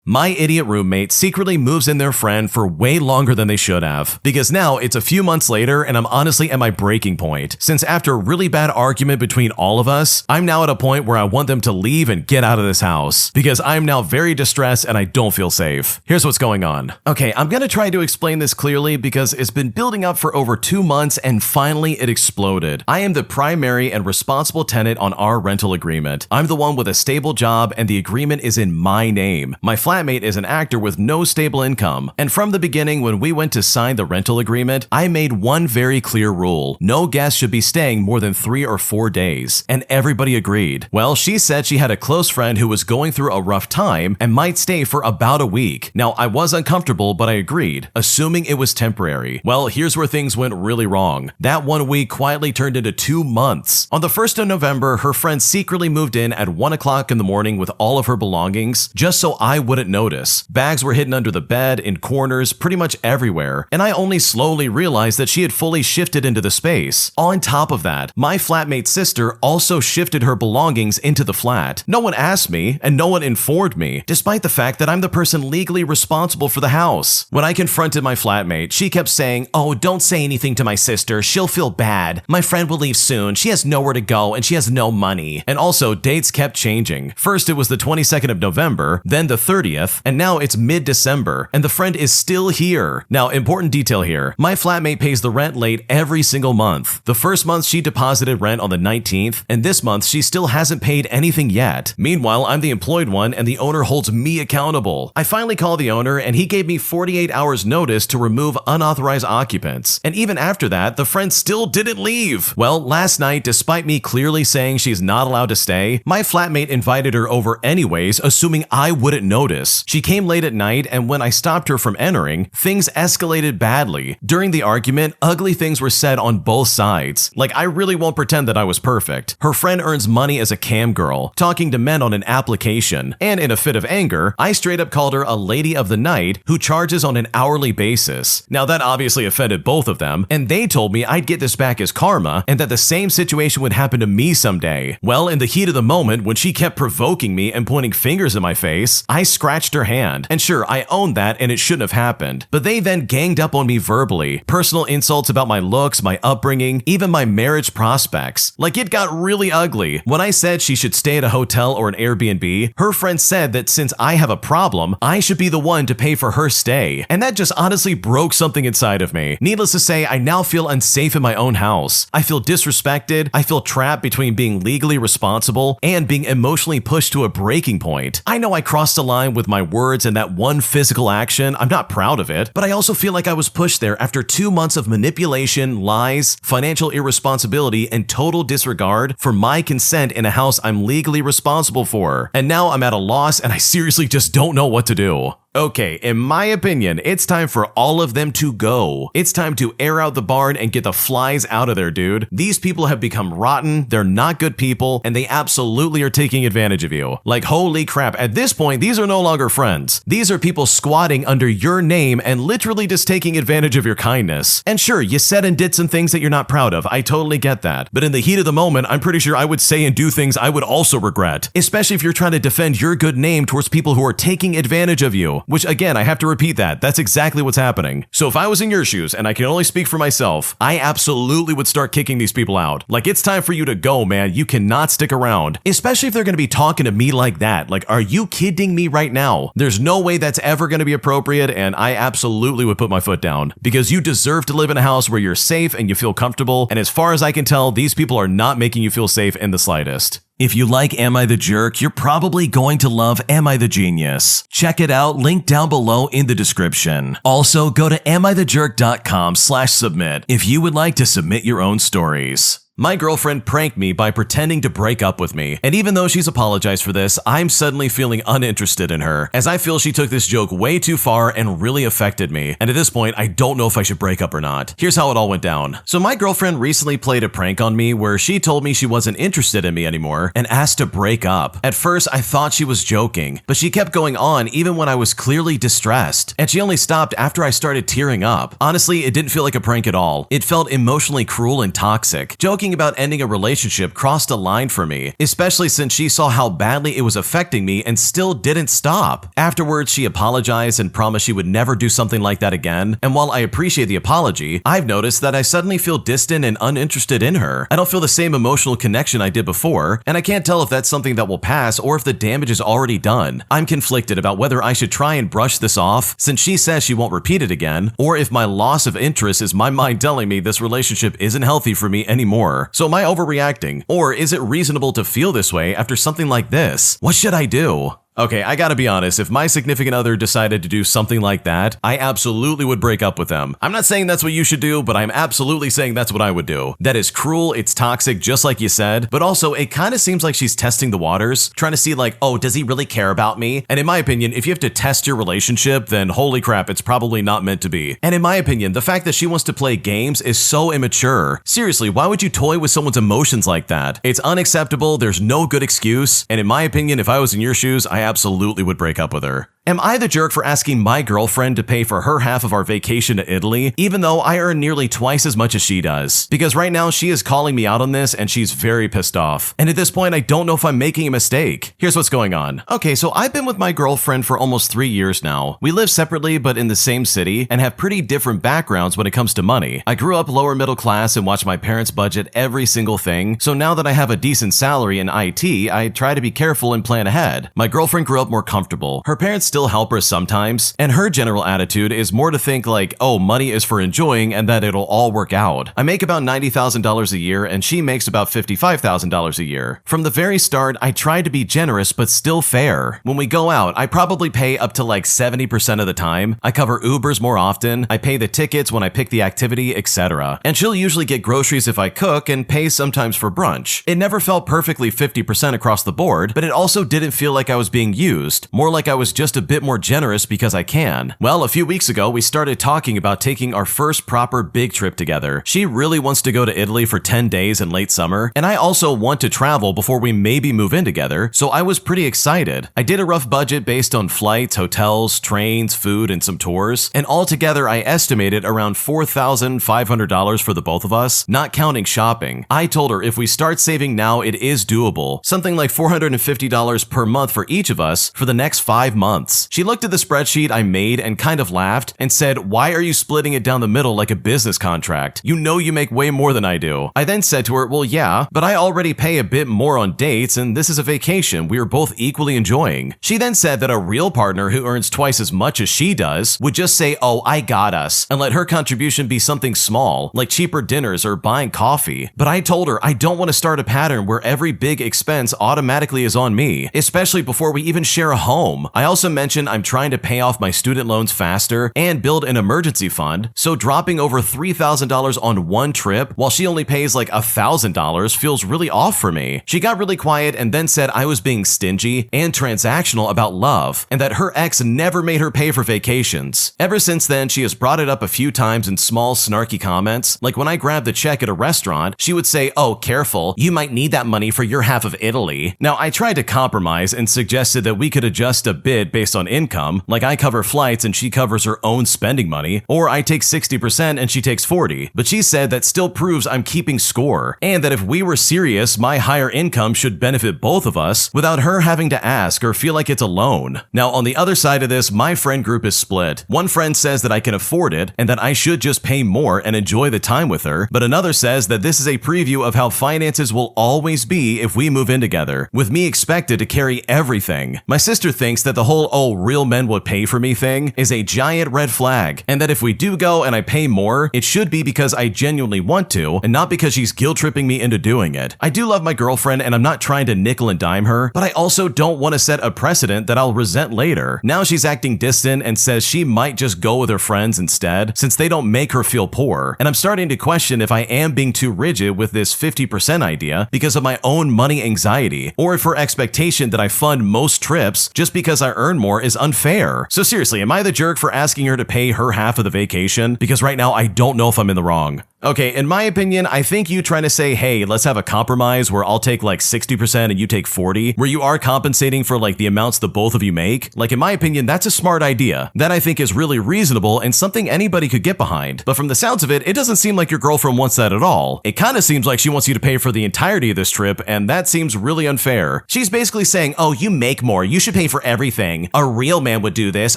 My idiot roommate secretly moves in their friend for way longer than they should have, because now it's a few months later and I'm honestly at my breaking point, since after a really bad argument between all of us, I'm now at a point where I want them to leave and get out of this house, because I'm now very distressed and I don't feel safe. Here's what's going on. Okay, I'm gonna try to explain this clearly because it's been building up for over 2 months and finally it exploded. I am the primary and responsible tenant on our rental agreement. I'm the one with a stable job and the agreement is in my name. My flatmate is an actor with no stable income. And from the beginning, when we went to sign the rental agreement, I made one very clear rule. No guest should be staying more than 3 or 4 days. And everybody agreed. Well, she said she had a close friend who was going through a rough time and might stay for about a week. Now, I was uncomfortable, but I agreed, assuming it was temporary. Well, here's where things went really wrong. That 1 week quietly turned into 2 months. On the 1st of November, her friend secretly moved in at 1 o'clock in the morning with all of her belongings, just so I wouldn't notice. Bags were hidden under the bed, in corners, pretty much everywhere, and I only slowly realized that she had fully shifted into the space. On top of that, my flatmate's sister also shifted her belongings into the flat. No one asked me, and no one informed me, despite the fact that I'm the person legally responsible for the house. When I confronted my flatmate, she kept saying, "Oh, don't say anything to my sister, she'll feel bad. My friend will leave soon, she has nowhere to go and she has no money." And also, dates kept changing. First it was the 22nd of November, then the 30th, and now it's mid-December, and the friend is still here. Now, important detail here. My flatmate pays the rent late every single month. The first month she deposited rent on the 19th, and this month she still hasn't paid anything yet. Meanwhile, I'm the employed one and the owner holds me accountable. I finally called the owner and he gave me 48 hours notice to remove unauthorized occupants. And even after that, the friend still didn't leave. Well, last night, despite me clearly saying she's not allowed to stay, my flatmate invited her over anyways, assuming I wouldn't notice. She came late at night, and when I stopped her from entering, things escalated badly. During the argument, ugly things were said on both sides. Like, I really won't pretend that I was perfect. Her friend earns money as a cam girl, talking to men on an application, and in a fit of anger, I straight up called her a lady of the night who charges on an hourly basis. Now that obviously offended both of them, and they told me I'd get this back as karma, and that the same situation would happen to me someday. Well, in the heat of the moment, when she kept provoking me and pointing fingers in my face, I scratched her hand. And sure, I own that and it shouldn't have happened. But they then ganged up on me verbally. Personal insults about my looks, my upbringing, even my marriage prospects. Like, it got really ugly. When I said she should stay at a hotel or an Airbnb, her friend said that since I have a problem, I should be the one to pay for her stay. And that just honestly broke something inside of me. Needless to say, I now feel unsafe in my own house. I feel disrespected. I feel trapped between being legally responsible and being emotionally pushed to a breaking point. I know I crossed a line with my words and that one physical action. I'm not proud of it, but I also feel like I was pushed there after 2 months of manipulation, lies, financial irresponsibility, and total disregard for my consent in a house I'm legally responsible for. And now I'm at a loss and I seriously just don't know what to do. Okay, in my opinion, it's time for all of them to go. It's time to air out the barn and get the flies out of there, dude. These people have become rotten, they're not good people, and they absolutely are taking advantage of you. Like, holy crap, at this point, these are no longer friends. These are people squatting under your name and literally just taking advantage of your kindness. And sure, you said and did some things that you're not proud of, I totally get that. But in the heat of the moment, I'm pretty sure I would say and do things I would also regret. Especially if you're trying to defend your good name towards people who are taking advantage of you. Which again, I have to repeat that's exactly what's happening. So if I was in your shoes, and I can only speak for myself, I absolutely would start kicking these people out. Like, it's time for you to go, man. You cannot stick around. Especially if they're gonna be talking to me like that. Like, are you kidding me right now? There's no way that's ever gonna be appropriate, and I absolutely would put my foot down. Because you deserve to live in a house where you're safe and you feel comfortable, and as far as I can tell, these people are not making you feel safe in the slightest. If you like Am I the Jerk, you're probably going to love Am I the Genius. Check it out, link down below in the description. Also, go to amithejerk.com/submit if you would like to submit your own stories. My girlfriend pranked me by pretending to break up with me, and even though she's apologized for this, I'm suddenly feeling uninterested in her, as I feel she took this joke way too far and really affected me, and at this point, I don't know if I should break up or not. Here's how it all went down. So my girlfriend recently played a prank on me where she told me she wasn't interested in me anymore and asked to break up. At first, I thought she was joking, but she kept going on even when I was clearly distressed, and she only stopped after I started tearing up. Honestly, it didn't feel like a prank at all. It felt emotionally cruel and toxic. Joking thinking about ending a relationship crossed a line for me, especially since she saw how badly it was affecting me and still didn't stop. Afterwards, she apologized and promised she would never do something like that again, and while I appreciate the apology, I've noticed that I suddenly feel distant and uninterested in her. I don't feel the same emotional connection I did before, and I can't tell if that's something that will pass or if the damage is already done. I'm conflicted about whether I should try and brush this off, since she says she won't repeat it again, or if my loss of interest is my mind telling me this relationship isn't healthy for me anymore. So am I overreacting? Or is it reasonable to feel this way after something like this? What should I do? Okay, I gotta be honest, if my significant other decided to do something like that, I absolutely would break up with them. I'm not saying that's what you should do, but I'm absolutely saying that's what I would do. That is cruel, it's toxic, just like you said, but also it kind of seems like she's testing the waters, trying to see like, oh, does he really care about me? And in my opinion, if you have to test your relationship, then holy crap, it's probably not meant to be. And in my opinion, the fact that she wants to play games is so immature. Seriously, why would you toy with someone's emotions like that? It's unacceptable, there's no good excuse, and in my opinion, if I was in your shoes, I absolutely would break up with her. Am I the jerk for asking my girlfriend to pay for her half of our vacation to Italy, even though I earn nearly twice as much as she does? Because right now she is calling me out on this and she's very pissed off. And at this point, I don't know if I'm making a mistake. Here's what's going on. Okay, so I've been with my girlfriend for almost 3 years now. We live separately but in the same city and have pretty different backgrounds when it comes to money. I grew up lower middle class and watched my parents budget every single thing. So now that I have a decent salary in IT, I try to be careful and plan ahead. My girlfriend grew up more comfortable. Her parents still help her sometimes, and her general attitude is more to think like, oh, money is for enjoying and that it'll all work out. I make about $90,000 a year and she makes about $55,000 a year. From the very start, I try to be generous but still fair. When we go out, I probably pay up to like 70% of the time. I cover Ubers more often, I pay the tickets when I pick the activity, etc. And she'll usually get groceries if I cook and pay sometimes for brunch. It never felt perfectly 50% across the board, but it also didn't feel like I was being used, more like I was just a bit more generous because I can. Well, a few weeks ago, we started talking about taking our first proper big trip together. She really wants to go to Italy for 10 days in late summer, and I also want to travel before we maybe move in together, so I was pretty excited. I did a rough budget based on flights, hotels, trains, food, and some tours, and altogether I estimated around $4,500 for the both of us, not counting shopping. I told her if we start saving now, it is doable, something like $450 per month for each of us for the next 5 months. She looked at the spreadsheet I made and kind of laughed and said, why are you splitting it down the middle like a business contract? You know you make way more than I do. I then said to her, well, yeah, but I already pay a bit more on dates and this is a vacation we are both equally enjoying. She then said that a real partner who earns twice as much as she does would just say, oh, I got us, and let her contribution be something small, like cheaper dinners or buying coffee. But I told her I don't want to start a pattern where every big expense automatically is on me, especially before we even share a home. I also mentioned I'm trying to pay off my student loans faster and build an emergency fund, so dropping over $3,000 on one trip while she only pays like $1,000 feels really off for me. She got really quiet and then said I was being stingy and transactional about love, and that her ex never made her pay for vacations. Ever since then, she has brought it up a few times in small snarky comments, like when I grabbed the check at a restaurant, she would say, oh, careful, you might need that money for your half of Italy. Now, I tried to compromise and suggested that we could adjust a bit based on income, like I cover flights and she covers her own spending money, or I take 60% and she takes 40%, but she said that still proves I'm keeping score, and that if we were serious, my higher income should benefit both of us without her having to ask or feel like it's a loan. Now, on the other side of this, my friend group is split. One friend says that I can afford it and that I should just pay more and enjoy the time with her, but another says that this is a preview of how finances will always be if we move in together, with me expected to carry everything. My sister thinks that the whole, oh, real men would pay for me thing is a giant red flag, and that if we do go and I pay more, it should be because I genuinely want to, and not because she's guilt-tripping me into doing it. I do love my girlfriend and I'm not trying to nickel and dime her, but I also don't want to set a precedent that I'll resent later. Now she's acting distant and says she might just go with her friends instead, since they don't make her feel poor, and I'm starting to question if I am being too rigid with this 50% idea because of my own money anxiety, or if her expectation that I fund most trips just because I earn more is unfair. So seriously, am I the jerk for asking her to pay her half of the vacation? Because right now I don't know if I'm in the wrong. Okay, in my opinion, I think you trying to say, hey, let's have a compromise where I'll take like 60% and you take 40, where you are compensating for like the amounts the both of you make. Like in my opinion, that's a smart idea. That I think is really reasonable and something anybody could get behind. But from the sounds of it, it doesn't seem like your girlfriend wants that at all. It kind of seems like she wants you to pay for the entirety of this trip, and that seems really unfair. She's basically saying, oh, you make more, you should pay for everything. A real man would do this,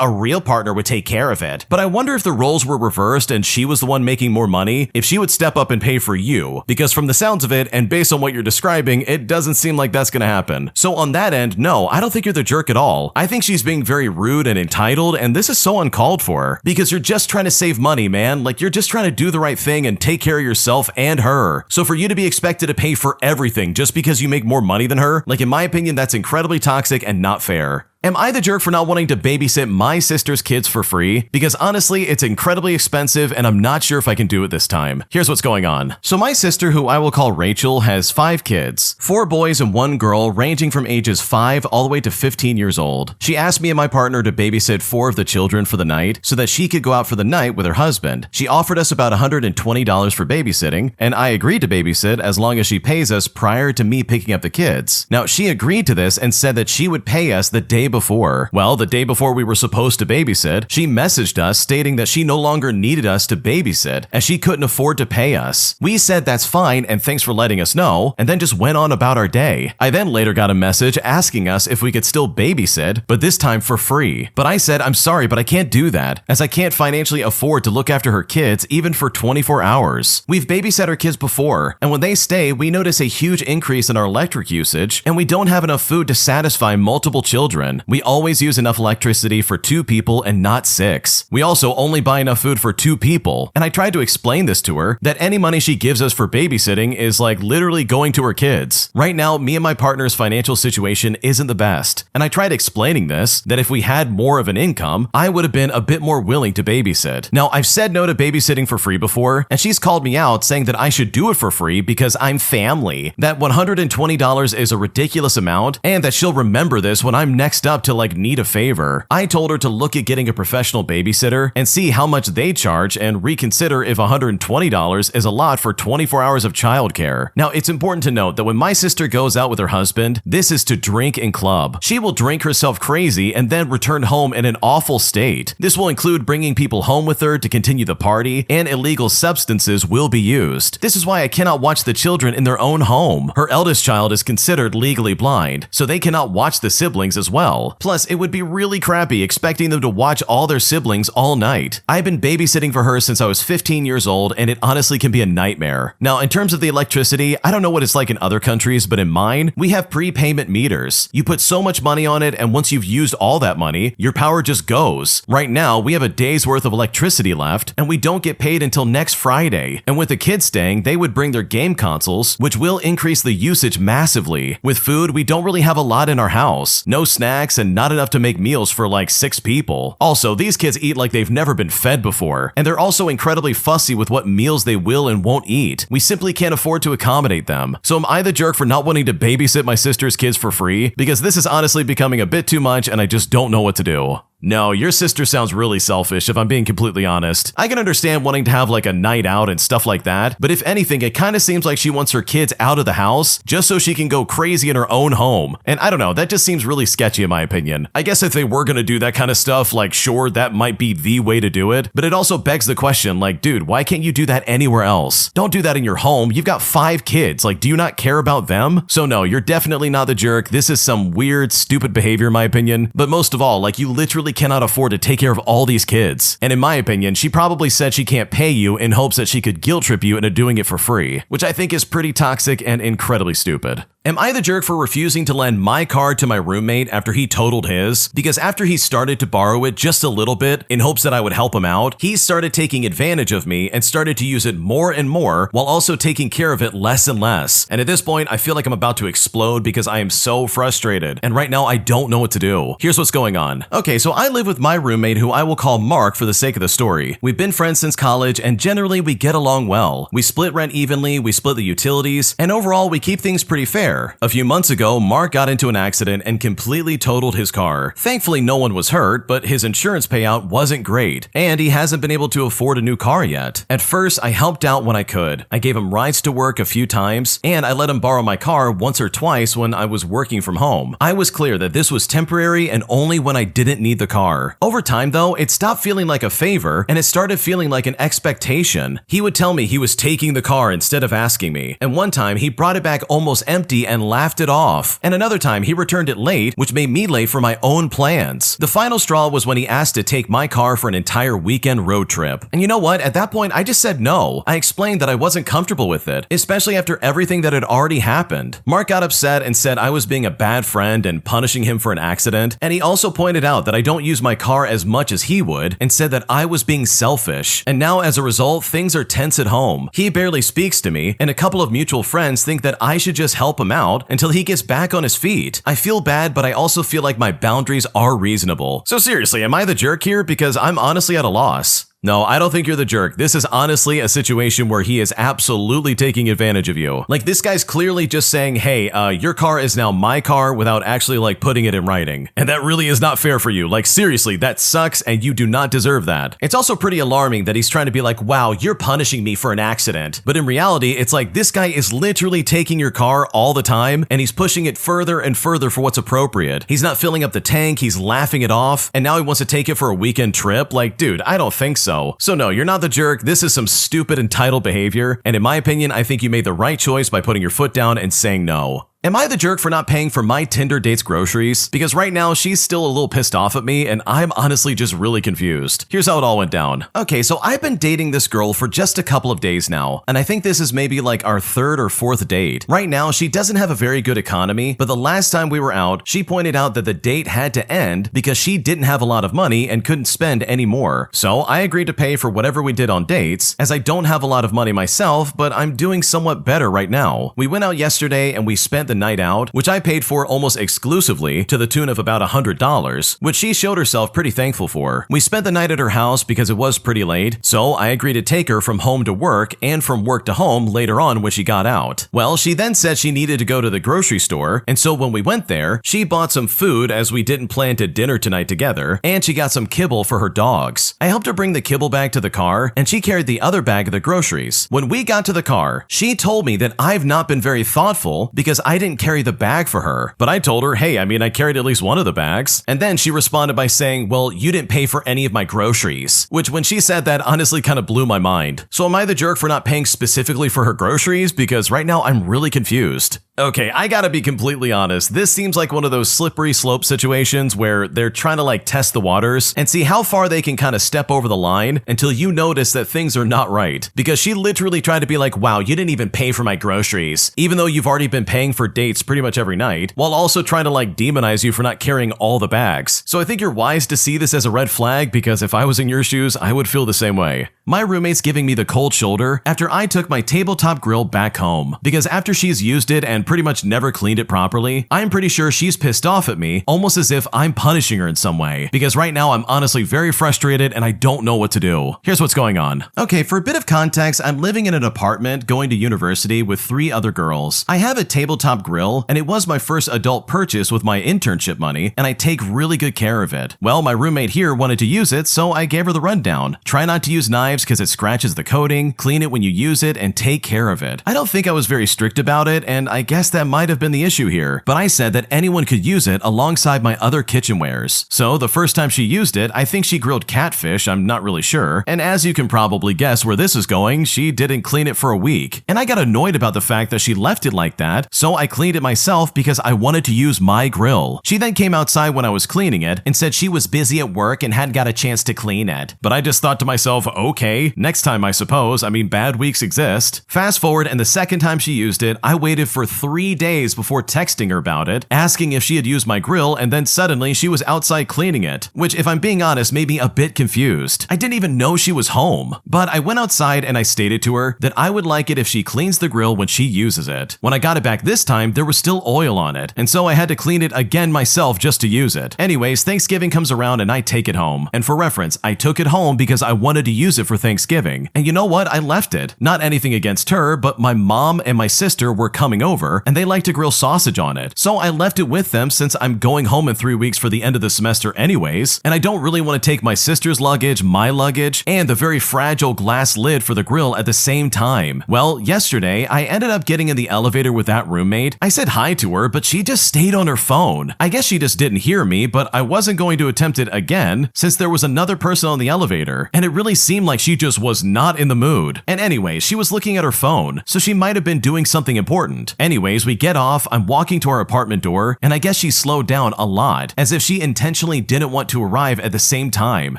a real partner would take care of it. But I wonder if the roles were reversed and she was the one making more money, if she would step up and pay for you, because from the sounds of it and based on what you're describing, it doesn't seem like that's gonna happen. So on that end, no, I don't think you're the jerk at all. I think she's being very rude and entitled, and this is so uncalled for, because you're just trying to save money, man. Like you're just trying to do the right thing and take care of yourself and her. So for you to be expected to pay for everything just because you make more money than her, like in my opinion, that's incredibly toxic and not fair. Am I the jerk for not wanting to babysit my sister's kids for free? Because honestly, it's incredibly expensive and I'm not sure if I can do it this time. Here's what's going on. So my sister, who I will call Rachel, has 5 kids, 4 boys and 1 girl, ranging from ages 5 all the way to 15 years old. She asked me and my partner to babysit 4 of the children for the night so that she could go out for the night with her husband. She offered us about $120 for babysitting, and I agreed to babysit as long as she pays us prior to me picking up the kids. Now, she agreed to this and said that she would pay us the day before. Well, the day before we were supposed to babysit, she messaged us stating that she no longer needed us to babysit as she couldn't afford to pay us. We said that's fine and thanks for letting us know, and then just went on about our day. I then later got a message asking us if we could still babysit, but this time for free. But I said, I'm sorry, but I can't do that, as I can't financially afford to look after her kids even for 24 hours. We've babysat our kids before, and when they stay, we notice a huge increase in our electric usage, and we don't have enough food to satisfy multiple children. We always use enough electricity for 2 people and not 6. We also only buy enough food for 2 people, and I tried to explain this to her, that any money she gives us for babysitting is like literally going to her kids. Right now, me and my partner's financial situation isn't the best, and I tried explaining this, that if we had more of an income, I would have been a bit more willing to babysit. Now, I've said no to babysitting for free before, and she's called me out saying that I should do it for free because I'm family, that $120 is a ridiculous amount, and that she'll remember this when I'm next up to like need a favor. I told her to look at getting a professional babysitter and see how much they charge and reconsider if $120 is a lot for 24 hours of childcare. Now, it's important to note that when my sister goes out with her husband, this is to drink and club. She will drink herself crazy and then return home in an awful state. This will include bringing people home with her to continue the party, and illegal substances will be used. This is why I cannot watch the children in their own home. Her eldest child is considered legally blind, so they cannot watch the siblings as well. Plus, it would be really crappy expecting them to watch all their siblings all night. I've been babysitting for her since I was 15 years old, and it honestly can be a nightmare. Now, in terms of the electricity, I don't know what it's like in other countries, but in mine, we have prepayment meters. You put so much money on it, and once you've used all that money, your power just goes. Right now, we have a day's worth of electricity left, and we don't get paid until next Friday. And with the kids staying, they would bring their game consoles, which will increase the usage massively. With food, we don't really have a lot in our house. No snacks, and not enough to make meals for like 6 people. Also, these kids eat like they've never been fed before, and they're also incredibly fussy with what meals they will and won't eat. We simply can't afford to accommodate them. So am I the jerk for not wanting to babysit my sister's kids for free? Because this is honestly becoming a bit too much and I just don't know what to do. No, your sister sounds really selfish if I'm being completely honest. I can understand wanting to have like a night out and stuff like that, but if anything, it kind of seems like she wants her kids out of the house just so she can go crazy in her own home. And I don't know, that just seems really sketchy in my opinion. I guess if they were gonna do that kind of stuff, like sure, that might be the way to do it, but it also begs the question, like, dude, why can't you do that anywhere else? Don't do that in your home. You've got 5 kids. Like, do you not care about them? So no, you're definitely not the jerk. This is some weird, stupid behavior in my opinion. But most of all, like, you literally cannot afford to take care of all these kids. And in my opinion, she probably said she can't pay you in hopes that she could guilt trip you into doing it for free, which I think is pretty toxic and incredibly stupid. Am I the jerk for refusing to lend my car to my roommate after he totaled his? Because after he started to borrow it just a little bit in hopes that I would help him out, he started taking advantage of me and started to use it more and more while also taking care of it less and less. And at this point, I feel like I'm about to explode because I am so frustrated. And right now, I don't know what to do. Here's what's going on. Okay, so I live with my roommate, who I will call Mark for the sake of the story. We've been friends since college, and generally we get along well. We split rent evenly, we split the utilities, and overall we keep things pretty fair. there. A few months ago, Mark got into an accident and completely totaled his car. Thankfully, no one was hurt, but his insurance payout wasn't great, and he hasn't been able to afford a new car yet. At first, I helped out when I could. I gave him rides to work a few times, and I let him borrow my car once or twice when I was working from home. I was clear that this was temporary and only when I didn't need the car. Over time, though, it stopped feeling like a favor, and it started feeling like an expectation. He would tell me he was taking the car instead of asking me, and one time he brought it back almost empty and laughed it off, and another time he returned it late, which made me late for my own plans. The final straw was when he asked to take my car for an entire weekend road trip. And you know what? At that point, I just said no. I explained that I wasn't comfortable with it, especially after everything that had already happened. Mark got upset and said I was being a bad friend and punishing him for an accident, and he also pointed out that I don't use my car as much as he would and said that I was being selfish. And now as a result, things are tense at home. He barely speaks to me, and a couple of mutual friends think that I should just help him out until he gets back on his feet. I feel bad, but I also feel like my boundaries are reasonable. So seriously, am I the jerk here? Because I'm honestly at a loss. No, I don't think you're the jerk. This is honestly a situation where he is absolutely taking advantage of you. Like, this guy's clearly just saying, hey, your car is now my car without actually like putting it in writing. And that really is not fair for you. Like, seriously, that sucks and you do not deserve that. It's also pretty alarming that he's trying to be like, wow, you're punishing me for an accident. But in reality, it's like this guy is literally taking your car all the time and he's pushing it further and further for what's appropriate. He's not filling up the tank, he's laughing it off, and now he wants to take it for a weekend trip. Like, dude, I don't think so. So no, you're not the jerk. This is some stupid entitled behavior, and in my opinion, I think you made the right choice by putting your foot down and saying no. Am I the jerk for not paying for my Tinder date's groceries? Because right now, she's still a little pissed off at me, and I'm honestly just really confused. Here's how it all went down. Okay, so I've been dating this girl for just a couple of days now, and I think this is maybe like our third or fourth date. Right now, she doesn't have a very good economy, but the last time we were out, she pointed out that the date had to end because she didn't have a lot of money and couldn't spend any more. So I agreed to pay for whatever we did on dates, as I don't have a lot of money myself, but I'm doing somewhat better right now. We went out yesterday and we spent the night out, which I paid for almost exclusively to the tune of about $100, which she showed herself pretty thankful for. We spent the night at her house because it was pretty late, so I agreed to take her from home to work and from work to home later on when she got out. Well, she then said she needed to go to the grocery store, and so when we went there, she bought some food as we didn't plan to dinner tonight together, and she got some kibble for her dogs. I helped her bring the kibble bag to the car, and she carried the other bag of the groceries. When we got to the car, she told me that I've not been very thoughtful because I didn't carry the bag for her. But I told her, hey, I carried at least one of the bags. And then she responded by saying, well, you didn't pay for any of my groceries. Which when she said that honestly kind of blew my mind. So am I the jerk for not paying specifically for her groceries? Because right now I'm really confused. Okay, I gotta be completely honest. This seems like one of those slippery slope situations where they're trying to like test the waters and see how far they can kind of step over the line until you notice that things are not right. Because she literally tried to be like, wow, you didn't even pay for my groceries, even though you've already been paying for dates pretty much every night, while also trying to like demonize you for not carrying all the bags. So I think you're wise to see this as a red flag, because if I was in your shoes, I would feel the same way. My roommate's giving me the cold shoulder after I took my tabletop grill back home, because after she's used it and pretty much never cleaned it properly, I'm pretty sure she's pissed off at me, almost as if I'm punishing her in some way, because right now I'm honestly very frustrated and I don't know what to do. Here's what's going on. Okay, for a bit of context, I'm living in an apartment going to university with 3 other girls. I have a tabletop grill, and it was my first adult purchase with my internship money, and I take really good care of it. Well, my roommate here wanted to use it, so I gave her the rundown. Try not to use knives because it scratches the coating, clean it when you use it, and take care of it. I don't think I was very strict about it, and I guess that might have been the issue here, but I said that anyone could use it alongside my other kitchenwares. So the first time she used it, I think she grilled catfish, I'm not really sure, and as you can probably guess where this is going, she didn't clean it for a week. And I got annoyed about the fact that she left it like that, so I cleaned it myself because I wanted to use my grill. She then came outside when I was cleaning it and said she was busy at work and hadn't got a chance to clean it. But I just thought to myself, okay, next time I suppose. Bad weeks exist. Fast forward, and the second time she used it, I waited for 3 days before texting her about it, asking if she had used my grill, and then suddenly she was outside cleaning it, which if I'm being honest made me a bit confused. I didn't even know she was home. But I went outside and I stated to her that I would like it if she cleans the grill when she uses it. When I got it back this time, time, there was still oil on it, and so I had to clean it again myself just to use it. Anyways, Thanksgiving comes around and I take it home. And for reference, I took it home because I wanted to use it for Thanksgiving. And you know what? I left it. Not anything against her, but my mom and my sister were coming over and they like to grill sausage on it. So I left it with them since I'm going home in 3 weeks for the end of the semester anyways, and I don't really want to take my sister's luggage, my luggage, and the very fragile glass lid for the grill at the same time. Well, yesterday, I ended up getting in the elevator with that roommate. I said hi to her, but she just stayed on her phone. I guess she just didn't hear me, but I wasn't going to attempt it again since there was another person on the elevator, and it really seemed like she just was not in the mood. And anyway, she was looking at her phone, so she might have been doing something important. Anyways, we get off, I'm walking to our apartment door, and I guess she slowed down a lot, as if she intentionally didn't want to arrive at the same time.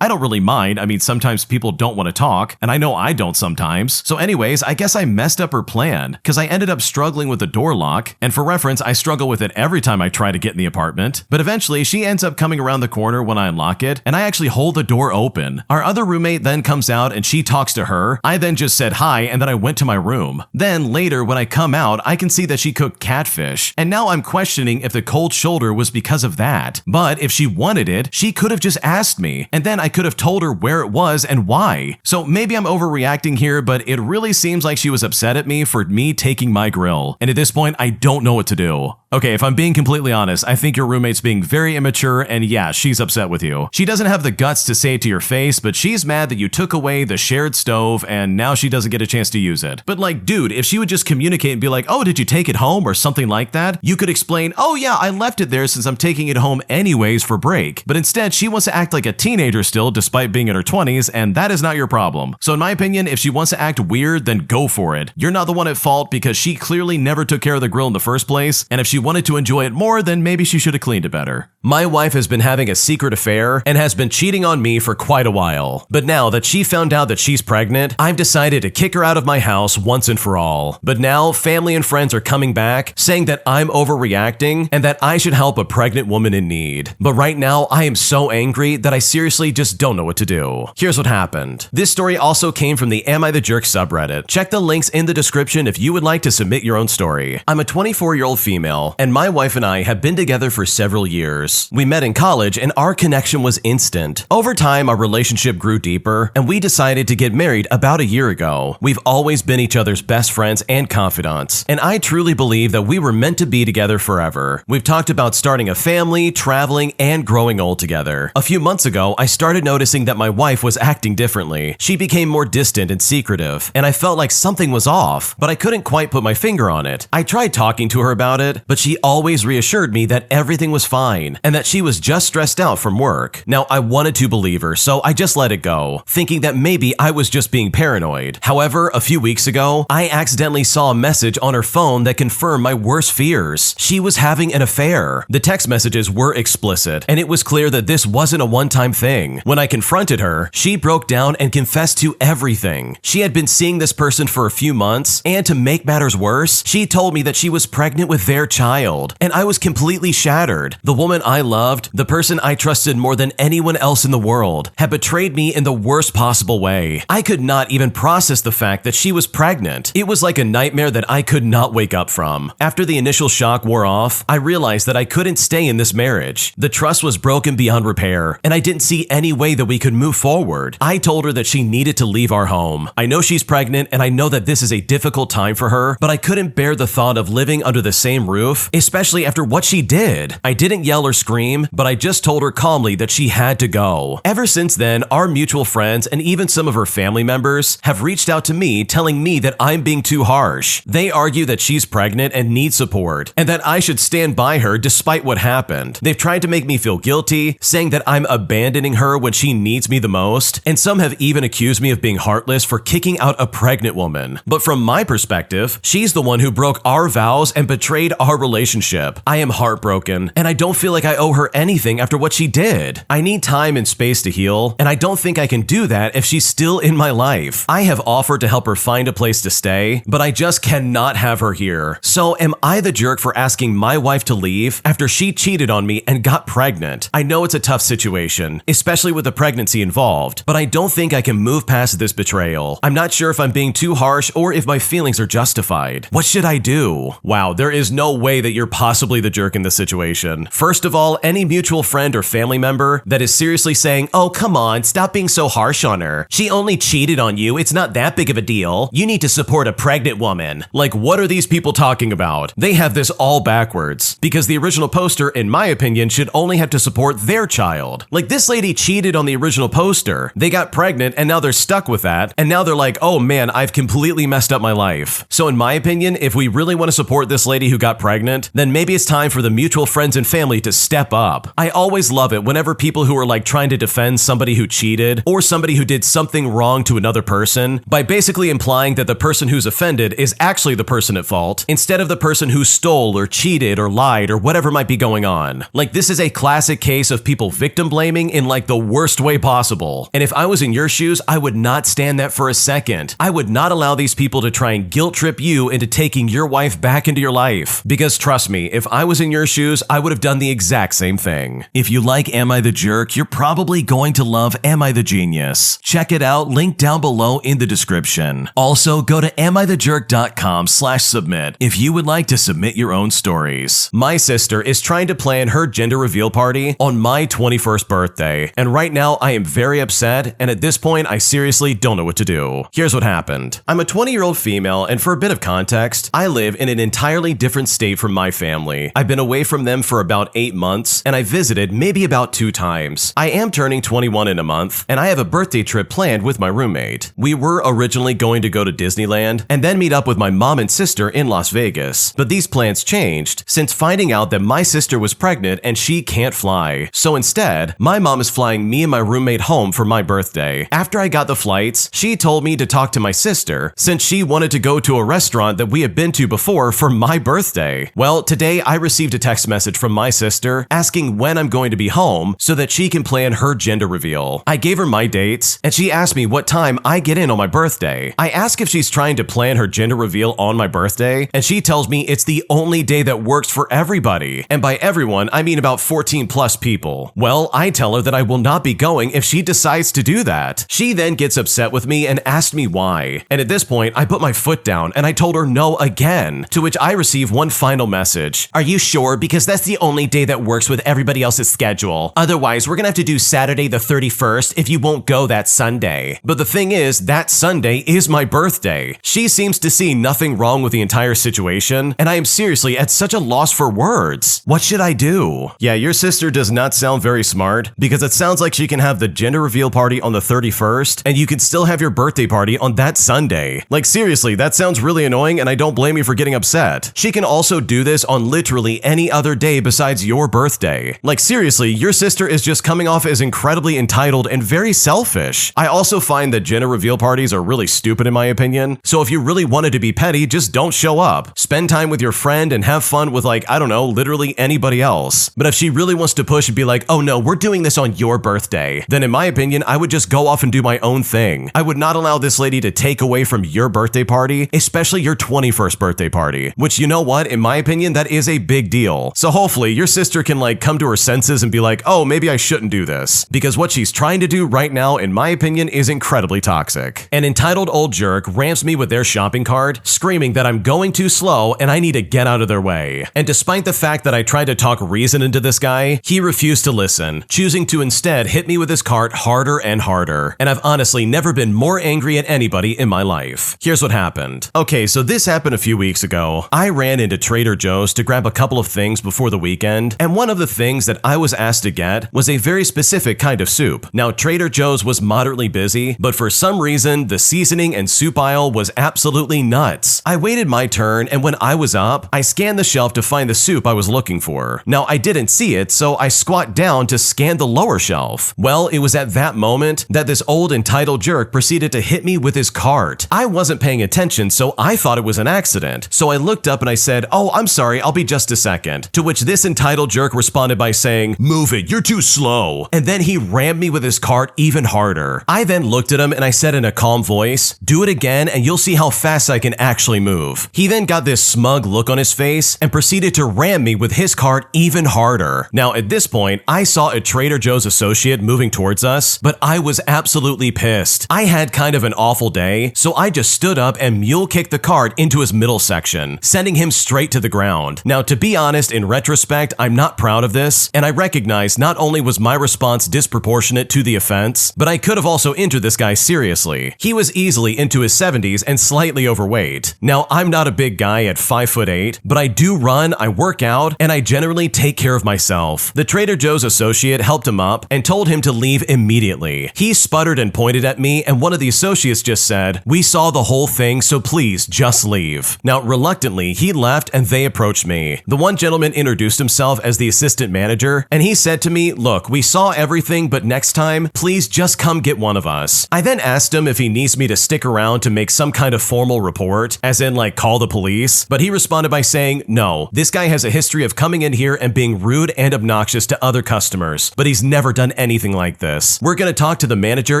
I don't really mind. I mean, sometimes people don't want to talk, and I know I don't sometimes. So anyways, I guess I messed up her plan, because I ended up struggling with the door lock, and for reference, I struggle with it every time I try to get in the apartment. But eventually, she ends up coming around the corner when I unlock it, and I actually hold the door open. Our other roommate then comes out and she talks to her. I then just said hi, and then I went to my room. Then later, when I come out, I can see that she cooked catfish, and now I'm questioning if the cold shoulder was because of that. But if she wanted it, she could have just asked me, and then I could have told her where it was and why. So maybe I'm overreacting here, but it really seems like she was upset at me for me taking my grill. And at this point, I don't know what to do. Okay, if I'm being completely honest, I think your roommate's being very immature, and yeah, she's upset with you. She doesn't have the guts to say it to your face, but she's mad that you took away the shared stove and now she doesn't get a chance to use it. But like, dude, if she would just communicate and be like, oh, did you take it home or something like that? You could explain, oh yeah, I left it there since I'm taking it home anyways for break. But instead, she wants to act like a teenager still despite being in her 20s, and that is not your problem. So in my opinion, if she wants to act weird, then go for it. You're not the one at fault because she clearly never took care of the grill in the first place, and if she wanted to enjoy it more, then maybe she should have cleaned it better. My wife has been having a secret affair and has been cheating on me for quite a while. But now that she found out that she's pregnant, I've decided to kick her out of my house once and for all. But now family and friends are coming back saying that I'm overreacting and that I should help a pregnant woman in need. But right now I am so angry that I seriously just don't know what to do. Here's what happened. This story also came from the Am I the Jerk subreddit. Check the links in the description if you would like to submit your own story. I'm a 24-year-old female, and my wife and I have been together for several years. We met in college and our connection was instant. Over time, our relationship grew deeper and we decided to get married about a year ago. We've always been each other's best friends and confidants, and I truly believe that we were meant to be together forever. We've talked about starting a family, traveling, and growing old together. A few months ago, I started noticing that my wife was acting differently. She became more distant and secretive, and I felt like something was off, but I couldn't quite put my finger on it. I tried talking to her about it, but she always reassured me that everything was fine and that she was just stressed out from work. Now, I wanted to believe her, so I just let it go, thinking that maybe I was just being paranoid. However, a few weeks ago, I accidentally saw a message on her phone that confirmed my worst fears. She was having an affair. The text messages were explicit, and it was clear that this wasn't a one-time thing. When I confronted her, she broke down and confessed to everything. She had been seeing this person for a few months, and to make matters worse, she told me that she was pregnant with their child, and I was completely shattered. The woman I loved, the person I trusted more than anyone else in the world, had betrayed me in the worst possible way. I could not even process the fact that she was pregnant. It was like a nightmare that I could not wake up from. After the initial shock wore off, I realized that I couldn't stay in this marriage. The trust was broken beyond repair, and I didn't see any way that we could move forward. I told her that she needed to leave our home. I know she's pregnant, and I know that this is a difficult time for her, but I couldn't bear the thought of living under the same roof, especially after what she did. I didn't yell or scream, but I just told her calmly that she had to go. Ever since then, our mutual friends and even some of her family members have reached out to me telling me that I'm being too harsh. They argue that she's pregnant and needs support, and that I should stand by her despite what happened. They've tried to make me feel guilty, saying that I'm abandoning her when she needs me the most, and some have even accused me of being heartless for kicking out a pregnant woman. But from my perspective, she's the one who broke our vows and betrayed our relationship. I am heartbroken, and I don't feel like I owe her anything after what she did. I need time and space to heal, and I don't think I can do that if she's still in my life. I have offered to help her find a place to stay, but I just cannot have her here. So am I the jerk for asking my wife to leave after she cheated on me and got pregnant? I know it's a tough situation, especially with the pregnancy involved, but I don't think I can move past this betrayal. I'm not sure if I'm being too harsh or if my feelings are justified. What should I do? Wow, there is no way that you're possibly the jerk in this situation. First of all, any mutual friend or family member that is seriously saying, oh, come on, stop being so harsh on her. She only cheated on you. It's not that big of a deal. You need to support a pregnant woman. Like, what are these people talking about? They have this all backwards. Because the original poster, in my opinion, should only have to support their child. Like, this lady cheated on the original poster. They got pregnant and now they're stuck with that. And now they're like, oh man, I've completely messed up my life. So in my opinion, if we really want to support this lady who got pregnant, then maybe it's time for the mutual friends and family to step up. I always love it whenever people who are like trying to defend somebody who cheated or somebody who did something wrong to another person by basically implying that the person who's offended is actually the person at fault instead of the person who stole or cheated or lied or whatever might be going on. Like, this is a classic case of people victim blaming in like the worst way possible. And if I was in your shoes, I would not stand that for a second. I would not allow these people to try and guilt trip you into taking your wife back into your life. Because trust me, if I was in your shoes, I would have done the exact same thing. If you like Am I the Jerk, you're probably going to love Am I the Genius. Check it out, link down below in the description. Also, go to AmITheJerk.com/submit if you would like to submit your own stories. My sister is trying to plan her gender reveal party on my 21st birthday, and right now I am very upset, and at this point I seriously don't know what to do. Here's what happened. I'm a 20-year-old female, and for a bit of context, I live in an entirely different state from my family. I've been away from them for about 8 months, and I visited maybe about 2 times. I am turning 21 in a month, and I have a birthday trip planned with my roommate. We were originally going to go to Disneyland and then meet up with my mom and sister in Las Vegas, but these plans changed since finding out that my sister was pregnant and she can't fly. So instead, my mom is flying me and my roommate home for my birthday. After I got the flights, she told me to talk to my sister since she wanted to go to a restaurant that we had been to before for my birthday. Well, today I received a text message from my sister asking when I'm going to be home so that she can plan her gender reveal. I gave her my dates and she asked me what time I get in on my birthday. I ask if she's trying to plan her gender reveal on my birthday, and she tells me it's the only day that works for everybody. And by everyone, I mean about 14 plus people. Well, I tell her that I will not be going if she decides to do that. She then gets upset with me and asked me why. And at this point, I put my foot down and I told her no again, to which I receive one final message. Are you sure? Because that's the only day that works with everybody else's schedule. Otherwise, we're gonna have to do Saturday the 31st if you won't go that Sunday. But the thing is, that Sunday is my birthday. She seems to see nothing wrong with the entire situation, and I am seriously at such a loss for words. What should I do? Yeah, your sister does not sound very smart, because it sounds like she can have the gender reveal party on the 31st, and you can still have your birthday party on that Sunday. Like, seriously, that sounds really annoying, and I don't blame you for getting upset. She can also do this on literally any other day besides your birthday. Like, seriously, your sister is just coming off as incredibly entitled and very selfish. I also find that gender reveal parties are really stupid in my opinion, so if you really wanted to be petty, just don't show up. Spend time with your friend and have fun with, like, I don't know, literally anybody else. But if she really wants to push and be like, oh no, we're doing this on your birthday, then in my opinion, I would just go off and do my own thing. I would not allow this lady to take away from your birthday party, especially your 21st birthday party, which, you know what, in my opinion, that is a big deal. So hopefully your sister can like come to her senses and be like, oh, maybe I shouldn't do this, because what she's trying to do right now, in my opinion, is incredibly toxic. An entitled old jerk ramps me with their shopping cart, screaming that I'm going too slow and I need to get out of their way. And despite the fact that I tried to talk reason into this guy, he refused to listen, choosing to instead hit me with his cart harder and harder. And I've honestly never been more angry at anybody in my life. Here's what happened. Okay, so this happened a few weeks ago. I ran into Trader Joe's to grab a couple of things before the weekend, and one of the things that I was asked to get was a very specific kind of soup. Now, Trader Joe's was moderately busy, but for some reason, the seasoning and soup aisle was absolutely nuts. I waited my turn, and when I was up, I scanned the shelf to find the soup I was looking for. Now, I didn't see it, so I squat down to scan the lower shelf. Well, it was at that moment that this old entitled jerk proceeded to hit me with his cart. I wasn't paying attention, so I thought it was an accident. So I looked up and I said, oh, I'm sorry, I'll be just a second. To which this entitled jerk responded by saying, move it, you're too slow. And then he rammed me with his cart even harder. I then looked at him and I said in a calm voice, do it again and you'll see how fast I can actually move. He then got this smug look on his face and proceeded to ram me with his cart even harder. Now at this point, I saw a Trader Joe's associate moving towards us, but I was absolutely pissed. I had kind of an awful day, so I just stood up and mule kicked the cart into his middle section. person, sending him straight to the ground. Now, to be honest, in retrospect, I'm not proud of this, and I recognize not only was my response disproportionate to the offense, but I could have also injured this guy seriously. He was easily into his 70s and slightly overweight. Now, I'm not a big guy at 5'8", but I do run, I work out, and I generally take care of myself. The Trader Joe's associate helped him up and told him to leave immediately. He sputtered and pointed at me, and one of the associates just said, "We saw the whole thing, so please just leave." Now, reluctantly, he left and they approached me. The one gentleman introduced himself as the assistant manager, and he said to me, "Look, we saw everything, but next time, please just come get one of us." I then asked him if he needs me to stick around to make some kind of formal report, as in like call the police, but he responded by saying, "No, this guy has a history of coming in here and being rude and obnoxious to other customers, but he's never done anything like this. We're gonna talk to the manager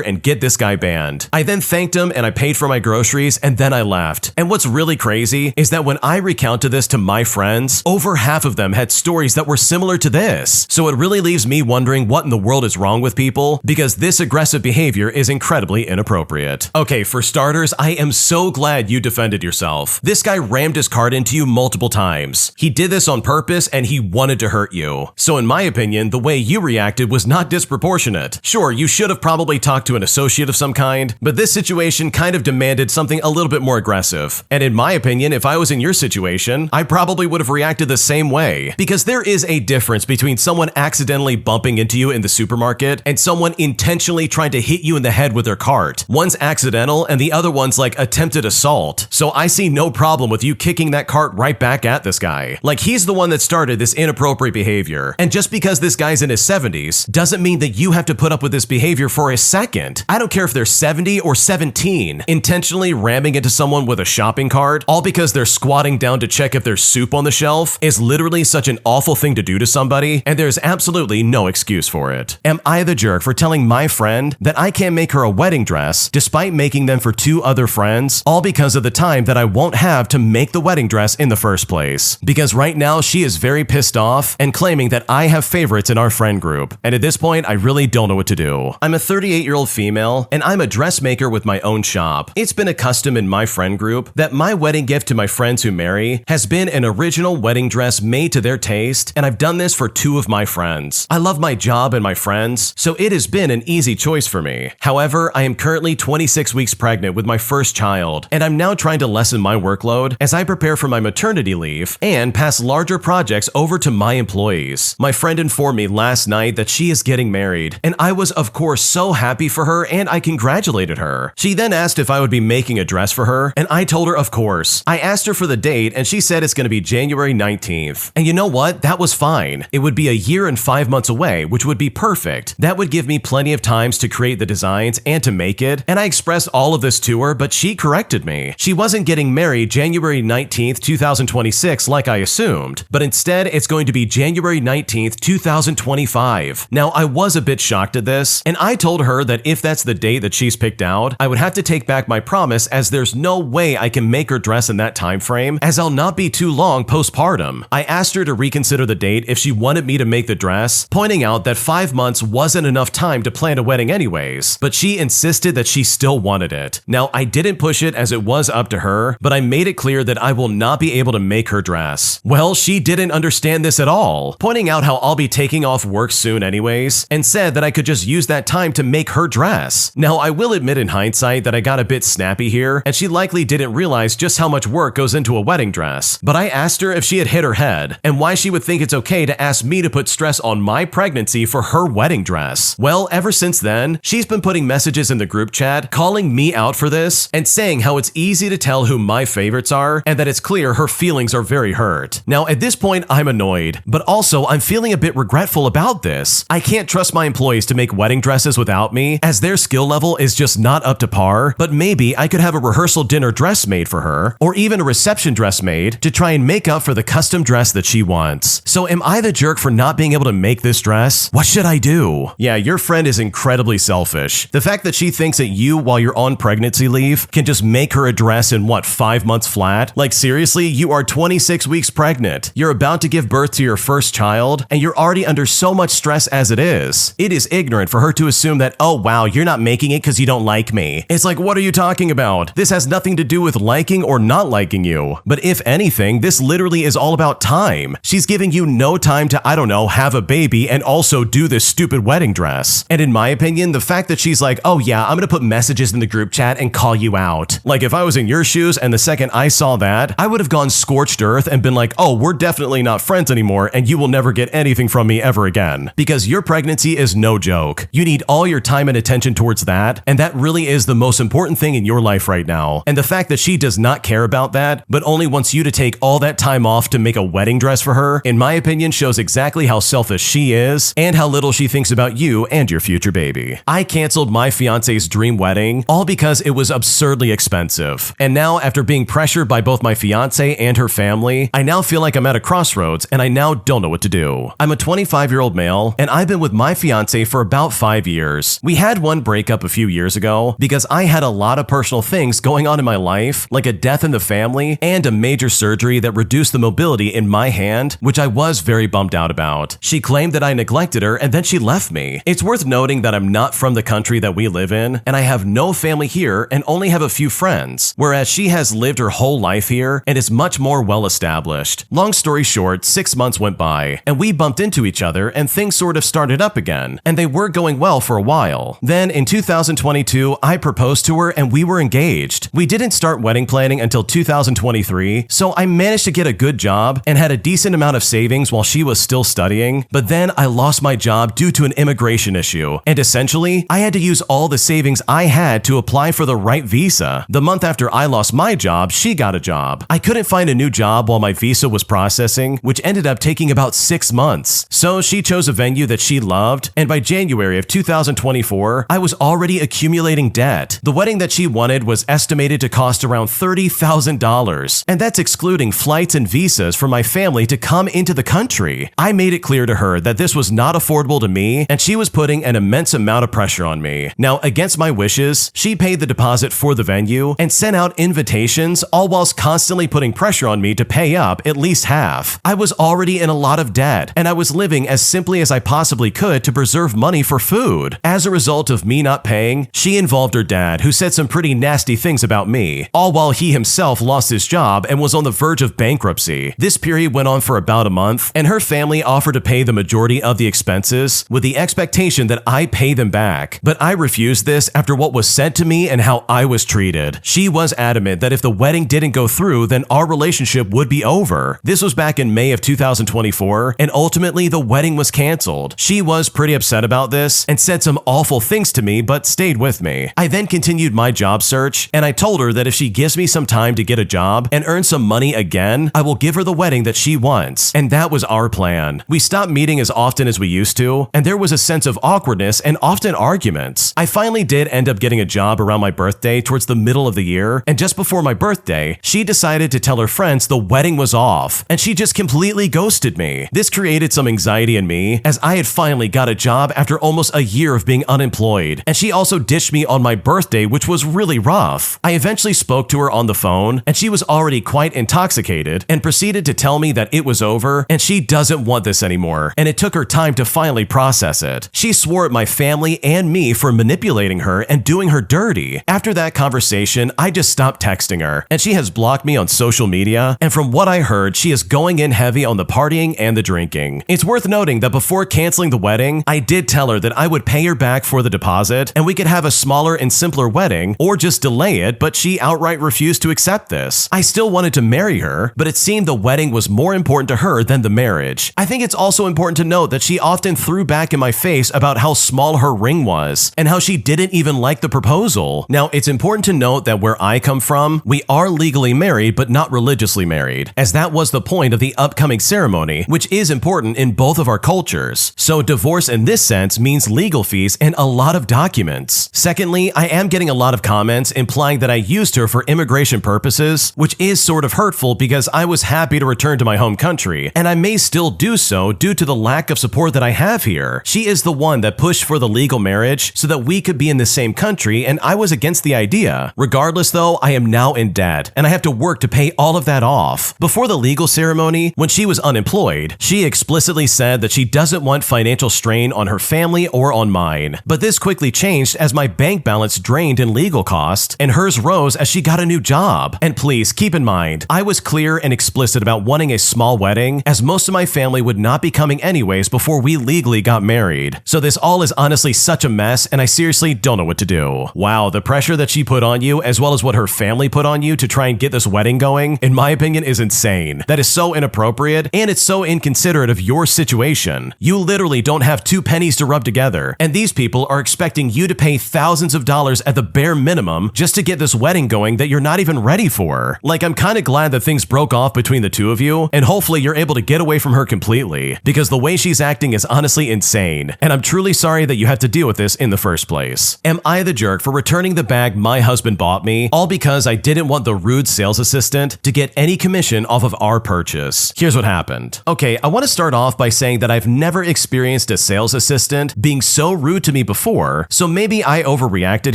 and get this guy banned." I then thanked him and I paid for my groceries and then I left. And what's really crazy is that when I recounted this to my friends, over half of them had stories that were similar to this. So it really leaves me wondering what in the world is wrong with people, because this aggressive behavior is incredibly inappropriate. Okay, for starters, I am so glad you defended yourself. This guy rammed his cart into you multiple times. He did this on purpose and he wanted to hurt you. So in my opinion, the way you reacted was not disproportionate. Sure, you should have probably talked to an associate of some kind, but this situation kind of demanded something a little bit more aggressive. And in my opinion, if I was in your situation, I probably would have reacted the same way. Because there is a difference between someone accidentally bumping into you in the supermarket and someone intentionally trying to hit you in the head with their cart. One's accidental and the other one's like attempted assault. So I see no problem with you kicking that cart right back at this guy. Like, he's the one that started this inappropriate behavior. And just because this guy's in his 70s doesn't mean that you have to put up with this behavior for a second. I don't care if they're 70 or 17. Intentionally ramming into someone with a shopping cart, all because they're squatting down to check if there's soup on the shelf, is literally such an awful thing to do to somebody, and there's absolutely no excuse for it. Am I the jerk for telling my friend that I can't make her a wedding dress despite making them for 2 other friends, all because of the time that I won't have to make the wedding dress in the first place? Because right now she is very pissed off and claiming that I have favorites in our friend group, and at this point I really don't know what to do. I'm a 38-year-old female, and I'm a dressmaker with my own shop. It's been a custom in my friend group that my wedding gift to my friends who marry has been an original wedding dress made to their taste, and I've done this for 2 of my friends. I love my job and my friends, so it has been an easy choice for me. However, I am currently 26 weeks pregnant with my first child, and I'm now trying to lessen my workload as I prepare for my maternity leave and pass larger projects over to my employees. My friend informed me last night that she is getting married, and I was of course so happy for her and I congratulated her. She then asked if I would be making a dress for her, and I told her of course. I asked her for the date and she said it's going to be January 19th. And you know what? That was fine. It would be a year and 5 months away, which would be perfect. That would give me plenty of times to create the designs and to make it, and I expressed all of this to her, but she corrected me. She wasn't getting married January 19th, 2026 like I assumed, but instead it's going to be January 19th, 2025. Now, I was a bit shocked at this, and I told her that if that's the date that she's picked out, I would have to take back my promise, as there's no way I can make her dress in that time frame, as I'll not be too long postpartum. I asked her to reconsider the date if she wanted me to make the dress, pointing out that 5 months wasn't enough time to plan a wedding anyways, but she insisted that she still wanted it. Now, I didn't push it as it was up to her, but I made it clear that I will not be able to make her dress. Well, she didn't understand this at all, pointing out how I'll be taking off work soon anyways, and said that I could just use that time to make her dress. Now, I will admit in hindsight that I got a bit snappy here, and she likely didn't realize just how much work goes into a wedding dress, but I asked her if she had hit her head, and why she would think it's okay to ask me to put stress on my pregnancy for her wedding dress. Well, ever since then, she's been putting messages in the group chat calling me out for this, and saying how it's easy to tell who my favorites are, and that it's clear her feelings are very hurt. Now, at this point, I'm annoyed, but also I'm feeling a bit regretful about this. I can't trust my employees to make wedding dresses without me, as their skill level is just not up to par, but maybe I could have a rehearsal dinner dress made for her, or even a reception dress made to try and make up for the custom dress that she wants. So am I the jerk for not being able to make this dress? What should I do? Yeah, your friend is incredibly selfish. The fact that she thinks that you, while you're on pregnancy leave, can just make her a dress in what, 5 months flat? Like seriously, you are 26 weeks pregnant. You're about to give birth to your first child, and you're already under so much stress as it is. It is ignorant for her to assume that, oh wow, you're not making it because you don't like me. It's like, what are you talking about? This has nothing to do with liking or not liking you. you. But if anything, this literally is all about time. She's giving you no time to, I don't know, have a baby and also do this stupid wedding dress. And in my opinion, the fact that she's like, oh yeah, I'm gonna put messages in the group chat and call you out. Like if I was in your shoes and the second I saw that, I would have gone scorched earth and been like, oh, we're definitely not friends anymore and you will never get anything from me ever again. Because your pregnancy is no joke. You need all your time and attention towards that, and that really is the most important thing in your life right now. And the fact that she does not care about that, but only wants you to take all that time off to make a wedding dress for her, in my opinion, shows exactly how selfish she is and how little she thinks about you and your future baby. I canceled my fiance's dream wedding all because it was absurdly expensive. And now, after being pressured by both my fiance and her family, I now feel like I'm at a crossroads and I now don't know what to do. I'm a 25-year-old male and I've been with my fiance for about 5 years. We had one breakup a few years ago because I had a lot of personal things going on in my life, like a death in the family and a major surgery that reduced the mobility in my hand, which I was very bummed out about. She claimed that I neglected her and then she left me. It's worth noting that I'm not from the country that we live in and I have no family here and only have a few friends, whereas she has lived her whole life here and is much more well established. Long story short, 6 months went by and we bumped into each other and things sort of started up again, and they were going well for a while. Then in 2022, I proposed to her and we were engaged. We didn't start wedding planning until 2023, so I managed to get a good job and had a decent amount of savings while she was still studying, but then I lost my job due to an immigration issue, and essentially, I had to use all the savings I had to apply for the right visa. The month after I lost my job, she got a job. I couldn't find a new job while my visa was processing, which ended up taking about 6 months. So she chose a venue that she loved, and by January of 2024, I was already accumulating debt. The wedding that she wanted was estimated to cost around $30,000, and that's excluding flights and visas for my family to come into the country. I made it clear to her that this was not affordable to me, and she was putting an immense amount of pressure on me. Now, against my wishes, she paid the deposit for the venue and sent out invitations, all whilst constantly putting pressure on me to pay up at least half. I was already in a lot of debt, and I was living as simply as I possibly could to preserve money for food. As a result of me not paying, she involved her dad, who said some pretty nasty things about me, all while he himself lost his job and was on the verge of bankruptcy. This period went on for about a month, and her family offered to pay the majority of the expenses with the expectation that I pay them back. But I refused this after what was said to me and how I was treated. She was adamant that if the wedding didn't go through, then our relationship would be over. This was back in May of 2024, and ultimately the wedding was canceled. She was pretty upset about this and said some awful things to me, but stayed with me. I then continued my job search, and I told her that if she gives me some time to get a job and earn some money again, I will give her the wedding that she wants. And that was our plan. We stopped meeting as often as we used to, and there was a sense of awkwardness and often arguments. I finally did end up getting a job around my birthday towards the middle of the year, and just before my birthday, she decided to tell her friends the wedding was off, and she just completely ghosted me. This created some anxiety in me, as I had finally got a job after almost a year of being unemployed, and she also ditched me on my birthday, which was really rough. I eventually spoke to her on the phone, and she was already quite intoxicated and proceeded to tell me that it was over and she doesn't want this anymore, and it took her time to finally process it. She swore at my family and me for manipulating her and doing her dirty. After that conversation, I just stopped texting her, and she has blocked me on social media, and from what I heard, she is going in heavy on the partying and the drinking. It's worth noting that before canceling the wedding, I did tell her that I would pay her back for the deposit and we could have a smaller and simpler wedding or just delay it, but she outright refused to accept this. I still wanted to marry her, but it seemed the wedding was more important to her than the marriage. I think it's also important to note that she often threw back in my face about how small her ring was and how she didn't even like the proposal. Now, it's important to note that where I come from, we are legally married but not religiously married, as that was the point of the upcoming ceremony, which is important in both of our cultures. So divorce in this sense means legal fees and a lot of documents. Secondly, I am getting a lot of comments implying that I used her for immigration purposes, which is sort of hurtful because I was happy to return to my home country, and I may still do so due to the lack of support that I have here. She is the one that pushed for the legal marriage so that we could be in the same country, and I was against the idea. Regardless though, I am now in debt, and I have to work to pay all of that off. Before the legal ceremony, when she was unemployed, she explicitly said that she doesn't want financial strain on her family or on mine. But this quickly changed as my bank balance drained in legal costs, and hers rose as she got a new job. And please, Ladies, keep in mind, I was clear and explicit about wanting a small wedding, as most of my family would not be coming anyways before we legally got married. So this all is honestly such a mess, and I seriously don't know what to do. Wow, the pressure that she put on you, as well as what her family put on you to try and get this wedding going, in my opinion, is insane. That is so inappropriate, and it's so inconsiderate of your situation. You literally don't have 2 pennies to rub together, and these people are expecting you to pay thousands of dollars at the bare minimum just to get this wedding going that you're not even ready for. Like, I'm kind of glad that things broke off between the two of you, and hopefully you're able to get away from her completely, because the way she's acting is honestly insane, and I'm truly sorry that you have to deal with this in the first place. Am I the jerk for returning the bag my husband bought me, all because I didn't want the rude sales assistant to get any commission off of our purchase? Here's what happened. Okay, I want to start off by saying that I've never experienced a sales assistant being so rude to me before, so maybe I overreacted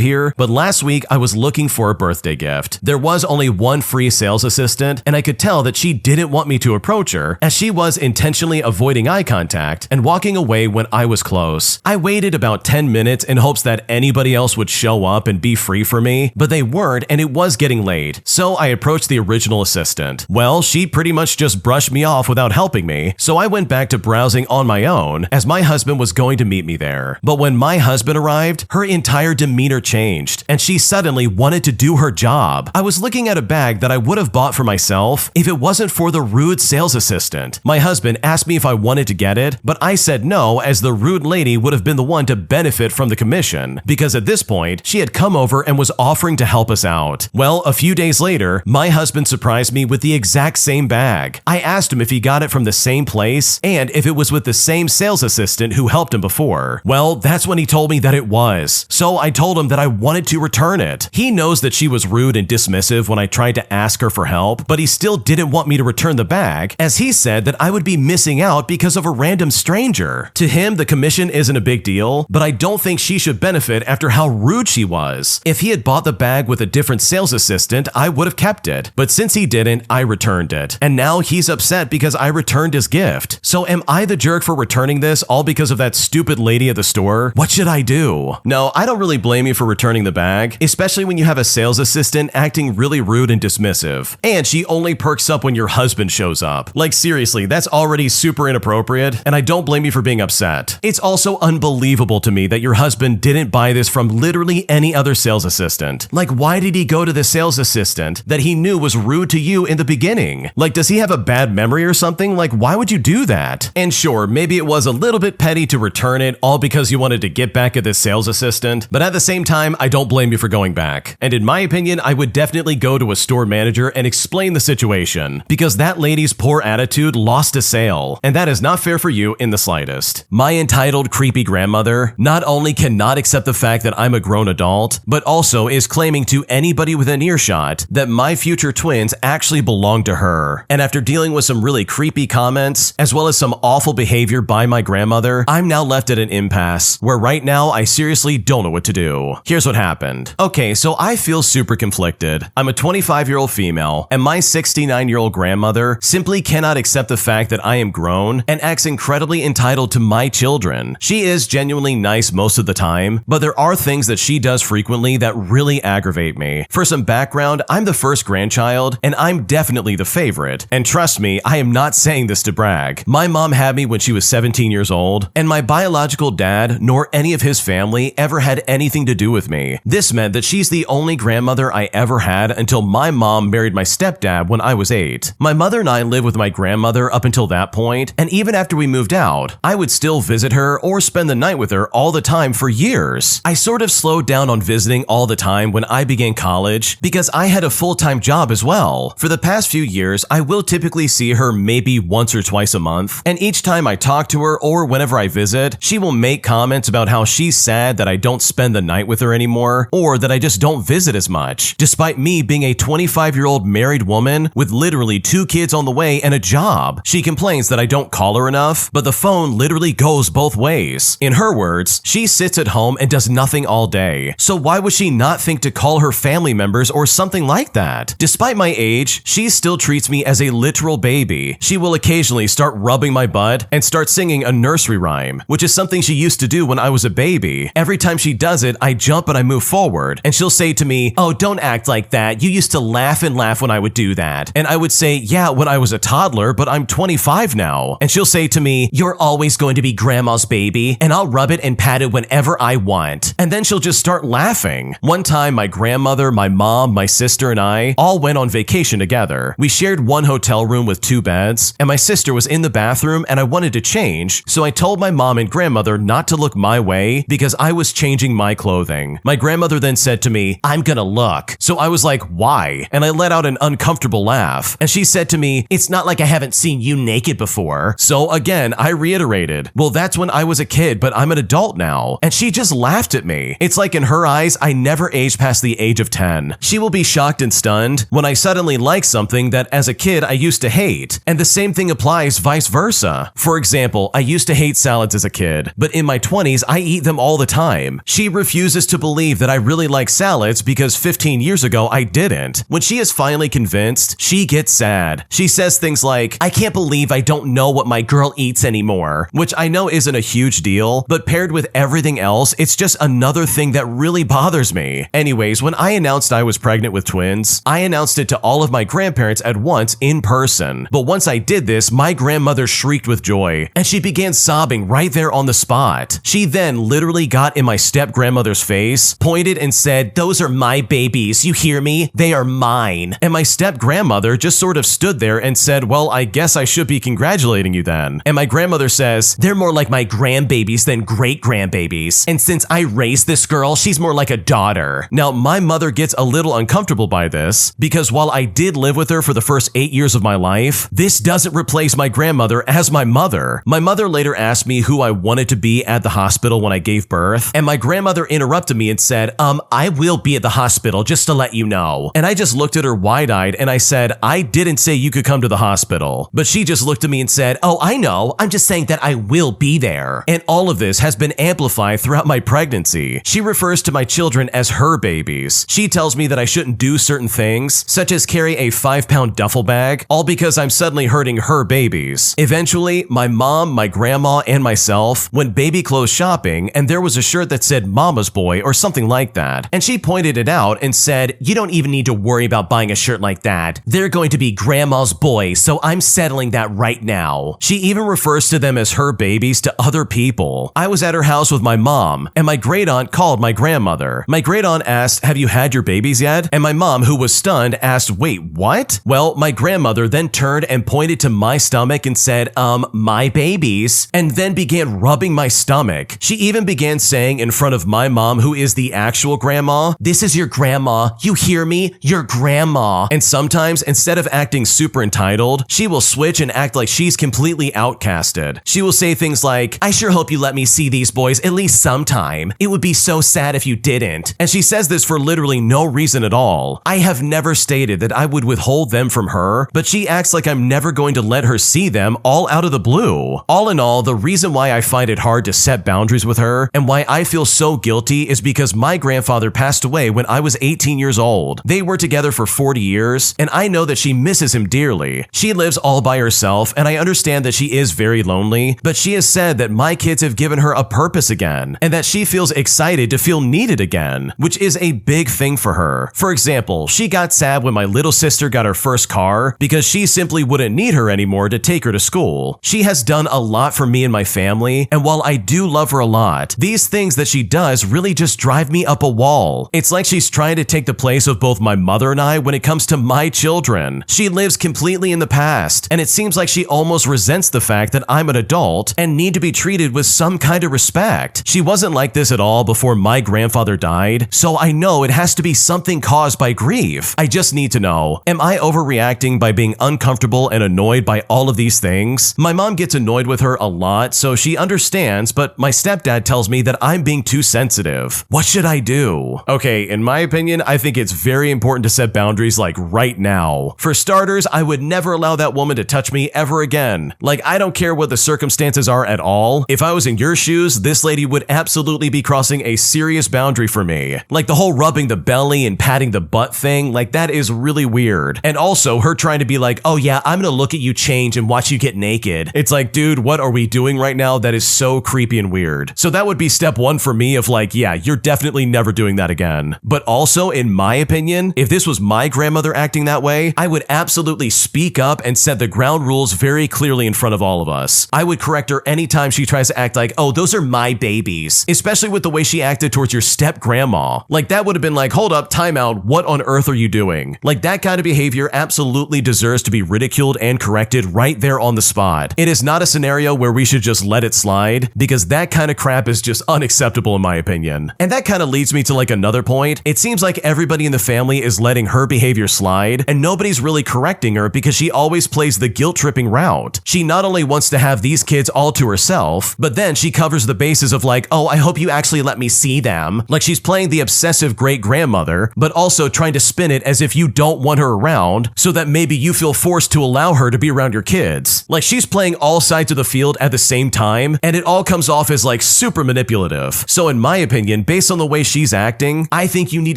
here, but last week I was looking for a birthday gift. There was only one free sales assistant, and I could tell that she didn't want me to approach her, as she was intentionally avoiding eye contact and walking away when I was close. I waited about 10 minutes in hopes that anybody else would show up and be free for me, but they weren't, and it was getting late, so I approached the original assistant. Well, she pretty much just brushed me off without helping me, so I went back to browsing on my own, as my husband was going to meet me there. But when my husband arrived, her entire demeanor changed, and she suddenly wanted to do her job. I was looking at a bag that I would have bought for myself if it wasn't for the rude sales assistant. My husband asked me if I wanted to get it, but I said no, as the rude lady would have been the one to benefit from the commission, because at this point, she had come over and was offering to help us out. Well, a few days later, my husband surprised me with the exact same bag. I asked him if he got it from the same place and if it was with the same sales assistant who helped him before. Well, that's when he told me that it was. So I told him that I wanted to return it. He knows that she was rude and dismissive when I tried to ask her for help, but he still didn't want me to return the bag, as he said that I would be missing out because of a random stranger. To him, the commission isn't a big deal, but I don't think she should benefit after how rude she was. If he had bought the bag with a different sales assistant, I would have kept it, but since he didn't, I returned it. And now he's upset because I returned his gift. So am I the jerk for returning this all because of that stupid lady at the store? What should I do? No, I don't really blame you for returning the bag, especially when you have a sales assistant acting really rude and dismissive. And she only perks up when your husband shows up. Like, seriously, that's already super inappropriate, and I don't blame you for being upset. It's also unbelievable to me that your husband didn't buy this from literally any other sales assistant. Like, why did he go to the sales assistant that he knew was rude to you in the beginning? Like, does he have a bad memory or something? Like, why would you do that? And sure, maybe it was a little bit petty to return it all because you wanted to get back at this sales assistant, but at the same time, I don't blame you for going back. And in my opinion, I would definitely go to a store manager and explain the situation, because that lady's poor attitude lost a sale, and that is not fair for you in the slightest. My entitled, creepy grandmother not only cannot accept the fact that I'm a grown adult, but also is claiming to anybody within earshot that my future twins actually belong to her. And after dealing with some really creepy comments, as well as some awful behavior by my grandmother, I'm now left at an impasse, where right now I seriously don't know what to do. Here's what happened. Okay, so I feel super conflicted. I'm a 25-year-old female, and my 69-year-old grandmother simply cannot accept the fact that I am grown and acts incredibly entitled to my children. She is genuinely nice most of the time, but there are things that she does frequently that really aggravate me. For some background, I'm the first grandchild, and I'm definitely the favorite. And trust me, I am not saying this to brag. My mom had me when she was 17 years old, and my biological dad nor any of his family ever had anything to do with me. This meant that she's the only grandmother I ever had until my mom married my stepdad when I was 8. My mother and I lived with my grandmother up until that point, and even after we moved out, I would still visit her or spend the night with her all the time for years. I sort of slowed down on visiting all the time when I began college because I had a full-time job as well. For the past few years, I will typically see her maybe once or twice a month, and each time I talk to her or whenever I visit, she will make comments about how she's sad that I don't spend the night with her anymore, or that I just don't visit as much, despite me being a 25-year-old married woman with literally 2 kids on the way and a job. She complains that I don't call her enough, but the phone literally goes both ways. In her words, she sits at home and does nothing all day, so why would she not think to call her family members or something like that? Despite my age, she still treats me as a literal baby. She will occasionally start rubbing my butt and start singing a nursery rhyme, which is something she used to do when I was a baby. Every time she does it, I jump and I move forward, and she'll say to me, "Oh, don't act like that. You used to laugh laugh and laugh when I would do that. And I would say, yeah, when I was a toddler, but I'm 25 now. And she'll say to me, you're always going to be grandma's baby, and I'll rub it and pat it whenever I want. And then she'll just start laughing. One time, my grandmother, my mom, my sister, and I all went on vacation together. We shared one hotel room with 2 beds, and my sister was in the bathroom and I wanted to change, so I told my mom and grandmother not to look my way because I was changing my clothing. My grandmother then said to me, I'm gonna look. So I was like, why? And I let out an uncomfortable laugh. And she said to me, it's not like I haven't seen you naked before. So again, I reiterated, well, that's when I was a kid, but I'm an adult now. And she just laughed at me. It's like in her eyes, I never aged past the age of 10. She will be shocked and stunned when I suddenly like something that as a kid I used to hate. And the same thing applies vice versa. For example, I used to hate salads as a kid, but in my 20s, I eat them all the time. She refuses to believe that I really like salads because 15 years ago I didn't. When she is finally convinced, she gets sad. She says things like, I can't believe I don't know what my girl eats anymore, which I know isn't a huge deal, but paired with everything else, it's just another thing that really bothers me. Anyways, when I announced I was pregnant with twins, I announced it to all of my grandparents at once in person. But once I did this, my grandmother shrieked with joy, and she began sobbing right there on the spot. She then literally got in my step-grandmother's face, pointed and said, those are my babies, you hear me? They are mine. And my step-grandmother just sort of stood there and said, well, I guess I should be congratulating you then. And my grandmother says, they're more like my grandbabies than great-grandbabies. And since I raised this girl, she's more like a daughter. Now, my mother gets a little uncomfortable by this because while I did live with her for the first 8 years of my life, this doesn't replace my grandmother as my mother. My mother later asked me who I wanted to be at the hospital when I gave birth, and my grandmother interrupted me and said, I will be at the hospital just to let you know. And I just looked at her wide-eyed and I said, I didn't say you could come to the hospital. But she just looked at me and said, oh, I know. I'm just saying that I will be there. And all of this has been amplified throughout my pregnancy. She refers to my children as her babies. She tells me that I shouldn't do certain things, such as carry a 5-pound duffel bag, all because I'm suddenly hurting her babies. Eventually, my mom, my grandma, and myself went baby clothes shopping, and there was a shirt that said Mama's Boy or something like that. And she pointed it out and said, you don't even need to worry about buying a shirt like that. They're going to be Grandma's boys, so I'm settling that right now. She even refers to them as her babies to other people. I was at her house with my mom, and my great aunt called my grandmother. My great aunt asked, have you had your babies yet? And my mom, who was stunned, asked, wait, what? Well, my grandmother then turned and pointed to my stomach and said, my babies, and then began rubbing my stomach. She even began saying in front of my mom, who is the actual grandma, this is your grandma, you hear me? Your grandma. And sometimes, instead of acting super entitled, she will switch and act like she's completely outcasted. She will say things like, I sure hope you let me see these boys at least sometime. It would be so sad if you didn't. And she says this for literally no reason at all. I have never stated that I would withhold them from her, but she acts like I'm never going to let her see them all out of the blue. All in all, the reason why I find it hard to set boundaries with her and why I feel so guilty is because my grandfather passed away when I was 18 years old. They were together for 40 years, and I know that she misses him dearly. She lives all by herself, and I understand that she is very lonely, but she has said that my kids have given her a purpose again, and that she feels excited to feel needed again, which is a big thing for her. For example, she got sad when my little sister got her first car because she simply wouldn't need her anymore to take her to school. She has done a lot for me and my family, and while I do love her a lot, these things that she does really just drive me up a wall. It's like she's trying to take the place of both my mother and I when it comes to my children. She lives completely in the past, and it seems like she almost resents the fact that I'm an adult and need to be treated with some kind of respect. She wasn't like this at all before my grandfather died, so I know it has to be something caused by grief. I just need to know, am I overreacting by being uncomfortable and annoyed by all of these things? My mom gets annoyed with her a lot, so she understands, but my stepdad tells me that I'm being too sensitive. What should I do? Okay, in my opinion, I think it's very important to set boundaries like right now. For starters, I would never allow that woman to touch me ever again. Like, I don't care what the circumstances are at all. If I was in your shoes, this lady would absolutely be crossing a serious boundary for me. Like the whole rubbing the belly and patting the butt thing, like that is really weird. And also her trying to be like, oh yeah, I'm gonna look at you change and watch you get naked. It's like, dude, what are we doing right now? That is so creepy and weird. So that would be step one for me of like, yeah, you're definitely never doing that again. But also, in my opinion, if this this was my grandmother acting that way, I would absolutely speak up and set the ground rules very clearly in front of all of us. I would correct her anytime she tries to act like, oh, those are my babies, especially with the way she acted towards your step-grandma. Like, that would have been like, hold up, time out, what on earth are you doing? Like, that kind of behavior absolutely deserves to be ridiculed and corrected right there on the spot. It is not a scenario where we should just let it slide, because that kind of crap is just unacceptable in my opinion. And that kind of leads me to like another point. It seems like everybody in the family is letting her behavior slide, and nobody's really correcting her because she always plays the guilt-tripping route. She not only wants to have these kids all to herself, but then she covers the bases of like, oh, I hope you actually let me see them. Like, she's playing the obsessive great-grandmother, but also trying to spin it as if you don't want her around so that maybe you feel forced to allow her to be around your kids. Like, she's playing all sides of the field at the same time, and it all comes off as like super manipulative. So in my opinion, based on the way she's acting, I think you need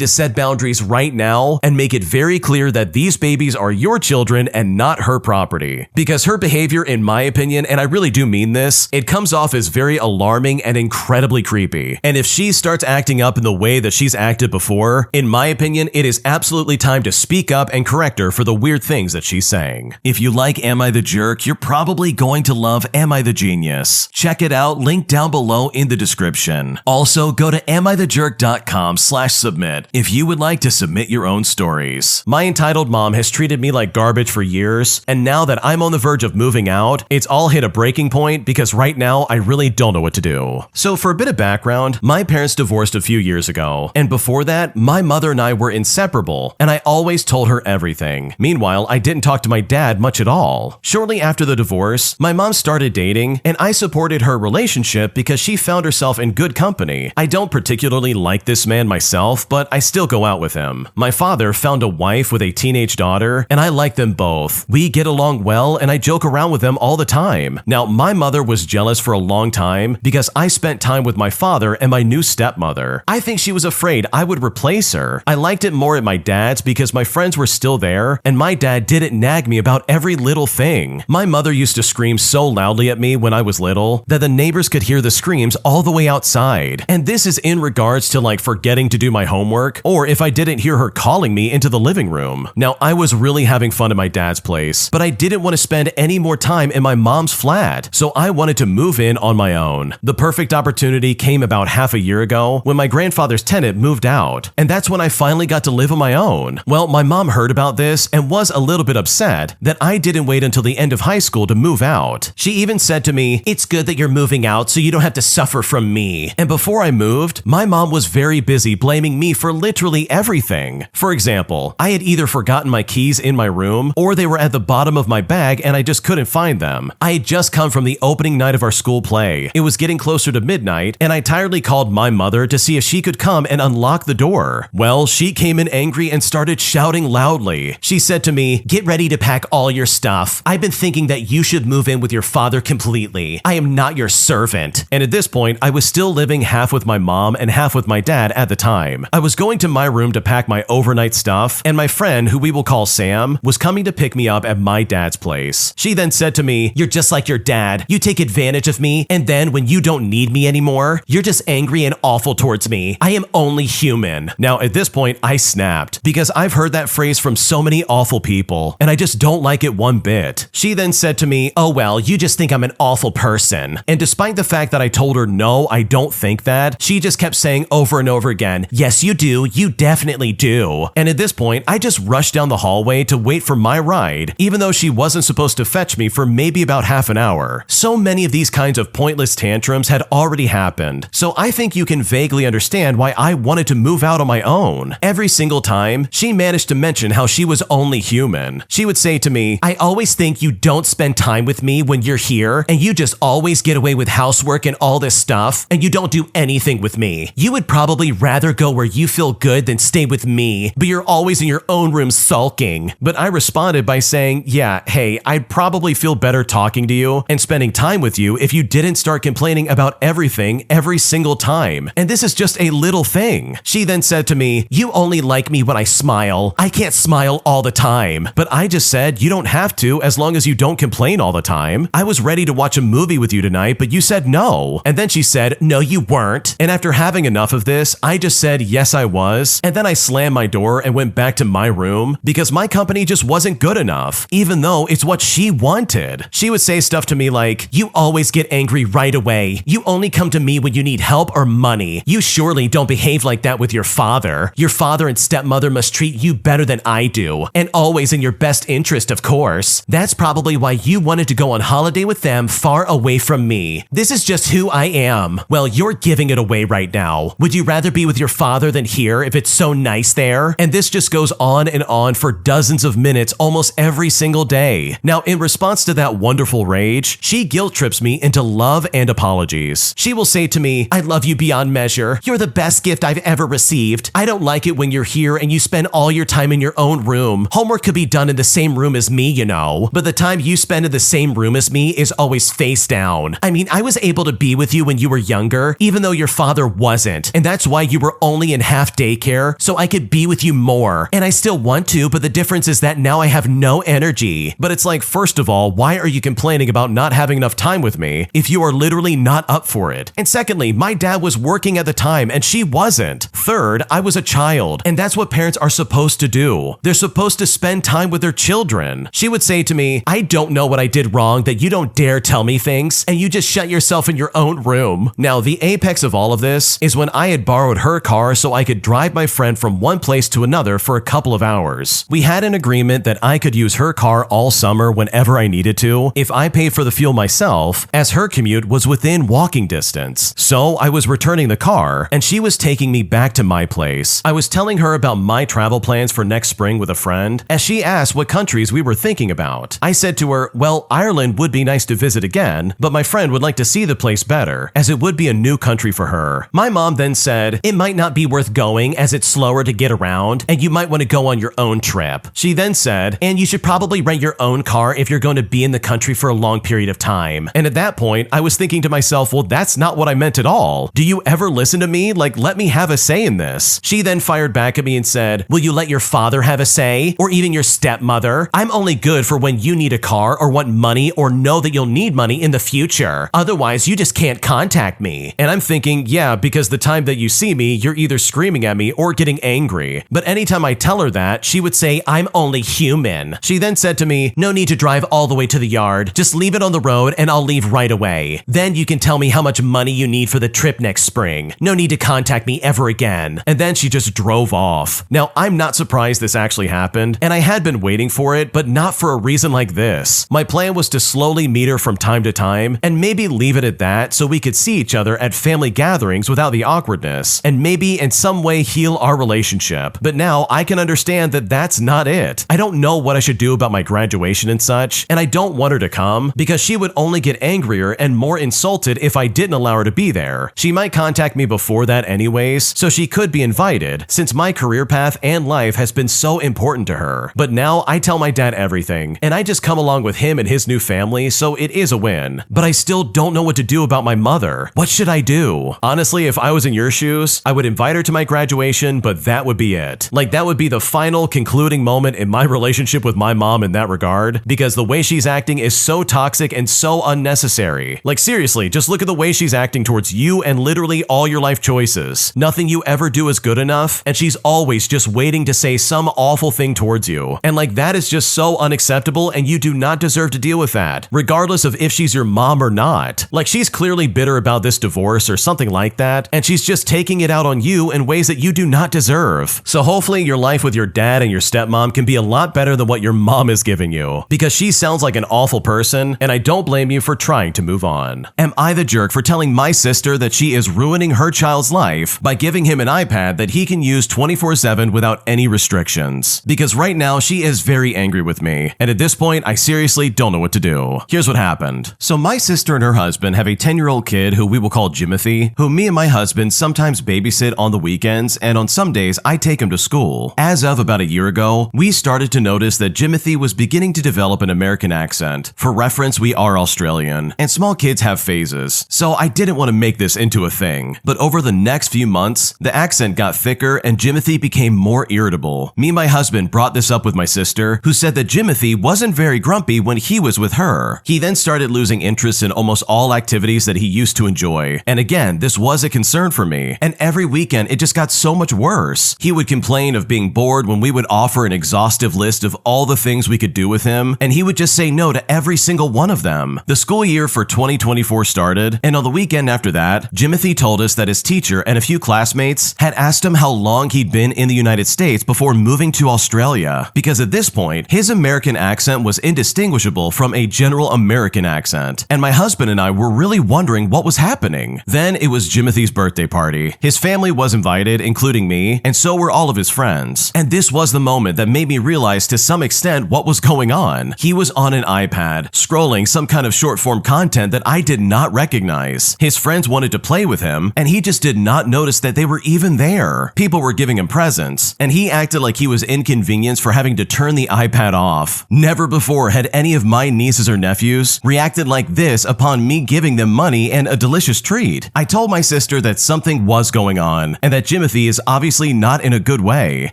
to set boundaries right now and make it very clear that these babies are your children and not her property. Because her behavior, in my opinion, and I really do mean this, it comes off as very alarming and incredibly creepy. And if she starts acting up in the way that she's acted before, in my opinion, it is absolutely time to speak up and correct her for the weird things that she's saying. If you like Am I the Jerk, you're probably going to love Am I the Genius. Check it out, link down below in the description. Also, go to AmITheJerk.com/submit if you would like to submit your own stories. My entitled mom has treated me like garbage for years, and now that I'm on the verge of moving out, it's all hit a breaking point because right now I really don't know what to do. So for a bit of background, my parents divorced a few years ago, and before that, my mother and I were inseparable, and I always told her everything. Meanwhile, I didn't talk to my dad much at all. Shortly after the divorce, my mom started dating, and I supported her relationship because she found herself in good company. I don't particularly like this man myself, but I still go out with him. My father found a wife with a teenage daughter, and I like them both. We get along well, and I joke around with them all the time. Now, my mother was jealous for a long time because I spent time with my father and my new stepmother. I think she was afraid I would replace her. I liked it more at my dad's because my friends were still there, and my dad didn't nag me about every little thing. My mother used to scream so loudly at me when I was little that the neighbors could hear the screams all the way outside. And this is in regards to like forgetting to do my homework, or if I didn't hear her calling me into the living room. Now, I was really having fun at my dad's place, but I didn't want to spend any more time in my mom's flat, so I wanted to move in on my own. The perfect opportunity came about half a year ago when my grandfather's tenant moved out, and that's when I finally got to live on my own. Well, my mom heard about this and was a little bit upset that I didn't wait until the end of high school to move out. She even said to me, "It's good that you're moving out so you don't have to suffer from me." And before I moved, my mom was very busy blaming me for literally everything. For example, I had either forgotten my keys in my room or they were at the bottom of my bag and I just couldn't find them. I had just come from the opening night of our school play. It was getting closer to midnight and I tiredly called my mother to see if she could come and unlock the door. Well, she came in angry and started shouting loudly. She said to me, "Get ready to pack all your stuff. I've been thinking that you should move in with your father completely. I am not your servant." And at this point, I was still living half with my mom and half with my dad at the time. I was going to my room to pack my overnight stuff, and my friend, who we will call Sam, was coming to pick me up at my dad's place. She then said to me, "You're just like your dad. You take advantage of me, and then when you don't need me anymore, you're just angry and awful towards me. I am only human." Now, at this point, I snapped, because I've heard that phrase from so many awful people, and I just don't like it one bit. She then said to me, "Oh well, you just think I'm an awful person." And despite the fact that I told her, no, I don't think that, she just kept saying over and over again, "Yes, you do. You definitely do." And at this point, I just rushed down the hallway to wait for my ride, even though she wasn't supposed to fetch me for maybe about half an hour. So many of these kinds of pointless tantrums had already happened, so I think you can vaguely understand why I wanted to move out on my own. Every single time, she managed to mention how she was only human. She would say to me, "I always think you don't spend time with me when you're here, and you just always get away with housework and all this stuff, and you don't do anything with me. You would probably rather go where you feel good than stay with me, but you're always in your own room sulking." But I responded by saying, "Yeah, hey, I'd probably feel better talking to you and spending time with you if you didn't start complaining about everything every single time. And this is just a little thing." She then said to me, "You only like me when I smile. I can't smile all the time." But I just said, "You don't have to as long as you don't complain all the time. I was ready to watch a movie with you tonight, but you said no." And then she said, "No, you weren't." And after having enough of this, I just said, "Yes, I was." And then I slammed my door her and went back to my room because my company just wasn't good enough, even though it's what she wanted. She would say stuff to me like, "You always get angry right away. You only come to me when you need help or money. You surely don't behave like that with your father. Your father and stepmother must treat you better than I do, and always in your best interest, of course. That's probably why you wanted to go on holiday with them far away from me. This is just who I am." Well, you're giving it away right now. Would you rather be with your father than here if it's so nice there? And this just goes on and on for dozens of minutes almost every single day. Now, in response to that wonderful rage, she guilt trips me into love and apologies. She will say to me, "I love you beyond measure. You're the best gift I've ever received. I don't like it when you're here and you spend all your time in your own room. Homework could be done in the same room as me, you know. But the time you spend in the same room as me is always face down. I mean, I was able to be with you when you were younger, even though your father wasn't. And that's why you were only in half daycare, so I could be with you more. And I still want to, but the difference is that now I have no energy." But it's like, first of all, why are you complaining about not having enough time with me if you are literally not up for it? And secondly, my dad was working at the time and she wasn't. Third, I was a child, and that's what parents are supposed to do. They're supposed to spend time with their children. She would say to me, "I don't know what I did wrong that you don't dare tell me things, and you just shut yourself in your own room." Now, the apex of all of this is when I had borrowed her car so I could drive my friend from one place to another for a couple of hours. We had an agreement that I could use her car all summer whenever I needed to if I paid for the fuel myself, as her commute was within walking distance. So I was returning the car, and she was taking me back to my place. I was telling her about my travel plans for next spring with a friend, as she asked what countries we were thinking about. I said to her, "Well, Ireland would be nice to visit again, but my friend would like to see the place better, as it would be a new country for her." My mom then said, "It might not be worth going as it's slower to get around, and you might want to go on your own trip." She then said, "And you should probably rent your own car if you're going to be in the country for a long period of time." And at that point, I was thinking to myself, well, that's not what I meant at all. Do you ever listen to me? Like, let me have a say in this. She then fired back at me and said, "Will you let your father have a say? Or even your stepmother? I'm only good for when you need a car or want money or know that you'll need money in the future. Otherwise, you just can't contact me." And I'm thinking, yeah, because the time that you see me, you're either screaming at me or getting angry. But anytime I tell her that, she would say, "I'm only human." She then said to me, "No need to drive all the way to the yard. Just leave it on the road and I'll leave right away. Then you can tell me how much money you need for the trip next spring. No need to contact me ever again." And then she just drove off. Now, I'm not surprised this actually happened, and I had been waiting for it, but not for a reason like this. My plan was to slowly meet her from time to time, and maybe leave it at that so we could see each other at family gatherings without the awkwardness, and maybe in some way heal our relationship. But now I can understand that that's not it. I don't know what I should do about my graduation and such, and I don't want her to come because she would only get angrier and more insulted if I didn't allow her to be there. She might contact me before that anyways, so she could be invited, since my career path and life has been so important to her. But now I tell my dad everything, and I just come along with him and his new family, so it is a win. But I still don't know what to do about my mother. What should I do? Honestly, if I was in your shoes, I would invite her to my graduation, but that would be it. Like, that would be the final concluding moment in my relationship with my mom in that regard, because the way she's acting is so toxic and so unnecessary. Like, seriously, just look at the way she's acting towards you and literally all your life choices. Nothing you ever do is good enough, and she's always just waiting to say some awful thing towards you. And like, that is just so unacceptable, and you do not deserve to deal with that, regardless of if she's your mom or not. Like, she's clearly bitter about this divorce or something like that, and she's just taking it out on you in ways that you do not deserve. So hopefully your life with your dad and your stepmom can be a lot better than what your mom is giving you, because she sounds like an awful person, and I don't blame you for trying to move on. Am I the jerk for telling my sister that she is ruining her child's life by giving him an iPad that he can use 24/7 without any restrictions? Because right now she is very angry with me, and at this point I seriously don't know what to do. Here's what happened. So my sister and her husband have a 10-year-old kid who we will call Jimothy, who me and my husband sometimes babysit on the weekends, and on some days I take him to school. As of about a year ago, we started to notice that Jimothy was beginning to develop an American accent. For reference, we are Australian, and small kids have phases, so I didn't want to make this into a thing. But over the next few months, the accent got thicker and Jimothy became more irritable. Me and my husband brought this up with my sister, who said that Jimothy wasn't very grumpy when he was with her. He then started losing interest in almost all activities that he used to enjoy. And again, this was a concern for me, and every weekend it just got so much worse. He would completely complain of being bored when we would offer an exhaustive list of all the things we could do with him, and he would just say no to every single one of them. The school year for 2024 started, and on the weekend after that, Jimothy told us that his teacher and a few classmates had asked him how long he'd been in the United States before moving to Australia, because at this point, his American accent was indistinguishable from a general American accent, and my husband and I were really wondering what was happening. Then it was Jimothy's birthday party. His family was invited, including me, and so were all of his friends. And this was the moment that made me realize to some extent what was going on. He was on an iPad, scrolling some kind of short-form content that I did not recognize. His friends wanted to play with him, and he just did not notice that they were even there. People were giving him presents, and he acted like he was inconvenienced for having to turn the iPad off. Never before had any of my nieces or nephews reacted like this upon me giving them money and a delicious treat. I told my sister that something was going on, and that Jimothy is obviously not in a good way.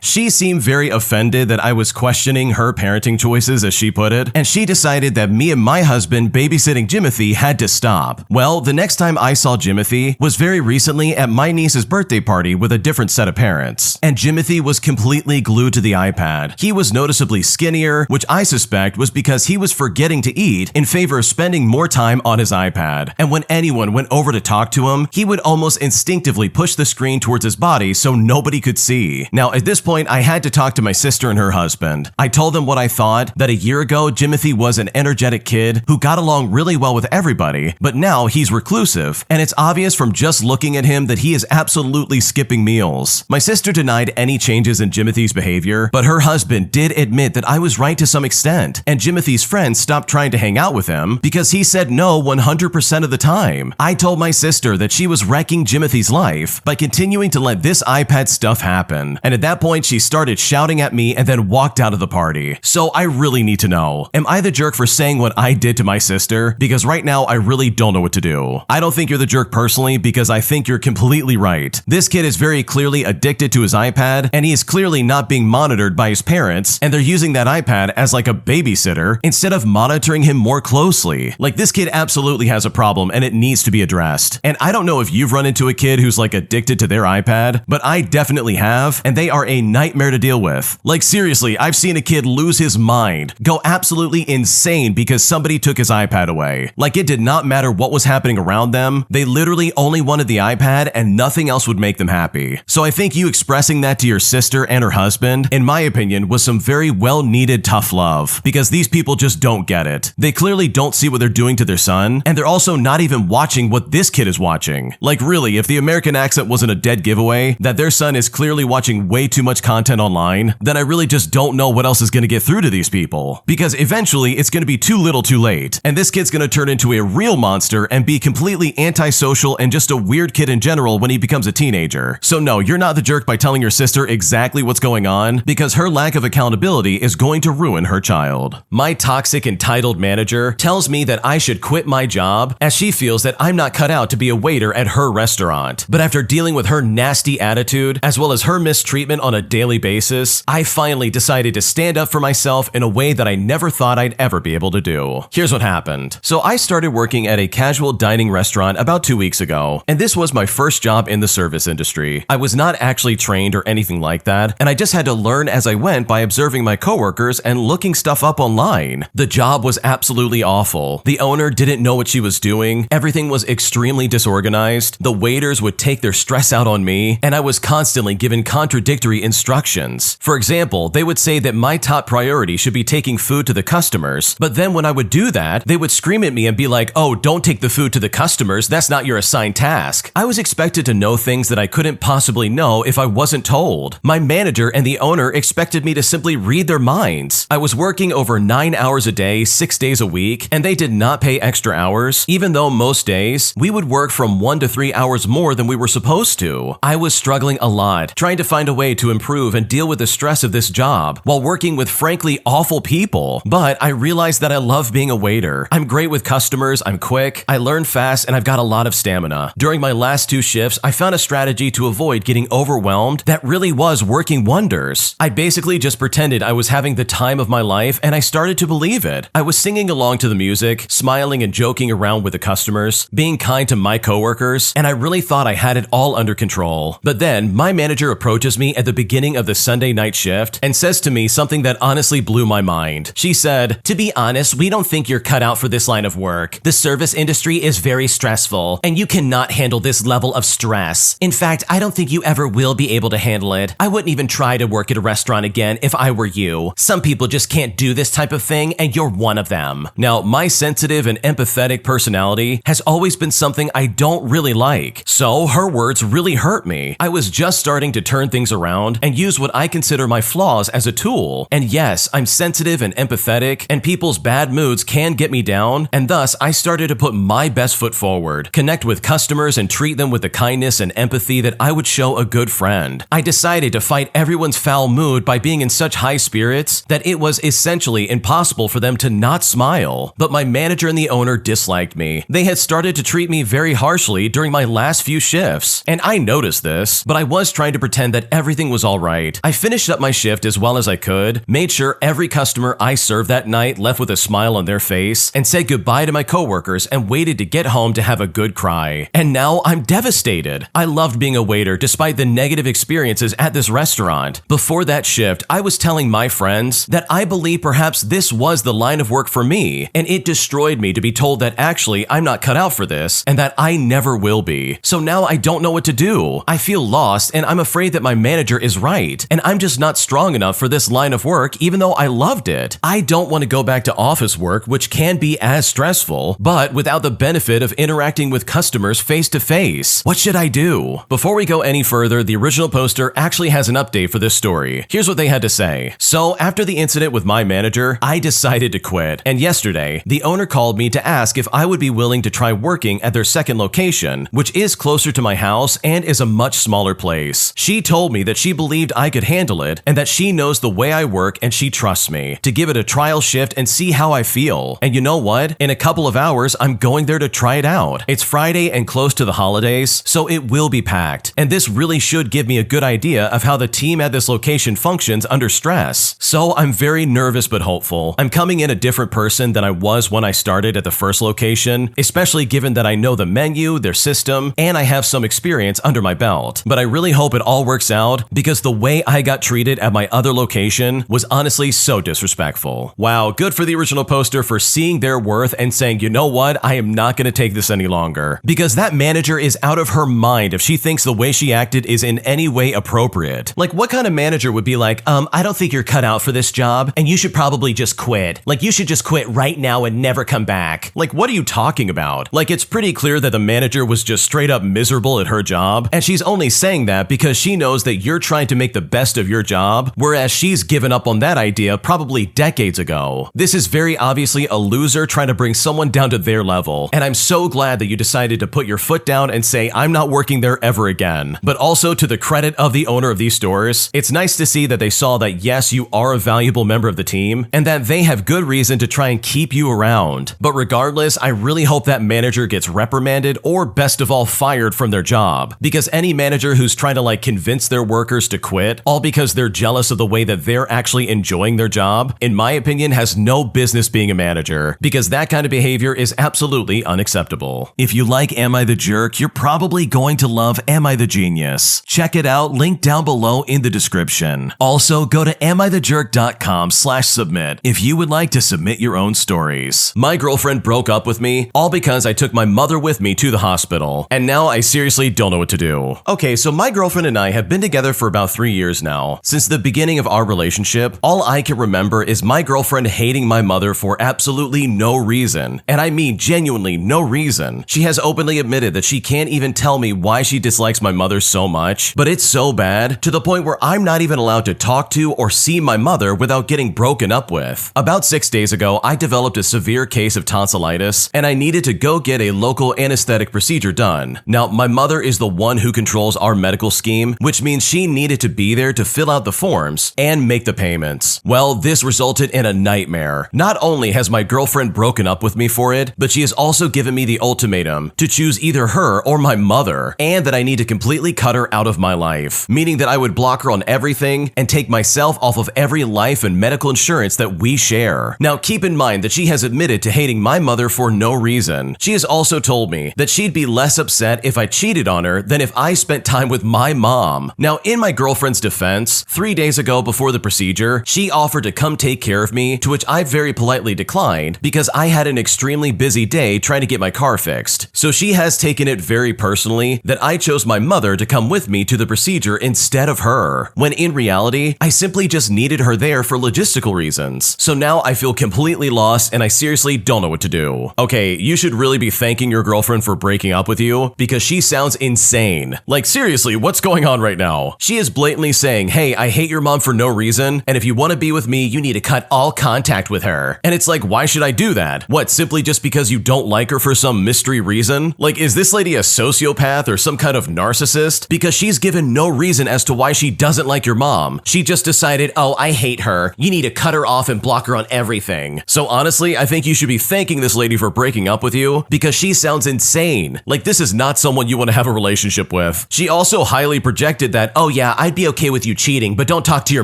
She seemed very offended that I was questioning her parenting choices, as she put it, and she decided that me and my husband babysitting Jimothy had to stop. Well, the next time I saw Jimothy was very recently at my niece's birthday party with a different set of parents, and Jimothy was completely glued to the iPad. He was noticeably skinnier, which I suspect was because he was forgetting to eat in favor of spending more time on his iPad, and when anyone went over to talk to him, he would almost instinctively push the screen towards his body so nobody could see. Now, at this point, I had to talk to my sister and her husband. I told them what I thought, that a year ago, Jimothy was an energetic kid who got along really well with everybody, but now he's reclusive, and it's obvious from just looking at him that he is absolutely skipping meals. My sister denied any changes in Jimothy's behavior, but her husband did admit that I was right to some extent, and Jimothy's friends stopped trying to hang out with him because he said no 100% of the time. I told my sister that she was wrecking Jimothy's life by continuing to let this iPad stuff happen, and at that point she started shouting at me and then walked out of the party. So I really need to know, am I the jerk for saying what I did to my sister? Because right now I really don't know what to do. I don't think you're the jerk personally, because I think you're completely right. This kid is very clearly addicted to his iPad, and he is clearly not being monitored by his parents, and they're using that iPad as like a babysitter instead of monitoring him more closely. Like, this kid absolutely has a problem and it needs to be addressed. And I don't know if you've run into a kid who's like addicted to their iPad, but I definitely have, and they are a nightmare to deal with. Like, seriously, I've seen a kid lose his mind, go absolutely insane because somebody took his iPad away. Like, it did not matter what was happening around them, they literally only wanted the iPad and nothing else would make them happy. So I think you expressing that to your sister and her husband, in my opinion, was some very well-needed tough love, because these people just don't get it. They clearly don't see what they're doing to their son, and they're also not even watching what this kid is watching. Like, really, if the American accent wasn't a dead giveaway, that their son is clearly watching way too much content online, then I really just don't know what else is going to get through to these people. Because eventually, it's going to be too little too late, and this kid's going to turn into a real monster and be completely antisocial and just a weird kid in general when he becomes a teenager. So no, you're not the jerk by telling your sister exactly what's going on, because her lack of accountability is going to ruin her child. My toxic entitled manager tells me that I should quit my job as she feels that I'm not cut out to be a waiter at her restaurant. But after dealing with her nasty attitude, as well as her mistreatment on a daily basis, I finally decided to stand up for myself in a way that I never thought I'd ever be able to do. Here's what happened. So I started working at a casual dining restaurant about 2 weeks ago, and this was my first job in the service industry. I was not actually trained or anything like that, and I just had to learn as I went by observing my coworkers and looking stuff up online. The job was absolutely awful. The owner didn't know what she was doing, everything was extremely disorganized, the waiters would take their stress out on me, and I was constantly given contradictory instructions. For example, they would say that my top priority should be taking food to the customers, but then when I would do that, they would scream at me and be like, "Oh, don't take the food to the customers, that's not your assigned task." I was expected to know things that I couldn't possibly know if I wasn't told. My manager and the owner expected me to simply read their minds. I was working over 9 hours a day, 6 days a week, and they did not pay extra hours, even though most days we would work from 1 to 3 hours more than we were supposed to. I was struggling a lot, trying to find a way to improve and deal with the stress of this job while working with frankly awful people. But I realized that I love being a waiter. I'm great with customers, I'm quick, I learn fast, and I've got a lot of stamina. During my last 2 shifts, I found a strategy to avoid getting overwhelmed that really was working wonders. I basically just pretended I was having the time of my life, and I started to believe it. I was singing along to the music, smiling and joking around with the customers, being kind to my coworkers, and I really thought I had it all under control. But then, my manager approaches me me at the beginning of the Sunday night shift and says to me something that honestly blew my mind. She said, "To be honest, we don't think you're cut out for this line of work. The service industry is very stressful, and you cannot handle this level of stress. In fact, I don't think you ever will be able to handle it. I wouldn't even try to work at a restaurant again if I were you. Some people just can't do this type of thing, and you're one of them." Now, my sensitive and empathetic personality has always been something I don't really like, so her words really hurt me. I was just starting to turn things around and use what I consider my flaws as a tool. And yes, I'm sensitive and empathetic, and people's bad moods can get me down, and thus I started to put my best foot forward, connect with customers and treat them with the kindness and empathy that I would show a good friend. I decided to fight everyone's foul mood by being in such high spirits that it was essentially impossible for them to not smile. But my manager and the owner disliked me. They had started to treat me very harshly during my last few shifts, and I noticed this, but I was trying to pretend that everything was all right. I finished up my shift as well as I could, made sure every customer I served that night left with a smile on their face, and said goodbye to my coworkers and waited to get home to have a good cry. And now I'm devastated. I loved being a waiter despite the negative experiences at this restaurant. Before that shift, I was telling my friends that I believe perhaps this was the line of work for me, and it destroyed me to be told that actually I'm not cut out for this and that I never will be. So now I don't know what to do. I feel lost, and I'm afraid that my manager is right, and I'm just not strong enough for this line of work even though I loved it. I don't want to go back to office work, which can be as stressful, but without the benefit of interacting with customers face to face. What should I do? Before we go any further, the original poster actually has an update for this story. Here's what they had to say. So after the incident with my manager, I decided to quit, and yesterday, the owner called me to ask if I would be willing to try working at their second location, which is closer to my house and is a much smaller place. She told me that she believed I could handle it and that she knows the way I work and she trusts me to give it a trial shift and see how I feel. And you know what? In a couple of hours, I'm going there to try it out. It's Friday and close to the holidays, so it will be packed. And this really should give me a good idea of how the team at this location functions under stress. So I'm very nervous but hopeful. I'm coming in a different person than I was when I started at the first location, especially given that I know the menu, their system, and I have some experience under my belt. But I really hope it all works out because the way I got treated at my other location was honestly so disrespectful. Wow, good for the original poster for seeing their worth and saying, you know what, I am not going to take this any longer. Because that manager is out of her mind if she thinks the way she acted is in any way appropriate. Like, what kind of manager would be like, I don't think you're cut out for this job and you should probably just quit. Like, you should just quit right now and never come back. Like, what are you talking about? Like, it's pretty clear that the manager was just straight up miserable at her job, and she's only saying that because she knows that you're trying to make the best of your job, whereas she's given up on that idea probably decades ago. This is very obviously a loser trying to bring someone down to their level, and I'm so glad that you decided to put your foot down and say, I'm not working there ever again. But also, to the credit of the owner of these stores, it's nice to see that they saw that yes, you are a valuable member of the team, and that they have good reason to try and keep you around. But regardless, I really hope that manager gets reprimanded or best of all fired from their job, because any manager who's trying to convince their workers to quit, all because they're jealous of the way that they're actually enjoying their job, in my opinion, has no business being a manager, because that kind of behavior is absolutely unacceptable. If you like Am I the Jerk, you're probably going to love Am I the Genius. Check it out, link down below in the description. Also, go to AmITheJerk.com/submit if you would like to submit your own stories. My girlfriend broke up with me, all because I took my mother with me to the hospital, and now I seriously don't know what to do. Okay, so my girlfriend and I have been together for about 3 years now. Since the beginning of our relationship, all I can remember is my girlfriend hating my mother for absolutely no reason, and I mean genuinely no reason. She has openly admitted that she can't even tell me why she dislikes my mother so much, but it's so bad to the point where I'm not even allowed to talk to or see my mother without getting broken up with. About 6 days ago, I developed a severe case of tonsillitis, and I needed to go get a local anesthetic procedure done. Now, my mother is the one who controls our medical scheme, which means she needed to be there to fill out the forms and make the payments. Well, this resulted in a nightmare. Not only has my girlfriend broken up with me for it, but she has also given me the ultimatum to choose either her or my mother, and that I need to completely cut her out of my life, meaning that I would block her on everything and take myself off of every life and medical insurance that we share. Now, keep in mind that she has admitted to hating my mother for no reason. She has also told me that she'd be less upset if I cheated on her than if I spent time with my mom. Now, Now, in my girlfriend's defense, 3 days ago before the procedure, she offered to come take care of me, to which I very politely declined because I had an extremely busy day trying to get my car fixed. So she has taken it very personally that I chose my mother to come with me to the procedure instead of her, when in reality, I simply just needed her there for logistical reasons. So now I feel completely lost and I seriously don't know what to do. Okay, you should really be thanking your girlfriend for breaking up with you because she sounds insane. Like seriously, what's going on right now? She is blatantly saying, hey, I hate your mom for no reason, and if you want to be with me, you need to cut all contact with her. And it's like, why should I do that? What, simply just because you don't like her for some mystery reason? Like, is this lady a sociopath or some kind of narcissist? Because she's given no reason as to why she doesn't like your mom. She just decided, oh, I hate her. You need to cut her off and block her on everything. So honestly, I think you should be thanking this lady for breaking up with you because she sounds insane. Like, this is not someone you want to have a relationship with. She also highly projected that, oh yeah, I'd be okay with you cheating, but don't talk to your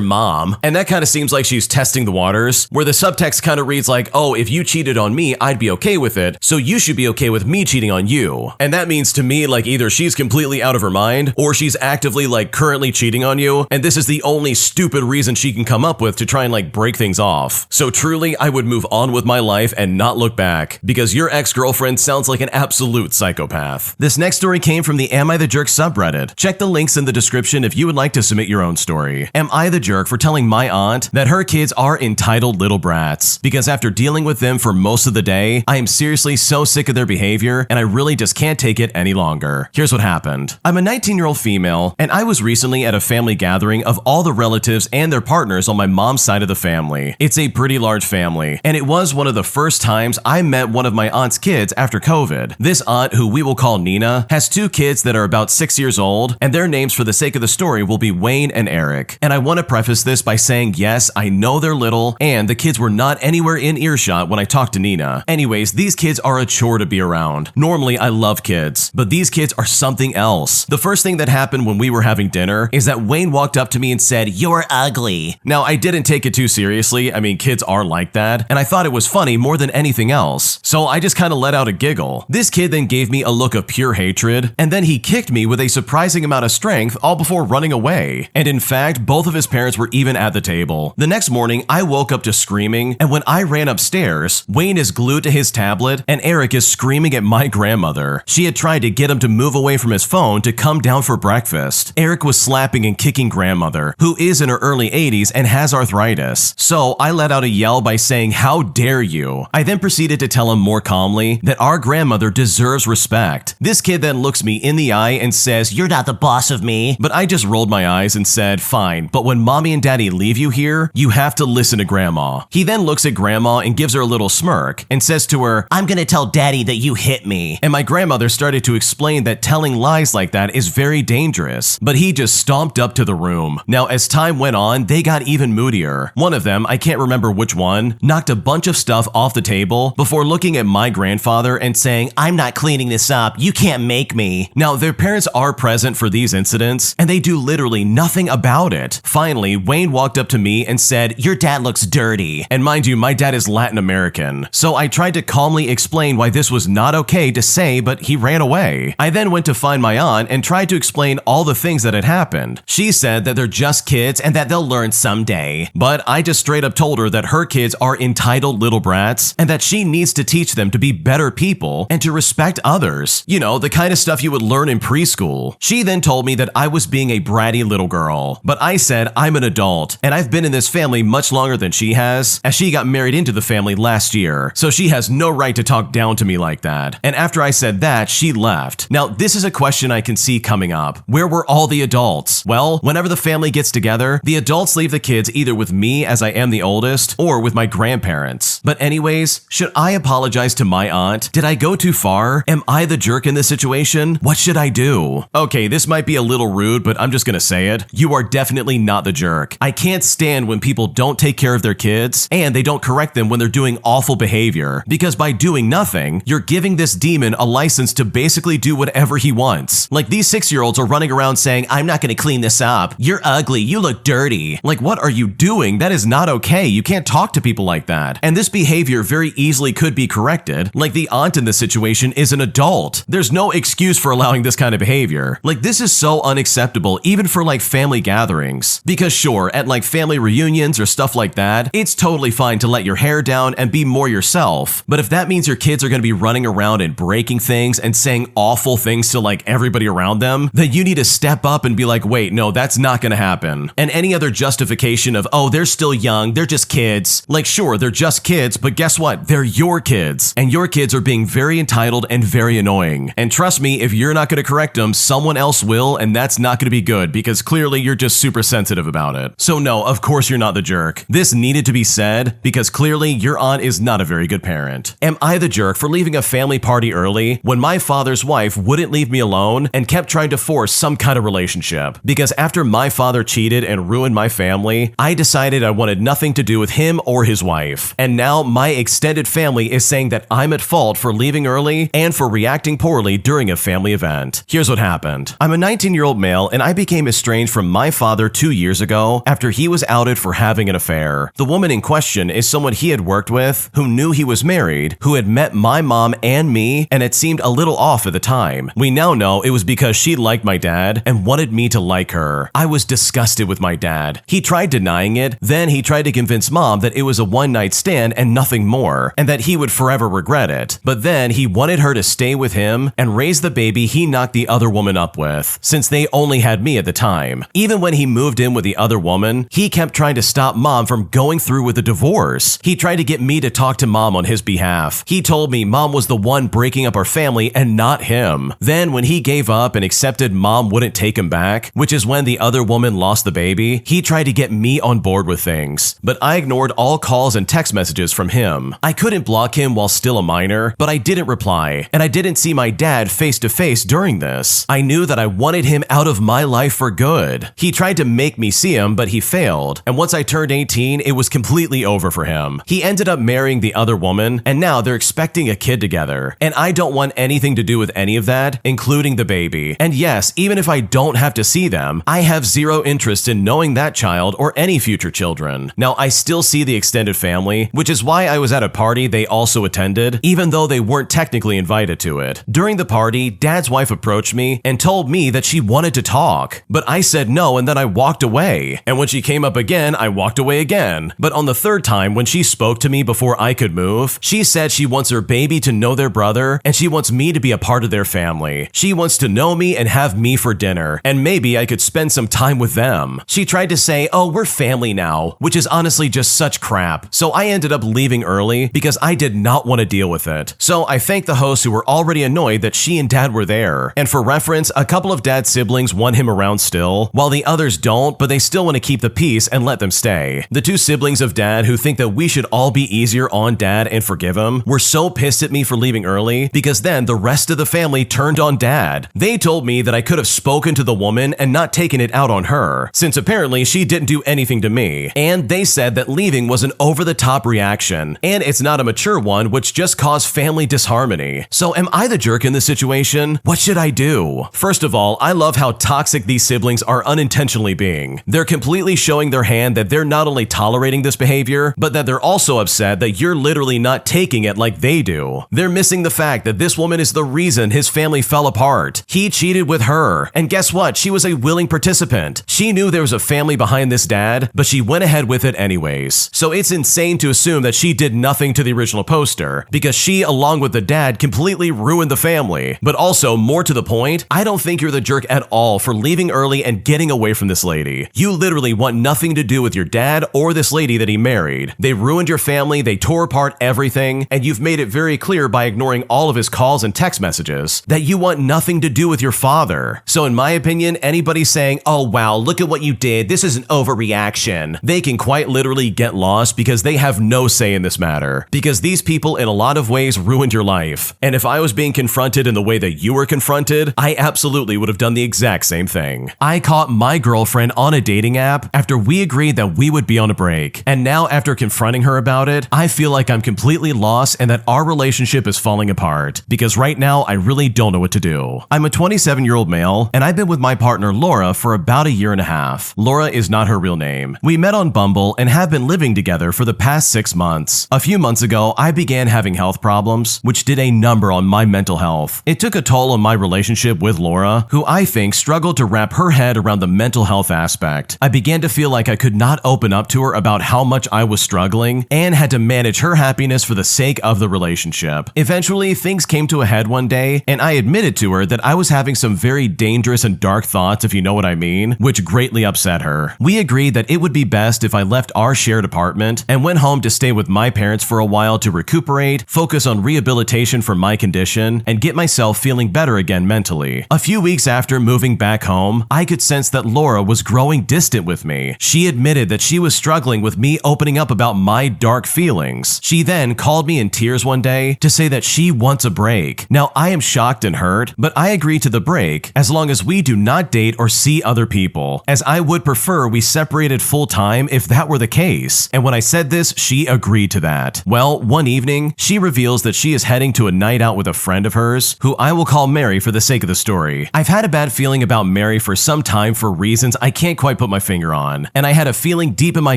mom. And that kind of seems like she's testing the waters, where the subtext kind of reads like, oh, if you cheated on me, I'd be okay with it, so you should be okay with me cheating on you. And that means to me, like, either she's completely out of her mind, or she's actively, like, currently cheating on you, and this is the only stupid reason she can come up with to try and, like, break things off. So truly, I would move on with my life and not look back, because your ex-girlfriend sounds like an absolute psychopath. This next story came from the Am I the Jerk subreddit. Check the links in the description if you would like to submit your own story. Am I the jerk for telling my aunt that her kids are entitled little brats? Because after dealing with them for most of the day, I am seriously so sick of their behavior and I really just can't take it any longer. Here's what happened. I'm a 19-year-old female and I was recently at a family gathering of all the relatives and their partners on my mom's side of the family. It's a pretty large family and it was one of the first times I met one of my aunt's kids after COVID. This aunt, who we will call Nina, has two kids that are about 6 years old and their names for the sake of the story will be Wayne and Eric. And I want to preface this by saying yes, I know they're little and the kids were not anywhere in earshot when I talked to Nina. Anyways, these kids are a chore to be around. Normally, I love kids, but these kids are something else. The first thing that happened when we were having dinner is that Wayne walked up to me and said, "You're ugly." Now, I didn't take it too seriously. I mean, kids are like that, and I thought it was funny more than anything else. So I just kind of let out a giggle. This kid then gave me a look of pure hatred, and then he kicked me with a surprising amount of strength all before running away. And in fact, both of his parents were even at the table. The next morning, I woke up to screaming, and when I ran upstairs, Wayne is glued to his tablet, and Eric is screaming at my grandmother. She had tried to get him to move away from his phone to come down for breakfast. Eric was slapping and kicking grandmother, who is in her early 80s and has arthritis. So I let out a yell by saying, "How dare you?" I then proceeded to tell him more calmly that our grandmother deserves respect. This kid then looks me in the eye and says, "You're not the boss of me." But I just rolled my eyes and said, "Fine, but when mommy and daddy leave you here, you have to listen to grandma." He then looks at grandma and gives her a little smirk and says to her, "I'm gonna tell daddy that you hit me." And my grandmother started to explain that telling lies like that is very dangerous, but he just stomped up to the room. Now, as time went on, they got even moodier. One of them, I can't remember which one, knocked a bunch of stuff off the table before looking at my grandfather and saying, "I'm not cleaning this up, you can't make me." Now, their parents are present for these incidents, and they do literally nothing about it. Finally, Wayne walked up to me and said, "Your dad looks dirty." And mind you, my dad is Latin American. So I tried to calmly explain why this was not okay to say, but he ran away. I then went to find my aunt and tried to explain all the things that had happened. She said that they're just kids and that they'll learn someday. But I just straight up told her that her kids are entitled little brats and that she needs to teach them to be better people and to respect others. You know, the kind of stuff you would learn in preschool. She then told me that I was being a bratty little girl. But I said I'm an adult and I've been in this family much longer than she has, as she got married into the family last year. So she has no right to talk down to me like that. And after I said that, she left. Now, this is a question I can see coming up. Where were all the adults? Well, whenever the family gets together, the adults leave the kids either with me, as I am the oldest, or with my grandparents. But anyways, should I apologize to my aunt? Did I go too far? Am I the jerk in this situation? What should I do? Okay, this might be a little rude, but I'm just gonna say it. You are definitely not the jerk. I can't stand when people don't take care of their kids and they don't correct them when they're doing awful behavior, because by doing nothing, you're giving this demon a license to basically do whatever he wants. Like, these 6-year-olds are running around saying, "I'm not gonna clean this up. You're ugly. You look dirty." Like, what are you doing? That is not okay. You can't talk to people like that. And this behavior very easily could be corrected. Like, the aunt in this situation is an adult. There's no excuse for allowing this kind of behavior. Like, this is so unacceptable, even for like family gatherings. Because sure, at like family reunions or stuff like that, it's totally fine to let your hair down and be more yourself. But if that means your kids are going to be running around and breaking things and saying awful things to like everybody around them, then you need to step up and be like, wait, no, that's not going to happen. And any other justification of, oh, they're still young, they're just kids. Like, sure, they're just kids, but guess what? They're your kids. And your kids are being very entitled and very annoying. And trust me, if you're not going to correct them, someone else will, and that's not going to be good because clearly you're just super sensitive about it. So no, of course you're not the jerk. This needed to be said because clearly your aunt is not a very good parent. Am I the jerk for leaving a family party early when my father's wife wouldn't leave me alone and kept trying to force some kind of relationship? Because after my father cheated and ruined my family, I decided I wanted nothing to do with him or his wife. And now my extended family is saying that I'm at fault for leaving early and for reacting poorly during a family event. Here's what happened. I'm a 19-year-old male and I became estranged from my father 2 years ago after he was outed for having an affair. The woman in question is someone he had worked with, who knew he was married, who had met my mom and me, and it seemed a little off at the time. We now know it was because she liked my dad and wanted me to like her. I was disgusted with my dad. He tried denying it, then he tried to convince mom that it was a one-night stand and nothing more, and that he would forever regret it. But then he wanted her to stay with him and raise the baby he knocked the other woman up with, since they only had me at the time. Even when he moved in with the other woman, he kept trying to stop mom from going through with the divorce. He tried to get me to talk to mom on his behalf. He told me mom was the one breaking up our family and not him. Then when he gave up and accepted mom wouldn't take him back, which is when the other woman lost the baby, he tried to get me on board with things. But I ignored all calls and text messages from him. I couldn't block him while still a minor, but I didn't reply, and I didn't see my dad face to face during this. I knew that I wanted him out of my life for good. He tried to make me see him, but he failed, and once I turned 18, it was completely over for him. He ended up marrying the other woman, and now they're expecting a kid together, and I don't want anything to do with any of that, including the baby. And yes, even if I don't have to see them, I have zero interest in knowing that child or any future children. Now, I still see the extended family, which is why I was at a party they also attended, even though they weren't technically invited to it. During the party, Dad's wife approached me and told me that she wanted to talk, but I said no, and then I walked away. And when she came up again, I walked away again. But on the third time, when she spoke to me before I could move, she said she wants her baby to know their brother, and she wants me to be a part of their family. She wants to know me and have me for dinner, and maybe I could spend some time with them. She tried to say, oh, we're family now, which is honestly just such crap. So I ended up leaving early because I did not want to deal with it. So I thanked the hosts who were already annoyed that she and Dad were there. And for reference, a couple of Dad's siblings want him around still, while the others don't, but they still want to keep the peace and let them stay. The two siblings of Dad who think that we should all be easier on Dad and forgive him were so pissed at me for leaving early because then the rest of the family turned on Dad. They told me that I could have spoken to the woman and not taken it out on her, since apparently she didn't do anything to me. And they said that leaving was an over-the-top reaction, and it's not a mature one, which just caused family disharmony. So am I the jerk in this situation? What should I do? First of all, I love how toxic these siblings are unintentionally being. They're completely showing their hand that they're not only tolerating this behavior, but that they're also upset that you're literally not taking it like they do. They're missing the fact that this woman is the reason his family fell apart. He cheated with her, and guess what? She was a willing participant. She knew there was a family behind this dad, but she went ahead with it anyways. So it's insane to assume that she did nothing to the original poster, because she, along with the dad, completely ruined the family. But also, more to the point, I don't think you're the jerk at all for leaving early and getting away from this lady. You literally want nothing to do with your dad or this lady that he married. They ruined your family, they tore apart everything, and you've made it very clear by ignoring all of his calls and text messages that you want nothing to do with your father. So in my opinion, anybody saying, oh wow, look at what you did, this is an overreaction, they can quite literally get lost because they have no say in this matter. Because these people in a lot of ways ruined your life. And if I was being confronted in the way that you were confronted, I absolutely would have done the exact same thing. I caught my girlfriend on a dating app after we agreed that we would be on a break. And now after confronting her about it, I feel like I'm completely lost and that our relationship is falling apart. Because right now, I really don't know what to do. I'm a 27-year-old male, and I've been with my partner Laura for about a year and a half. Laura is not her real name. We met on Bumble and have been living together for the past 6 months. months. A few months ago, I began having health problems, which did a number on my mental health. It took a toll on my relationship with Laura, who I think struggled to wrap her head around the mental health aspect. I began to feel like I could not open up to her about how much I was struggling and had to manage her happiness for the sake of the relationship. Eventually, things came to a head one day, and I admitted to her that I was having some very dangerous and dark thoughts, if you know what I mean, which greatly upset her. We agreed that it would be best if I left our shared apartment and went home to stay with my parents for a while to recuperate, focus on rehabilitation for my condition, and get myself feeling better again mentally. A few weeks after moving back home, I could sense that Laura was growing distant with me. She admitted that she was struggling with me opening up about my dark feelings. She then called me in tears one day to say that she wants a break. Now, I am shocked and hurt, but I agree to the break as long as we do not date or see other people, as I would prefer we separated full time if that were the case. And when I said this, she agreed to that. Well, one evening, she reveals that she is heading to a night out with a friend of hers, who I will call Mary for the sake of the story. I've had a bad feeling about Mary for some time for reasons I can't quite put my finger on, and I had a feeling deep in my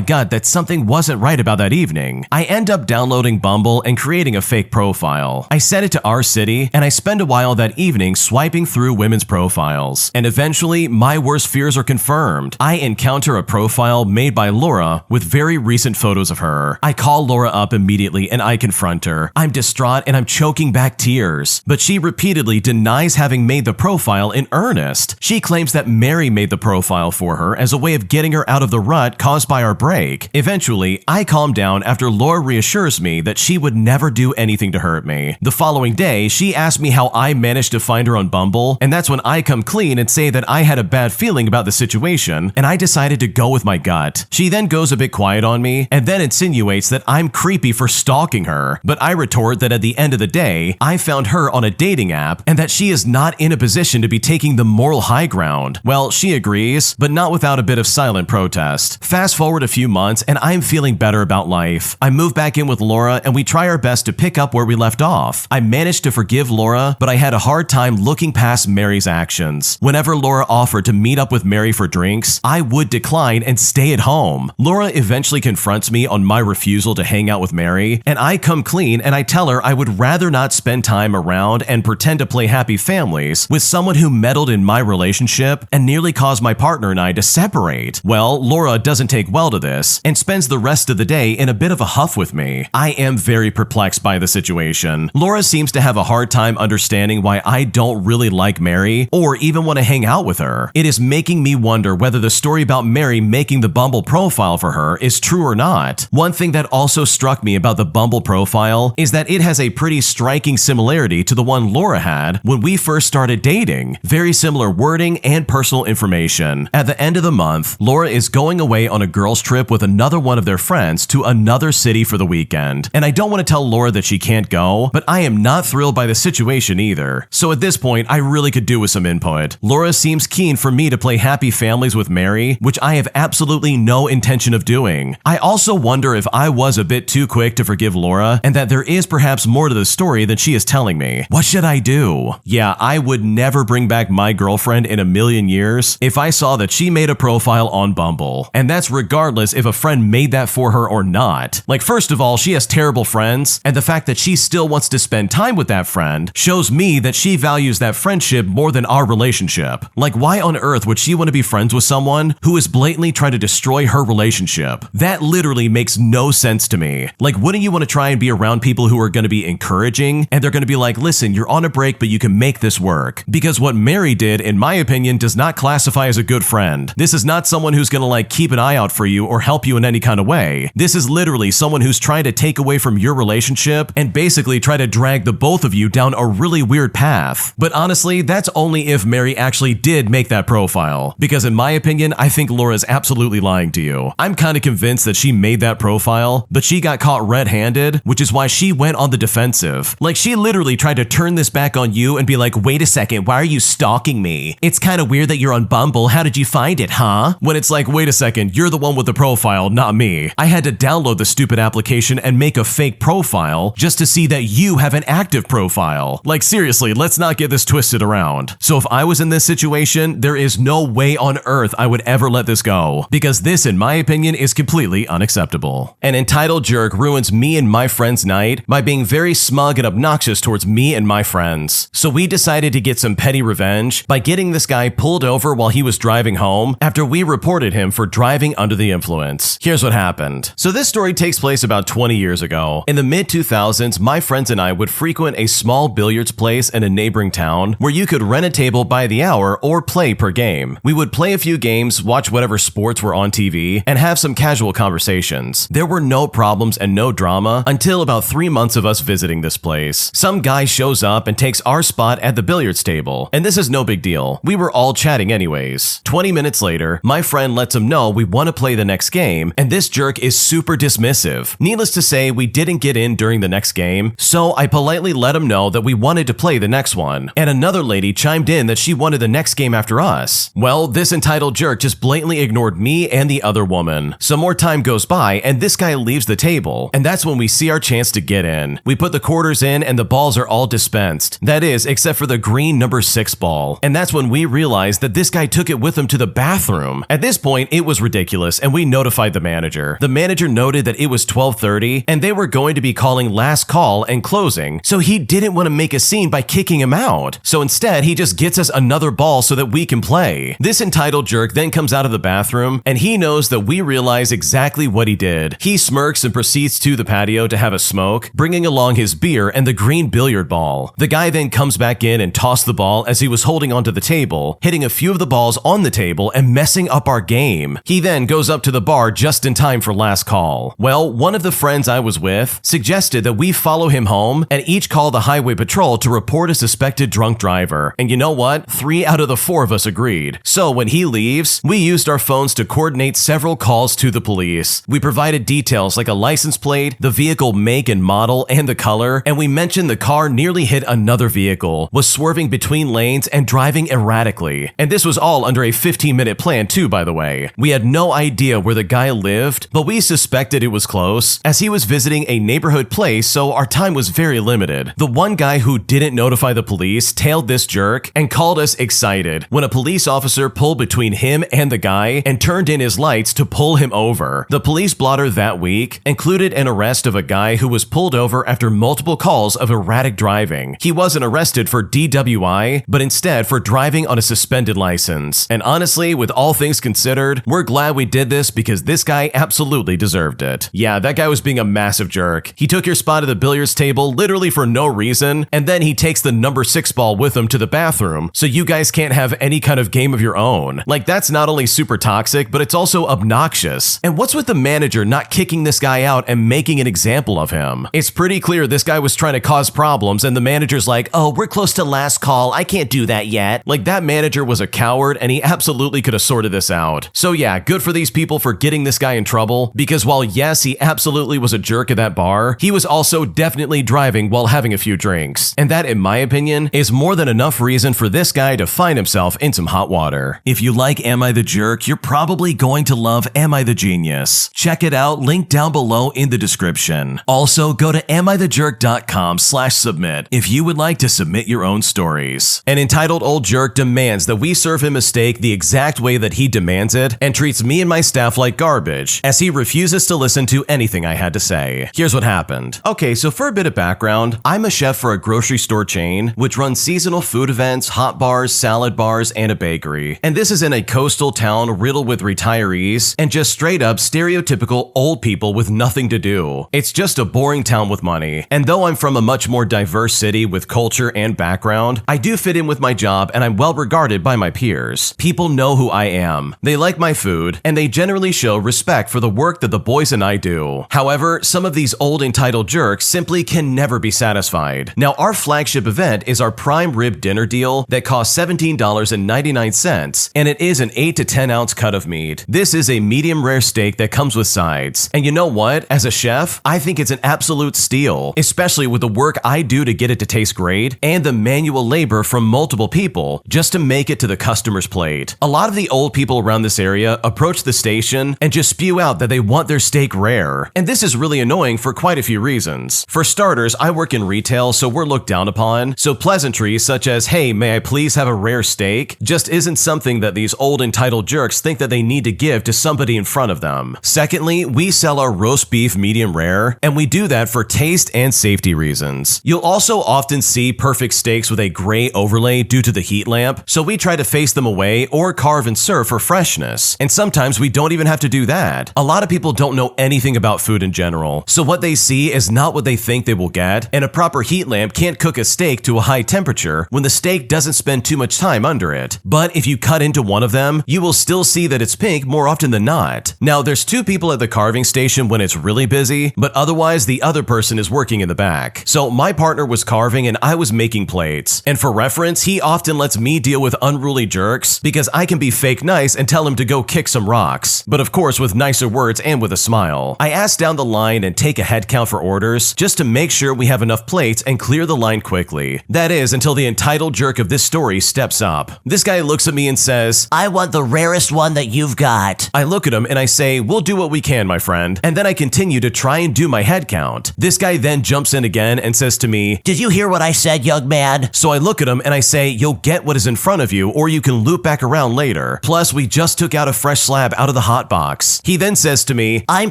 gut that something wasn't right about that evening. I end up downloading Bumble and creating a fake profile. I set it to our city, and I spend a while that evening swiping through women's profiles. And eventually, my worst fears are confirmed. I encounter a profile made by Laura with very recent photos of her. I call Laura up immediately and I confront her. I'm distraught and I'm choking back tears, but she repeatedly denies having made the profile in earnest. She claims that Mary made the profile for her as a way of getting her out of the rut caused by our break. Eventually, I calm down after Laura reassures me that she would never do anything to hurt me. The following day, she asked me how I managed to find her on Bumble, and that's when I come clean and say that I had a bad feeling about the situation, and I decided to go with my gut. She then goes a bit quiet on me, and then insinuates that I'm creepy for stalking her, but I retort that at the end of the day, I found her on a dating app, and that she is not in a position to be taking the moral high ground. Well, she agrees, but not without a bit of silent protest. Fast forward a few months, and I'm feeling better about life. I move back in with Laura, and we try our best to pick up where we left off. I managed to forgive Laura, but I had a hard time looking past Mary's actions. Whenever Laura offered to meet up with Mary for drinks, I would decline and stay at home. Laura eventually confronts me on my refusal to hang out with Mary, and I come clean and I tell her I would rather not spend time around and pretend to play happy families with someone who meddled in my relationship and nearly caused my partner and I to separate. Well, Laura doesn't take well to this and spends the rest of the day in a bit of a huff with me. I am very perplexed by the situation. Laura seems to have a hard time understanding why I don't really like Mary or even want to hang out with her. It is making me wonder whether the story about Mary making the Bumble profile for her is true or not. One thing that also struck me about the Bumble profile is that it has a pretty striking similarity to the one Laura had when we first started dating. Very similar wording and personal information. At the end of the month, Laura is going away on a girls' trip with another one of their friends to another city for the weekend. And I don't want to tell Laura that she can't go, but I am not thrilled by the situation either. So at this point, I really could do with some input. Laura seems keen for me to play happy families with Mary, which I have absolutely no intention of doing. I also wonder if I was a bit too quick to forgive Laura and that there is perhaps more to the story than she is telling me. What should I do? Yeah, I would never bring back my girlfriend in a million years if I saw that she made a profile on Bumble. And that's regardless if a friend made that for her or not. Like, first of all, she has terrible friends, and the fact that she still wants to spend time with that friend shows me that she values that friendship more than our relationship. Like, why on earth would she want to be friends with someone who is blatantly trying to destroy her relationship? That literally makes no sense to me. Like, wouldn't you want to try and be around people who are going to be encouraging and they're going to be like, listen, you're on a break, but you can make this work? Because what Mary did, in my opinion, does not classify as a good friend. This is not someone who's going to like keep an eye out for you or help you in any kind of way. This is literally someone who's trying to take away from your relationship and basically try to drag the both of you down a really weird path. But honestly, that's only if Mary actually did make that profile. Because in my opinion, I think Laura's absolutely lying to you. I'm kind of convinced that she made that profile, but she got caught red-handed, which is why she went on the defensive. Like, she literally tried to turn this back on you and be like, wait a second, why are you stalking me? It's kind of weird that you're on Bumble. How did you find it, huh? When it's like, wait a second, you're the one with the profile, not me. I had to download the stupid application and make a fake profile just to see that you have an active profile. Like, seriously, let's not get this twisted around. So if I was in this situation, there is no way on earth I would ever let this go, because this, in my opinion, is completely unacceptable. And entitled jerk ruins me and my friend's night by being very smug and obnoxious towards me and my friends. So we decided to get some petty revenge by getting this guy pulled over while he was driving home after we reported him for driving under the influence. Here's what happened. So this story takes place about 20 years ago. In the mid-2000s, my friends and I would frequent a small billiards place in a neighboring town where you could rent a table by the hour or play per game. We would play a few games, watch whatever sports were on TV, and have some casual conversations. There were no problems and no drama until about 3 months of us visiting this place. Some guy shows up and takes our spot at the billiards table, and this is no big deal. We were all chatting anyways. 20 minutes later, my friend lets him know we want to play the next game, and this jerk is super dismissive. Needless to say, we didn't get in during the next game, so I politely let him know that we wanted to play the next one, and another lady chimed in that she wanted the next game after us. Well, this entitled jerk just blatantly ignored me and the other woman. Some more time goes by, and this guy leaves the table, and that's when we see our chance to get in. We put the quarters in, and the balls are all dispensed. That is, except for the green number 6 ball. And that's when we realized that this guy took it with him to the bathroom. At this point, it was ridiculous, and we notified the manager. The manager noted that it was 12:30, and they were going to be calling last call and closing, so he didn't want to make a scene by kicking him out. So instead, he just gets us another ball so that we can play. This entitled jerk then comes out of the bathroom, and he knows that we realize exactly what he did. He smirks and proceeds to the patio to have a smoke, bringing along his beer and the green billiard ball. The guy then comes back in and tossed the ball as he was holding onto the table, hitting a few of the balls on the table and messing up our game. He then goes up to the bar just in time for last call. Well, one of the friends I was with suggested that we follow him home and each call the highway patrol to report a suspected drunk driver. And you know what? 3 out of the 4 of us agreed. So when he leaves, we used our phones to coordinate several calls to the police. We provided details like a license plate, the vehicle make and model, and the color, and we mentioned the car nearly hit another vehicle, was swerving between lanes, and driving erratically. And this was all under a 15-minute plan too, by the way. We had no idea where the guy lived, but we suspected it was close, as he was visiting a neighborhood place, so our time was very limited. The one guy who didn't notify the police tailed this jerk and called us excited when a police officer pulled between him and the guy and turned in his lights to pull him over. The police blotter that week included an arrest of a guy who was pulled over after multiple calls of erratic driving. He wasn't arrested for DWI, but instead for driving on a suspended license. And honestly, with all things considered, we're glad we did this because this guy absolutely deserved it. Yeah, that guy was being a massive jerk. He took your spot at the billiards table literally for no reason, and then he takes the number 6 ball with him to the bathroom, so you guys can't have any kind of game of your own. Like, that's not only super toxic, but it's also obnoxious. And what's with the manager not kicking this guy out and making an example of him? It's pretty clear this guy was trying to cause problems, and the manager's like, oh, we're close to last call, I can't do that yet. Like, that manager was a coward, and he absolutely could have sorted this out. So yeah, good for these people for getting this guy in trouble, because while yes, he absolutely was a jerk at that bar, he was also definitely driving while having a few drinks. And that, in my opinion, is more than enough reason for this guy to find himself in some hot water. If you like Am I the Jerk, you're probably going to love Am I the Genius. Check it out, link down below in the description. Also, go to AmITheJerk.com/submit if you would like to submit your own stories. An entitled old jerk demands that we serve him a steak the exact way that he demands it and treats me and my staff like garbage, as he refuses to listen to anything I had to say. Here's what happened. Okay, so for a bit of background, I'm a chef for a grocery store chain which runs seasonal food events, hot bars, salad bars, and a bakery. And this is in a coastal town riddled with retirees and just straight up stereotypical old people with nothing to do. It's just a boring town with money. And though I'm from a much more diverse city with culture and background, I do fit in with my job and I'm well regarded by my peers. People know who I am. They like my food, and they generally show respect for the work that the boys and I do. However, some of these old entitled jerks simply can never be satisfied. Now, our flagship event is our prime rib dinner deal that costs $17.99, and it is an 8 to 10 ounce cut of meat. This is a medium rare steak that comes with sides. And you know what? As a chef, I think it's an absolute steal, especially with the work I do to get it to taste great and the manual labor from multiple people just to make it to the customer's plate. A lot of the old people around this area approach the station and just spew out that they want their steak rare. And this is really annoying for quite a few reasons. For starters, I work in retail, so we're looked down upon, so pleasantries such as, hey, may I please have a rare steak, just isn't something that these old entitled jerks think that they need to give to somebody in front of them. Secondly, we sell our roast beef medium rare, and we do that for taste and safety reasons. You'll also often see perfect steaks with a gray overlay due to the heat lamp, so we try to face them away or carve and serve for freshness. And sometimes we don't even have to do that. A lot of people don't know anything about food in general, so what they see is not what they think they will get, and a proper heat lamp can't cook a steak to a high temperature when the steak doesn't spend too much time under it. But if you cut into one of them, you will still see that it's pink more often than not. Now, there's 2 people at the carving station when it's really busy, but otherwise the other person is working in the back. So my partner was carving and I was making plates. And for reference, he often lets me deal with unruly jerks because I can be fake nice and tell him to go kick some rocks. But of course with nicer words and with a smile. I ask down the line and take a head count for orders just to make sure we have enough plates and clear the line quickly. That is until the entitled jerk of this story steps up. This guy looks at me and says, I want the rarest one that you've got. I look at him and I say, we'll do what we can, my friend. And then I continue to try and do my head count. This guy then jumps in again and says to me, Did you hear what I said, young man? So I look at him and I say, you'll get what is in front of you or you can loop back around later. Plus, we just took out a fresh slab out of the hot box. He then says to me, I'm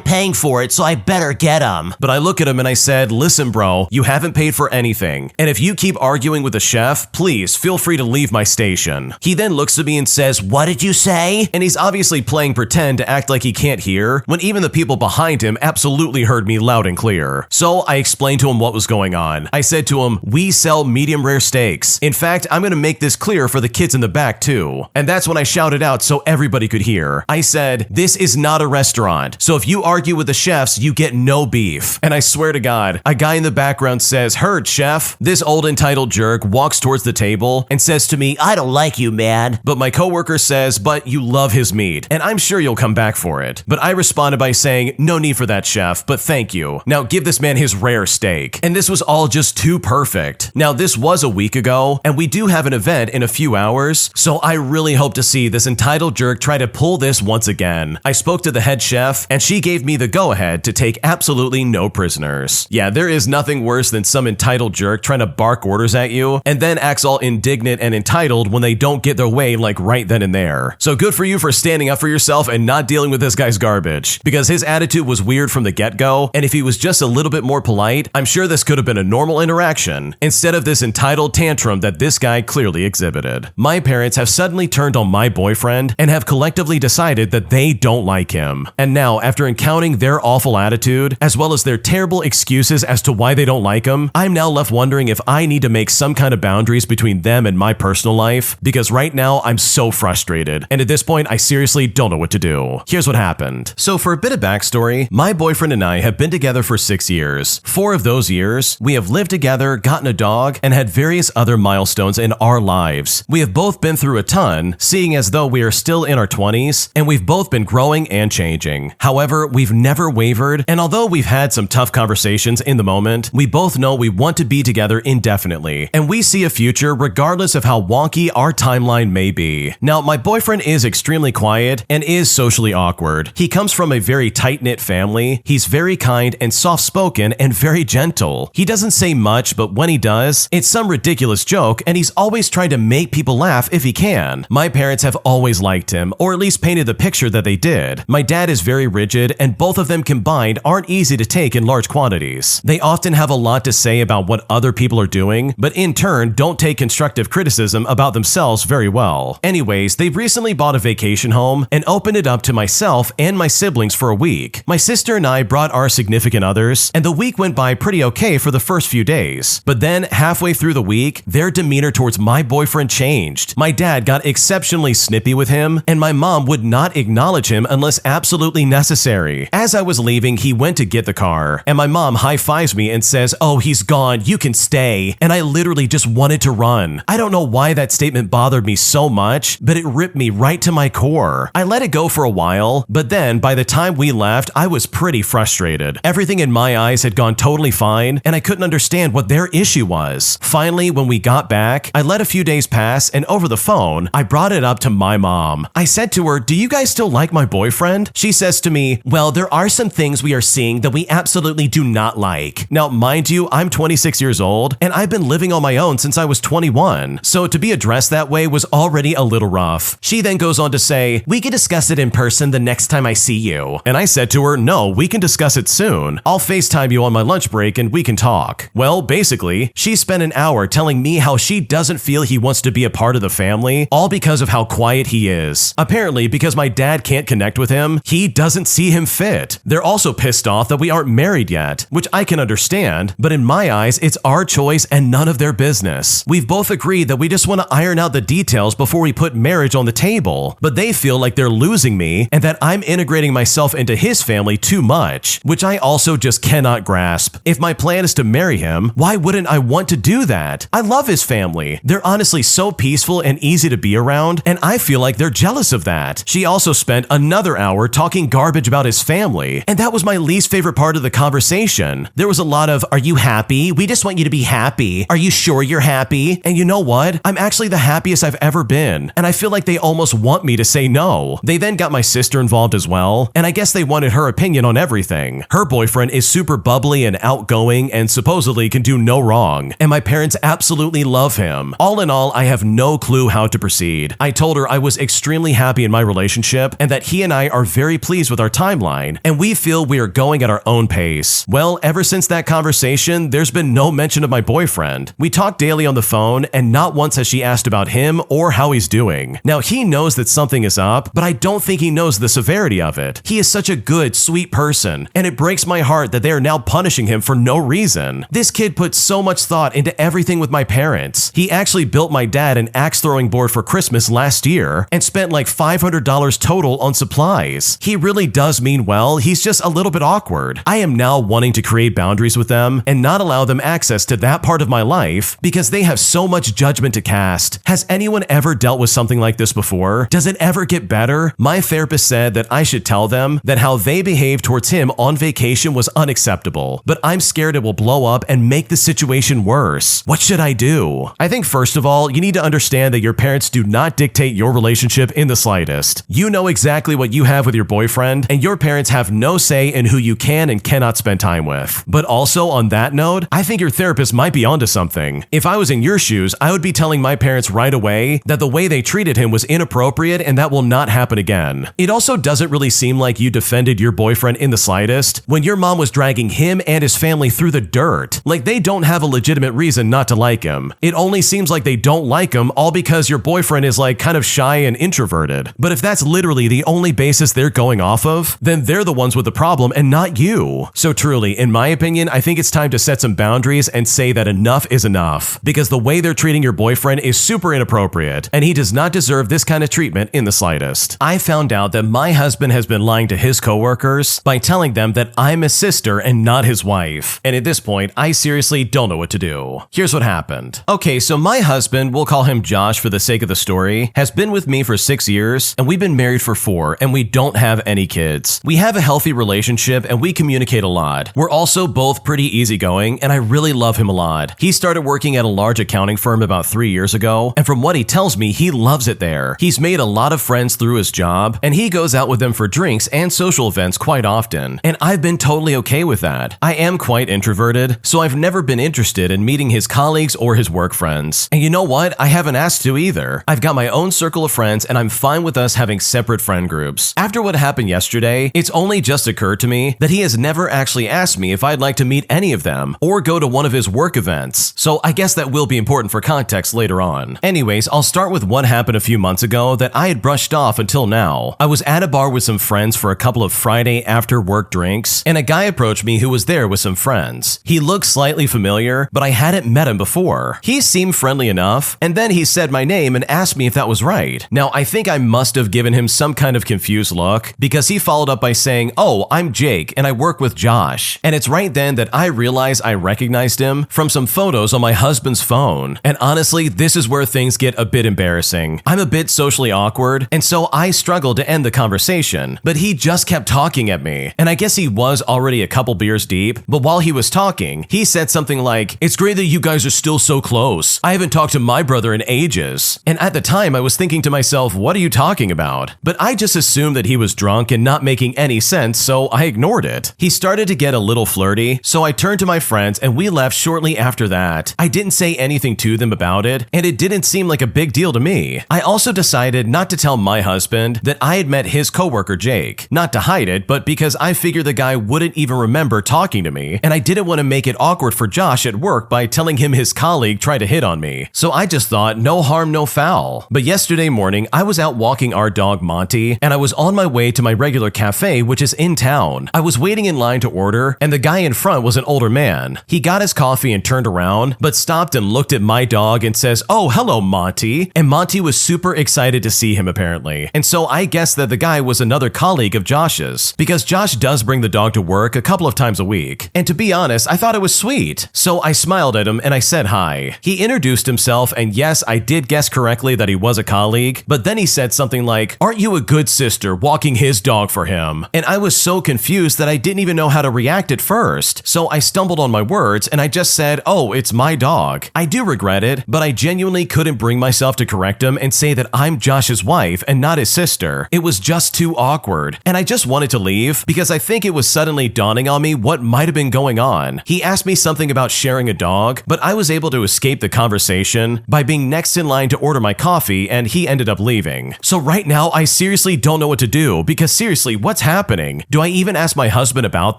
paying for it, so I better get 'em. But I look at him and I said, listen, bro, you haven't paid for anything. And if you keep arguing with the chef, please feel free to leave my station. He then looks at me and says, What did you say? And he's obviously playing pretend to act like he can't hear, when even the people behind him absolutely heard me loud and clear. So I explained to him what was going on. I said to him, we sell medium rare steaks. In fact, I'm gonna make this clear for the kids in the back too. And that's when I shouted out so everybody could hear. I said, this is not a restaurant, so if you argue with the chefs, you get no beef. And I swear to God, a guy in the background says, heard, chef. This old entitled jerk walks towards the table and says to me, I don't like you, man. But my coworker says, but you love his meat, and I'm sure you'll come back for it. But I responded by saying, no need for that, chef, but thank you. Now give this man his rare steak. And this was all just too perfect. Now this was a week ago, and we do have an event in a few hours, so I really hope to see this entitled jerk try to pull this once again. I spoke to the head chef, and she gave me the go-ahead to take absolutely no prisoners. Yeah, there is nothing worse than some entitled jerk trying to bark orders at you, and then acts all indignant and entitled when they don't get their way like right then and there. So good for you for standing up for yourself and not dealing with this guy's garbage, because his attitude was weird from the get-go, and if he was just a little bit more polite, I'm sure this could have been a normal interaction, instead of this entitled tantrum that this guy clearly exhibited. My parents have suddenly turned on my boyfriend and have collectively decided that they don't like him. And now, after encountering their awful attitude, as well as their terrible excuses as to why they don't like him, I'm now left wondering if I need to make some kind of boundaries between them and my personal life, because right now I'm so frustrated, and at this point I seriously don't know what to do. Here's what happened. So for a bit of backstory, my boyfriend and I have been together for 6 years. 4 of those years, we have lived together, gotten a dog, and had various other milestones in our lives. We have both been through a ton, seeing as though we are still in our 20s, and we've both been growing and changing. However, we've never wavered, and although we've had some tough conversations in the moment, we both know we want to be together indefinitely, and we see a future regardless of how wonky our timeline may be. Now, my boyfriend is extremely quiet and is socially awkward. He comes from a very tight-knit family. He's very kind and soft-spoken and very gentle. He doesn't say much, but when he does, it's some ridiculous joke, and he's always trying to make people laugh if he can. My parents have always liked him, or at least painted the picture that they did. My dad is very rigid, and both of them combined aren't easy to take in large quantities. They often have a lot to say about what other people are doing, but in turn don't take constructive criticism about themselves very well. Anyways, they've recently bought a vacation home and opened it up to myself and my siblings for a week. My sister and I brought our significant others, and the week went by pretty okay for the first few days. But then, halfway through the week, their demeanor towards my boyfriend changed. My dad got exceptionally snippy with him, and my mom would not acknowledge him unless absolutely necessary. As I was leaving, he went to get the car, and my mom high-fives me and says, "Oh, he's gone, you can stay." And I literally just wanted to run. I don't know why that statement bothered me so much, but it ripped me right to my core. I let it go for a while, but then by the time we left, I was pretty frustrated. Everything in my eyes had gone totally fine, and I couldn't understand what their issue was. Finally, when we got back, I let a few days pass, and over the phone, I brought it up to my mom. I said to her, "Do you guys still like my boyfriend?" She says to me, "Well, there are some things we are seeing that we absolutely do not like." Now, mind you, I'm 26 years old, and I've been living on my own since I was 21, so to be addressed that way was already a little rough. She then goes on to say, "We can discuss it in person the next time I see you." And I said to her, no, we can discuss it soon. I'll FaceTime you on my lunch break and we can talk. Well, basically, she spent an hour telling me how she doesn't feel he wants to be a part of the family, all because of how quiet he is. Apparently, because my dad can't connect with him, he doesn't see him fit. They're also pissed off that we aren't married yet, which I can understand, but in my eyes, it's our choice and none of their business. We've both agreed that we just want to iron out the details before we put marriage on the table, but they feel like they're losing me and that I'm integrating myself into his family too much, which I also just cannot grasp. If my plan is to marry him, why wouldn't I want to do that? I love his family. They're honestly so peaceful and easy to be around, and I feel like they're jealous of that. She also spent another hour talking garbage about his family, and that was my least favorite part of the conversation. There was a lot of, "Are you happy? We just want you to be happy. Are you sure you're happy?" And you know what? I'm actually the happiest I've ever been, and I feel like they almost want me to say no. They then got my sister involved as well, and I guess they wanted her opinion on everything. Her boyfriend is super bubbly and outgoing and supposedly can do no wrong, and my parents absolutely love him. All in all, I have no clue how to proceed. I told her I was extremely happy in my relationship and that he and I are very pleased with our timeline, and we feel we are going at our own pace. Well, ever since that conversation, there's been no mention of my boyfriend. We talk daily on the phone, and not once has she asked about him or how he's doing. Now, he knows that something is up, but I don't think he knows the severity of it. He is such a good, sweet person, and it breaks my heart that they are now punishing him for no reason. This kid put so much thought into everything with my parents. He actually built my dad an axe throwing board for Christmas last year and spent like $500 total on supplies. He really does mean well, he's just a little bit awkward. I am now wanting to create boundaries with them and not allow them access to that part of my life because they have so much judgment to cast. Has anyone ever dealt with something like this before? Does it ever get better? My therapist said that I should tell them that how they behaved towards him on vacation was unacceptable, but I'm scared it will blow up and make the situation worse. What should I do? I think first of all, you need to understand that your parents do not dictate your relationship in the slightest. You know exactly what you have with your boyfriend, and your parents have no say in who you can and cannot spend time with. But also on that note, I think your therapist might be onto something. If I was in your shoes, I would be telling my parents right away that the way they treated him was inappropriate and that will not happen again. It also doesn't really seem like you defended your boyfriend in the slightest when your mom was dragging him and his family through the dirt. Like they don't have a legitimate reason not to like him. It only seems like they don't like him all because your boyfriend is like kind of shy and introverted. But if that's literally the only basis they're going off of, then they're the ones with the problem and not you. So truly, in my opinion, I think it's time to set some boundaries and say that enough is enough, because the way they're treating your boyfriend is super inappropriate and he does not deserve this kind of treatment in the slightest. I found out that my husband has been lying to his coworkers by telling them that I'm his sister and not his wife. And at this point, I seriously don't know what to do. Here's what happened. Okay, so my husband, we'll call him Josh for the sake of the story, has been with me for 6 years and we've been married for 4 and we don't have any kids. We have a healthy relationship and we communicate a lot. We're also both pretty easygoing and I really love him a lot. He started working at a large accounting firm about 3 years ago, and from what he tells me, he loves it there. He's made a lot of friends through his job, and he goes out with them for drinks and social events quite often, and I've been totally okay with that. I am quite introverted, so I've never been interested in meeting his colleagues or his work friends. And you know what? I haven't asked to either. I've got my own circle of friends, and I'm fine with us having separate friend groups. After what happened yesterday, it's only just occurred to me that he has never actually asked me if I'd like to meet any of them or go to one of his work events, so I guess that will be important for context later on. Anyways, I'll start with what happened a few months ago that I had brushed off until now. I was at a bar with some friends for a couple of Friday after work drinks, and a guy approached me who was there with some friends. He looked slightly familiar, but I hadn't met him before. He seemed friendly enough, and then he said my name and asked me if that was right. Now, I think I must have given him some kind of confused look because he followed up by saying, "Oh, I'm Jake, and I work with Josh." And it's right then that I realized I recognized him from some photos on my husband's phone. And honestly, this is where things get a bit embarrassing. I'm a bit socially awkward, and so I struggled to end the conversation, but he just kept talking at me. And I guess he was already a couple beers deep, but while he was talking, he said something like, "It's great that you guys are still so close. I haven't talked to my brother in ages." And at the time, I was thinking to myself, what are you talking about? But I just assumed that he was drunk and not making any sense, so I ignored it. He started to get a little flirty, so I turned to my friends and we left shortly after that. I didn't say anything to them about it, and it didn't seem like a big deal to me. I also decided not to tell my husband that I had met his coworker Jake, not to hide excited, but because I figured the guy wouldn't even remember talking to me, and I didn't want to make it awkward for Josh at work by telling him his colleague tried to hit on me. So I just thought, no harm, no foul. But yesterday morning, I was out walking our dog Monty, and I was on my way to my regular cafe, which is in town. I was waiting in line to order, and the guy in front was an older man. He got his coffee and turned around, but stopped and looked at my dog and says, "Oh, hello, Monty." And Monty was super excited to see him apparently. And so I guessed that the guy was another colleague of Josh's, because Josh does bring the dog to work a couple of times a week. And to be honest, I thought it was sweet. So I smiled at him and I said hi. He introduced himself, and yes, I did guess correctly that he was a colleague, but then he said something like, "Aren't you a good sister walking his dog for him?" And I was so confused that I didn't even know how to react at first. So I stumbled on my words and I just said, "Oh, it's my dog." I do regret it, but I genuinely couldn't bring myself to correct him and say that I'm Josh's wife and not his sister. It was just too awkward, and I just wanted to leave because I think it was suddenly dawning on me what might have been going on. He asked me something about sharing a dog, but I was able to escape the conversation by being next in line to order my coffee, and he ended up leaving. So right now, I seriously don't know what to do, because seriously, what's happening? Do I even ask my husband about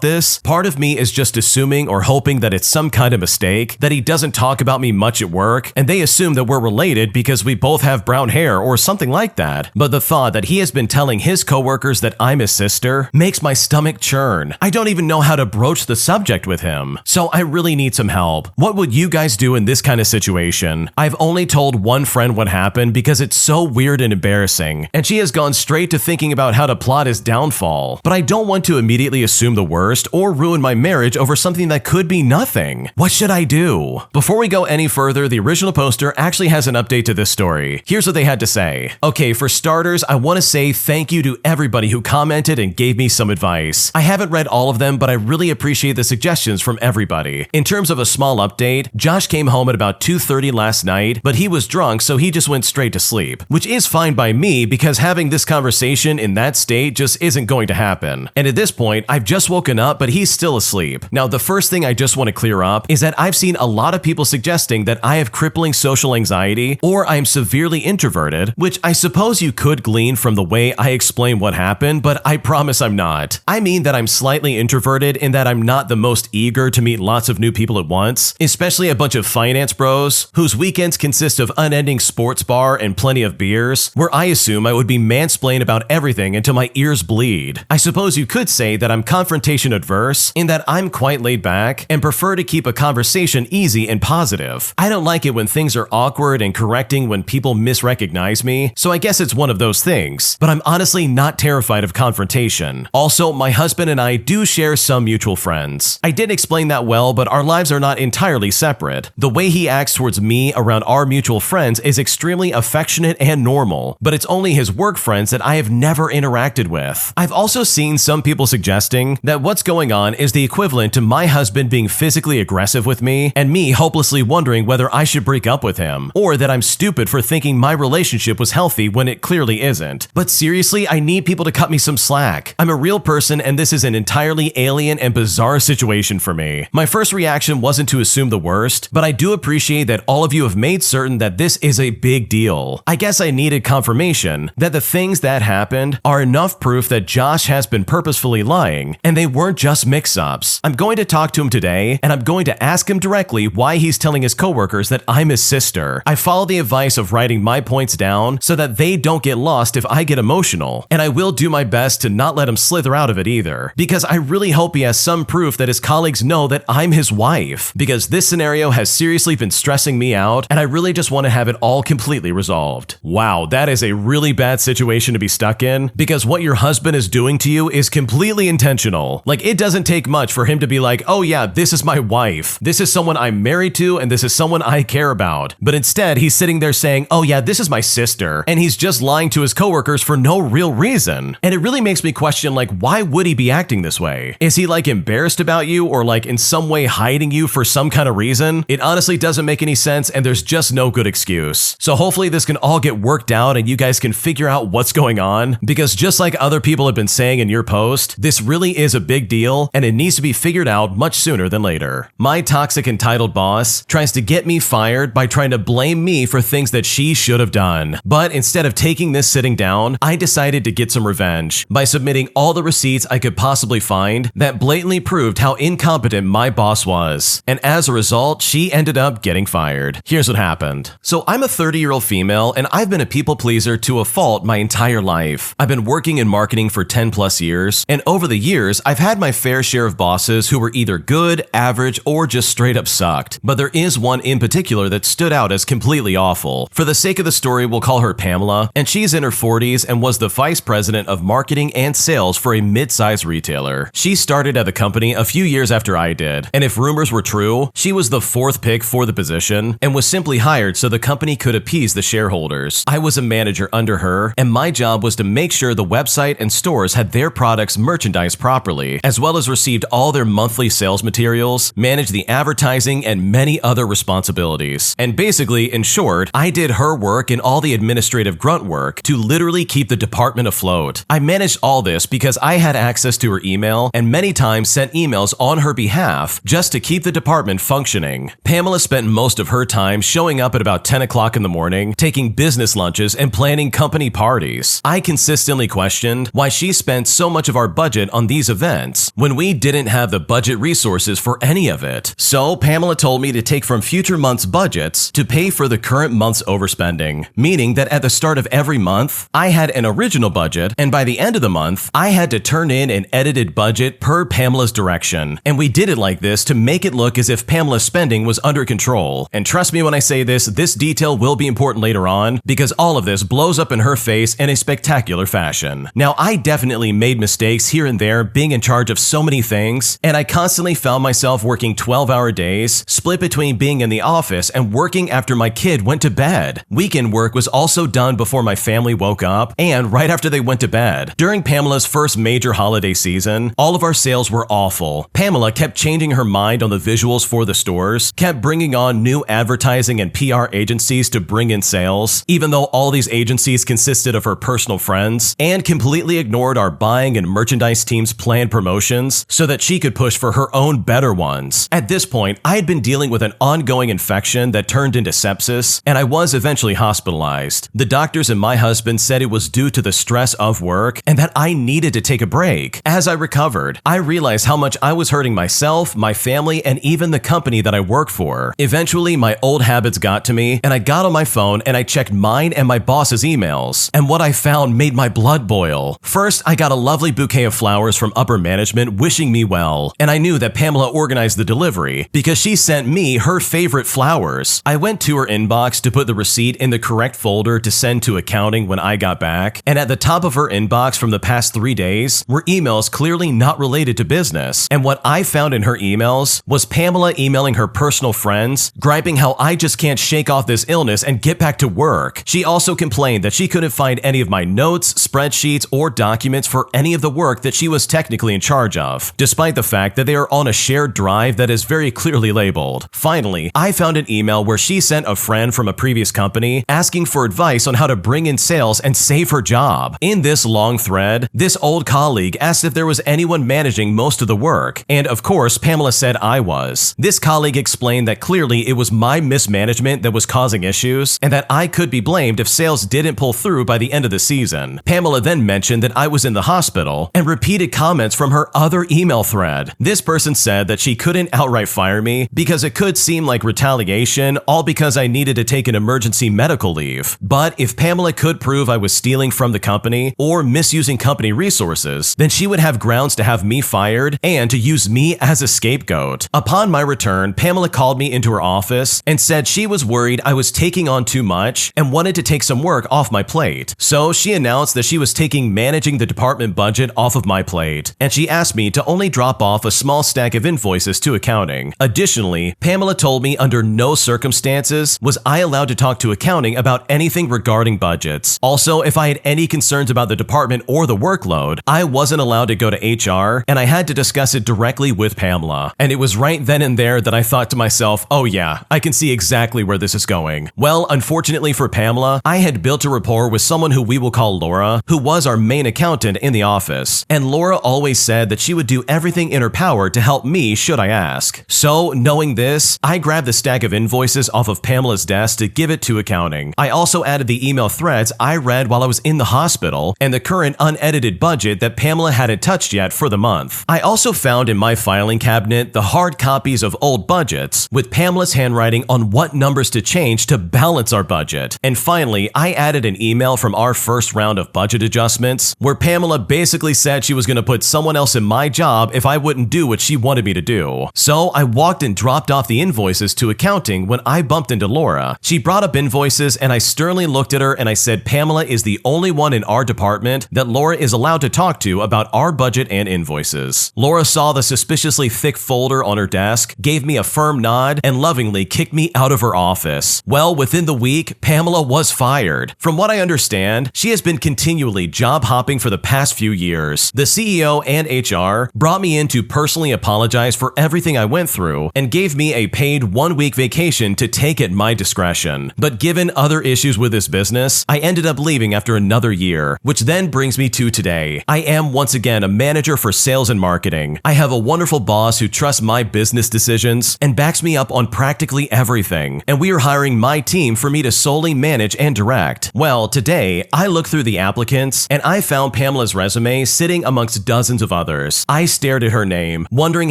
this? Part of me is just assuming or hoping that it's some kind of mistake, that he doesn't talk about me much at work, and they assume that we're related because we both have brown hair or something like that. But the thought that he has been telling his coworkers that I'm his sister makes my stomach churn. I don't even know how to broach the subject with him. So I really need some help. What would you guys do in this kind of situation? I've only told one friend what happened because it's so weird and embarrassing, and she has gone straight to thinking about how to plot his downfall. But I don't want to immediately assume the worst or ruin my marriage over something that could be nothing. What should I do? Before we go any further, the original poster actually has an update to this story. Here's what they had to say. Okay, for starters, I want to say thank you to everybody who commented and gave me some advice. I haven't read all of them, but I really appreciate the suggestions from everybody. In terms of a small update, Josh came home at about 2:30 last night, but he was drunk, so he just went straight to sleep, which is fine by me because having this conversation in that state just isn't going to happen. And at this point, I've just woken up, but he's still asleep. Now, the first thing I just want to clear up is that I've seen a lot of people suggesting that I have crippling social anxiety or I'm severely introverted, which I suppose you could glean from the way I explain what happened, but I promise I'm not. I mean that I'm slightly introverted in that I'm not the most eager to meet lots of new people at once, especially a bunch of finance bros whose weekends consist of unending sports bar and plenty of beers, where I assume I would be mansplained about everything until my ears bleed. I suppose you could say that I'm confrontation adverse in that I'm quite laid back and prefer to keep a conversation easy and positive. I don't like it when things are awkward and correcting when people misrecognize me, so I guess it's one of those things, but I'm honestly not terrified of confrontation. Also, my husband and I do share some mutual friends. I didn't explain that well, but our lives are not entirely separate. The way he acts towards me around our mutual friends is extremely affectionate and normal, but it's only his work friends that I have never interacted with. I've also seen some people suggesting that what's going on is the equivalent to my husband being physically aggressive with me and me hopelessly wondering whether I should break up with him, or that I'm stupid for thinking my relationship was healthy when it clearly isn't. But seriously, I need people to cut me some slack. I'm a real person and this is an entirely alien and bizarre situation for me. My first reaction wasn't to assume the worst, but I do appreciate that all of you have made certain that this is a big deal. I guess I needed confirmation that the things that happened are enough proof that Josh has been purposefully lying, and they weren't just mix-ups. I'm going to talk to him today, and I'm going to ask him directly why he's telling his coworkers that I'm his sister. I follow the advice of writing my points down so that they don't get lost if I get emotional, and I will do my best to not let him slither out of it either, because I really hope he has some proof that his colleagues know that I'm his wife, because this scenario has seriously been stressing me out, and I really just want to have it all completely resolved. Wow, that is a really bad situation to be stuck in, because what your husband is doing to you is completely intentional. Like, it doesn't take much for him to be like, oh yeah, this is my wife. This is someone I'm married to, and this is someone I care about. But instead, he's sitting there saying, oh yeah, this is my sister, and he's just lying to his coworkers for no real reason. And it really makes me question, like, why would he be acting this way? Is he like embarrassed about you, or like in some way hiding you for some kind of reason? It honestly doesn't make any sense, and there's just no good excuse. So hopefully this can all get worked out and you guys can figure out what's going on, because just like other people have been saying in your post, this really is a big deal and it needs to be figured out much sooner than later. My toxic entitled boss tries to get me fired by trying to blame me for things that she should have done. But instead of taking this sitting down, I decided to get some revenge by submitting getting all the receipts I could possibly find that blatantly proved how incompetent my boss was. And as a result, she ended up getting fired. Here's what happened. So I'm a 30-year-old female, and I've been a people pleaser to a fault my entire life. I've been working in marketing for 10 plus years, and over the years, I've had my fair share of bosses who were either good, average, or just straight up sucked. But there is one in particular that stood out as completely awful. For the sake of the story, we'll call her Pamela, and she's in her 40s and was the vice president of marketing and sales for a mid-sized retailer. She started at the company a few years after I did, and if rumors were true, she was the 4th pick for the position and was simply hired so the company could appease the shareholders. I was a manager under her, and my job was to make sure the website and stores had their products merchandised properly, as well as received all their monthly sales materials, managed the advertising, and many other responsibilities. And basically, in short, I did her work and all the administrative grunt work to literally keep the department afloat. I managed all this because I had access to her email and many times sent emails on her behalf just to keep the department functioning. Pamela spent most of her time showing up at about 10 o'clock in the morning, taking business lunches, and planning company parties. I consistently questioned why she spent so much of our budget on these events when we didn't have the budget resources for any of it. So Pamela told me to take from future months' budgets to pay for the current month's overspending, meaning that at the start of every month, I had an original budget, and by the end of the month, I had to turn in an edited budget per Pamela's direction. And we did it like this to make it look as if Pamela's spending was under control. And trust me when I say this detail will be important later on, because all of this blows up in her face in a spectacular fashion. Now, I definitely made mistakes here and there being in charge of so many things, and I constantly found myself working 12-hour days, split between being in the office and working after my kid went to bed. Weekend work was also done before my family woke up and right after they went to bed. During Pamela's first major holiday season, all of our sales were awful. Pamela kept changing her mind on the visuals for the stores, kept bringing on new advertising and PR agencies to bring in sales, even though all these agencies consisted of her personal friends, and completely ignored our buying and merchandise team's planned promotions so that she could push for her own better ones. At this point, I had been dealing with an ongoing infection that turned into sepsis, and I was eventually hospitalized. The doctors and my husband said it was due to the stress of work and that I needed to take a break. As I recovered, I realized how much I was hurting myself, my family, and even the company that I work for. Eventually, my old habits got to me, and I got on my phone and I checked mine and my boss's emails, and what I found made my blood boil. First, I got a lovely bouquet of flowers from upper management wishing me well, and I knew that Pamela organized the delivery because she sent me her favorite flowers. I went to her inbox to put the receipt in the correct folder to send to accounting when I got back, and at the top of her inbox from the past 3 days were emails clearly not related to business, and what I found in her emails was Pamela emailing her personal friends, griping how I just can't shake off this illness and get back to work. She also complained that she couldn't find any of my notes, spreadsheets, or documents for any of the work that she was technically in charge of, despite the fact that they are on a shared drive that is very clearly labeled. Finally, I found an email where she sent a friend from a previous company asking for advice on how to bring in sales and save her job. In this long thread, this old colleague asked if there was anyone managing most of the work, and of course, Pamela said I was. This colleague explained that clearly it was my mismanagement that was causing issues, and that I could be blamed if sales didn't pull through by the end of the season. Pamela then mentioned that I was in the hospital and repeated comments from her other email thread. This person said that she couldn't outright fire me because it could seem like retaliation, all because I needed to take an emergency medical leave. But if Pamela could prove I was stealing from the company or misusing company resources, then she would have grounds to have me fired and to use me as a scapegoat. Upon my return, Pamela called me into her office and said she was worried I was taking on too much and wanted to take some work off my plate. So she announced that she was taking managing the department budget off of my plate, and she asked me to only drop off a small stack of invoices to accounting. Additionally, Pamela told me under no circumstances was I allowed to talk to accounting about anything regarding budgets. Also, if I had any concerns about the department or the workload, I wasn't allowed to go to HR, and I had to discuss it directly with Pamela. And it was right then and there that I thought to myself, oh yeah, I can see exactly where this is going. Well, unfortunately for Pamela, I had built a rapport with someone who we will call Laura, who was our main accountant in the office, and Laura always said that she would do everything in her power to help me should I ask. So, knowing this, I grabbed the stack of invoices off of Pamela's desk to give it to accounting. I also added the email threads I read while I was in the hospital and the current unedited unlimited budget that Pamela hadn't touched yet for the month. I also found in my filing cabinet the hard copies of old budgets with Pamela's handwriting on what numbers to change to balance our budget. And finally, I added an email from our first round of budget adjustments where Pamela basically said she was going to put someone else in my job if I wouldn't do what she wanted me to do. So I walked and dropped off the invoices to accounting when I bumped into Laura. She brought up invoices and I sternly looked at her and I said Pamela is the only one in our department that Laura is allowed to talk to about our budget and invoices. Laura saw the suspiciously thick folder on her desk, gave me a firm nod, and lovingly kicked me out of her office. Well, within the week, Pamela was fired. From what I understand, she has been continually job hopping for the past few years. The CEO and HR brought me in to personally apologize for everything I went through and gave me a paid 1-week vacation to take at my discretion. But given other issues with this business, I ended up leaving after another year, which then brings me to today. I am once again a manager for sales and marketing. I have a wonderful boss who trusts my business decisions and backs me up on practically everything, and we are hiring my team for me to solely manage and direct. Well, today, I looked through the applicants and I found Pamela's resume sitting amongst dozens of others. I stared at her name, wondering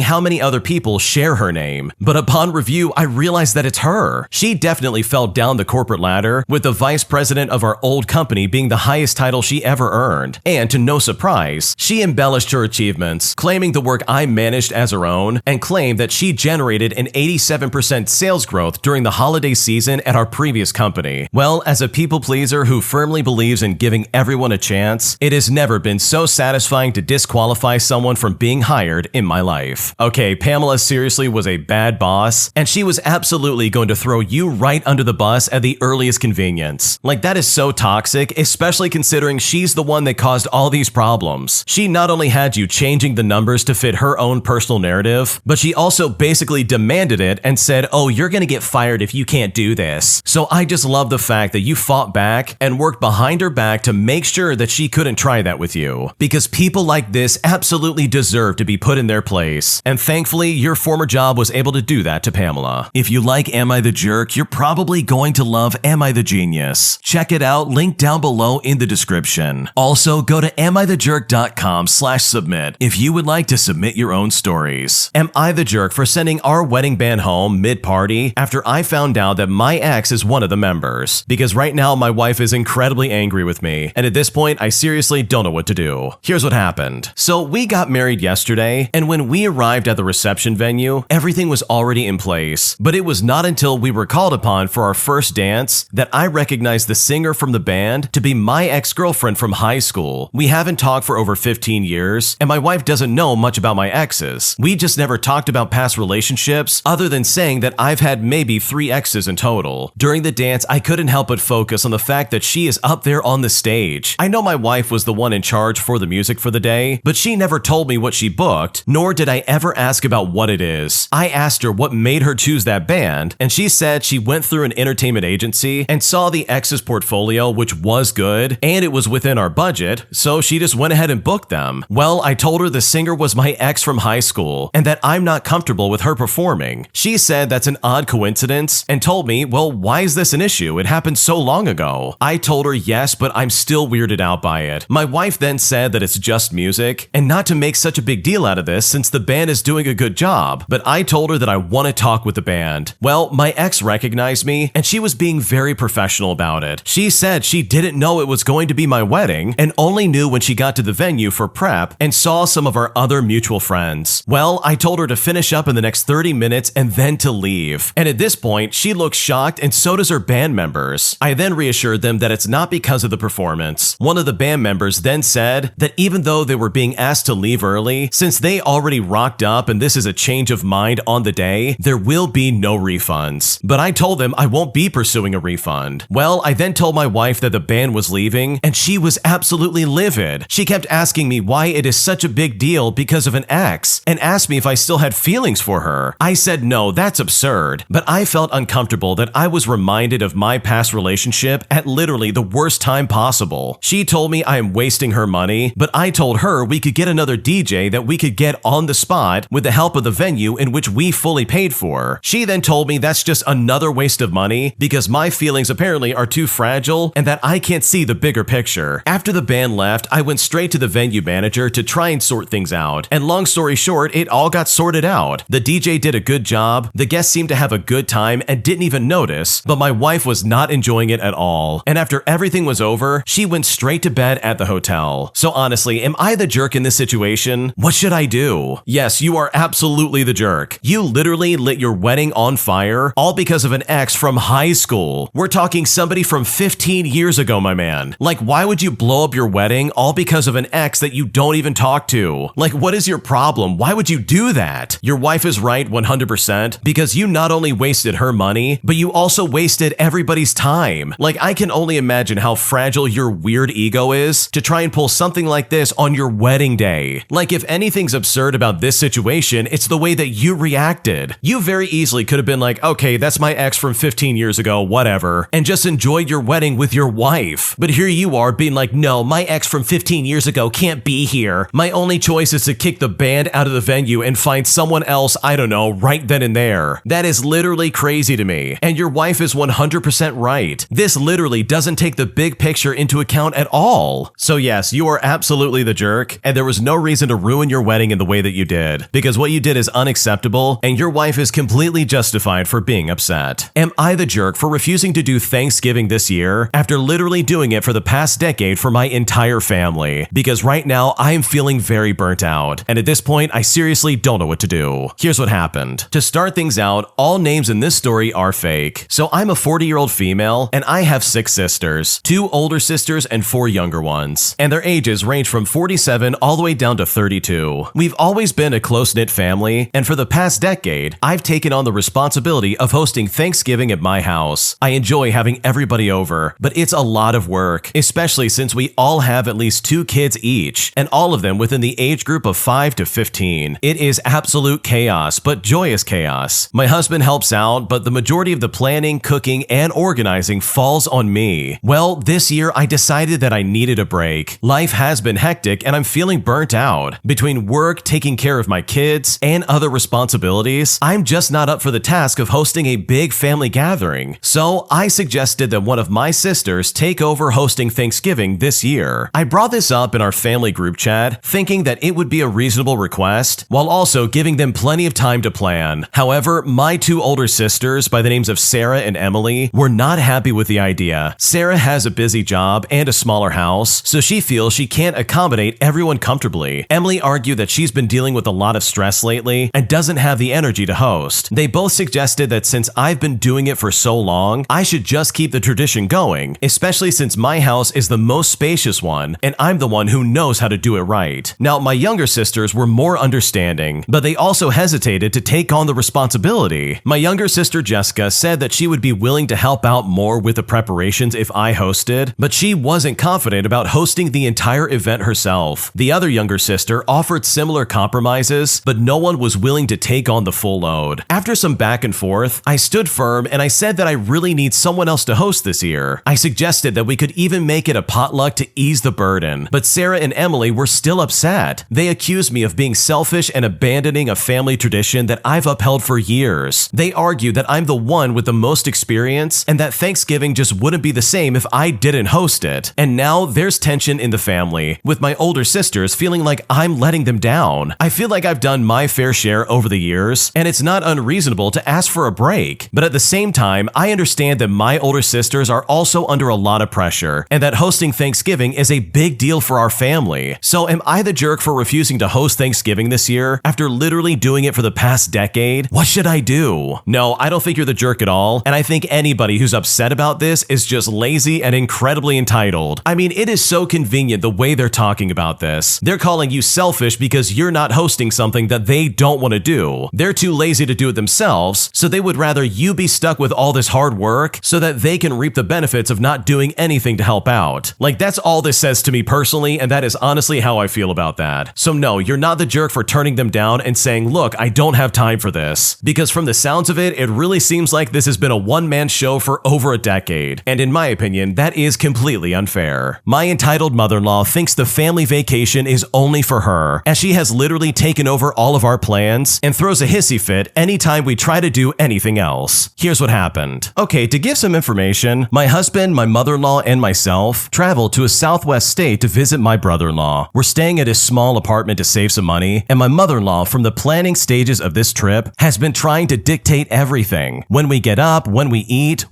how many other people share her name. But upon review, I realized that it's her. She definitely fell down the corporate ladder, with the vice president of our old company being the highest title she ever earned. And to no surprise, she embellished her achievements, claiming the work I managed as her own, and claimed that she generated an 87% sales growth during the holiday season at our previous company. Well, as a people pleaser who firmly believes in giving everyone a chance, it has never been so satisfying to disqualify someone from being hired in my life. Okay, Pamela seriously was a bad boss, and she was absolutely going to throw you right under the bus at the earliest convenience. Like, that is so toxic, especially considering she's the one that caused all these problems. She not only had you changing the numbers to fit her own personal narrative, but she also basically demanded it and said, oh, you're gonna get fired if you can't do this. So I just love the fact that you fought back and worked behind her back to make sure that she couldn't try that with you. Because people like this absolutely deserve to be put in their place. And thankfully, your former job was able to do that to Pamela. If you like Am I the Jerk, you're probably going to love Am I the Genius. Check it out, link down below in the description. Also, go to AmITheJerk.com/submit if you would like to submit your own stories. Am I the jerk for sending our wedding band home mid-party after I found out that my ex is one of the members? Because right now my wife is incredibly angry with me, and at this point I seriously don't know what to do. Here's what happened. So we got married yesterday, and when we arrived at the reception venue, everything was already in place. But it was not until we were called upon for our first dance that I recognized the singer from the band to be my ex-girlfriend from high school. We haven't talked for over 15 years, and my wife doesn't know much about my exes. We just never talked about past relationships other than saying that I've had maybe 3 exes in total. During the dance, I couldn't help but focus on the fact that she is up there on the stage. I know my wife was the one in charge for the music for the day, but she never told me what she booked, nor did I ever ask about what it is. I asked her what made her choose that band, and she said she went through an entertainment agency and saw the ex's portfolio, which was good, and it was within our budget, so she just went ahead and booked them. Well, I told her the singer was my ex from high school, and that I'm not comfortable with her performing. She said that's an odd coincidence, and told me, well, why is this an issue? It happened so long ago. I told her yes, but I'm still weirded out by it. My wife then said that it's just music, and not to make such a big deal out of this since the band is doing a good job, but I told her that I want to talk with the band. Well, my ex recognized me, and she was being very professional about it. She said she didn't know it was going to be my wedding, and only knew when she got to the venue for prep and saw some of our other mutual friends. Well, I told her to finish up in the next 30 minutes and then to leave. And at this point, she looks shocked, and so does her band members. I then reassured them that it's not because of the performance. One of the band members then said that even though they were being asked to leave early, since they already rocked up and this is a change of mind on the day, there will be no refunds. But I told them I won't be pursuing a refund. Well, I then told my wife that the band was leaving, and she was absolutely livid. She kept asking me why it is such a big deal because of an ex, and asked me if I still had feelings for her. I said no, that's absurd, but I felt uncomfortable that I was reminded of my past relationship at literally the worst time possible. She told me I am wasting her money, but I told her we could get another DJ that we could get on the spot with the help of the venue in which we fully paid for. She then told me that's just another waste of money because my feelings apparently are too fragile and that I can't see the bigger picture. After the band left, left, I went straight to the venue manager to try and sort things out. And long story short, it all got sorted out. The DJ did a good job, the guests seemed to have a good time and didn't even notice, but my wife was not enjoying it at all. And after everything was over, she went straight to bed at the hotel. So honestly, am I the jerk in this situation? What should I do? Yes, you are absolutely the jerk. You literally lit your wedding on fire, all because of an ex from high school. We're talking somebody from 15 years ago, my man. Like, why would you blow up your wedding all because of an ex that you don't even talk to? Like, what is your problem? Why would you do that? Your wife is right 100% because you not only wasted her money, but you also wasted everybody's time. Like, I can only imagine how fragile your weird ego is to try and pull something like this on your wedding day. Like, if anything's absurd about this situation, it's the way that you reacted. You very easily could have been like, okay, that's my ex from 15 years ago, whatever, and just enjoyed your wedding with your wife. But here you are being like, no, my ex from 15 years ago can't be here. My only choice is to kick the band out of the venue and find someone else, I don't know, right then and there. That is literally crazy to me. And your wife is 100% right. This literally doesn't take the big picture into account at all. So yes, you are absolutely the jerk, and there was no reason to ruin your wedding in the way that you did, because what you did is unacceptable, and your wife is completely justified for being upset. Am I the jerk for refusing to do Thanksgiving this year after literally doing it for the past decade for my entire family? Because right now, I am feeling very burnt out, and at this point, I seriously don't know what to do. Here's what happened. To start things out, all names in this story are fake. So I'm a 40-year-old female, and I have 6 sisters, 2 older sisters and 4 younger ones, and their ages range from 47 all the way down to 32. We've always been a close-knit family, and for the past decade, I've taken on the responsibility of hosting Thanksgiving at my house. I enjoy having everybody over, but it's a lot of work, especially since we all have at least 2 kids each, and all of them within the age group of 5 to 15. It is absolute chaos, but joyous chaos. My husband helps out, but the majority of the planning, cooking, and organizing falls on me. Well, this year I decided that I needed a break. Life has been hectic and I'm feeling burnt out. Between work, taking care of my kids, and other responsibilities, I'm just not up for the task of hosting a big family gathering. So I suggested that one of my sisters take over hosting Thanksgiving this year. I brought this up in our family group chat, thinking that it would be a reasonable request, while also giving them plenty of time to plan. However, my 2 older sisters, by the names of Sarah and Emily, were not happy with the idea. Sarah has a busy job and a smaller house, so she feels she can't accommodate everyone comfortably. Emily argued that she's been dealing with a lot of stress lately and doesn't have the energy to host. They both suggested that since I've been doing it for so long, I should just keep the tradition going, especially since my house is the most spacious one and I'm the one who knows how to do it right. Now, my younger sisters were more understanding, but they also hesitated to take on the responsibility. My younger sister Jessica said that she would be willing to help out more with the preparations if I hosted, but she wasn't confident about hosting the entire event herself. The other younger sister offered similar compromises, but no one was willing to take on the full load. After some back and forth, I stood firm and I said that I really need someone else to host this year. I suggested that we could even make it a potluck to ease the burden, but Sarah and Emily were still upset. They accused me of being selfish and abandoning a family tradition that I've upheld for years. They argued that I'm the one with the most experience and that Thanksgiving just wouldn't be the same if I didn't host it. And now there's tension in the family, with my older sisters feeling like I'm letting them down. I feel like I've done my fair share over the years, and it's not unreasonable to ask for a break. But at the same time, I understand that my older sisters are also under a lot of pressure, and that hosting Thanksgiving is a big deal for our family. So am I the jerk for refusing to host Thanksgiving this year after literally doing it for the past decade? What should I do? No, I don't think you're the jerk at all, and I think anybody who's upset about this is just lazy and incredibly entitled. I mean, it is so convenient the way they're talking about this. They're calling you selfish because you're not hosting something that they don't want to do. They're too lazy to do it themselves, so they would rather you be stuck with all this hard work so that they can reap the benefits of not doing anything to help out. Like, that's all this says to me personally, and that is honestly how I feel about that. So no, you're not the jerk for turning them down and saying, look, I don't have time for this. Because from the sounds of it, it really seems like this has been a one-man show for over a decade. And in my opinion, that is completely unfair. My entitled mother-in-law thinks the family vacation is only for her, as she has literally taken over all of our plans and throws a hissy fit anytime we try to do anything else. Here's what happened. Okay, to give some information, my husband, my mother-in-law, and myself traveled to a Southwest state to visit my brother-in-law. We're staying at his small apartment to save some money, and my mother-in-law, from the planning stages of this trip, has been trying to dictate everything. When we get up, when we eat,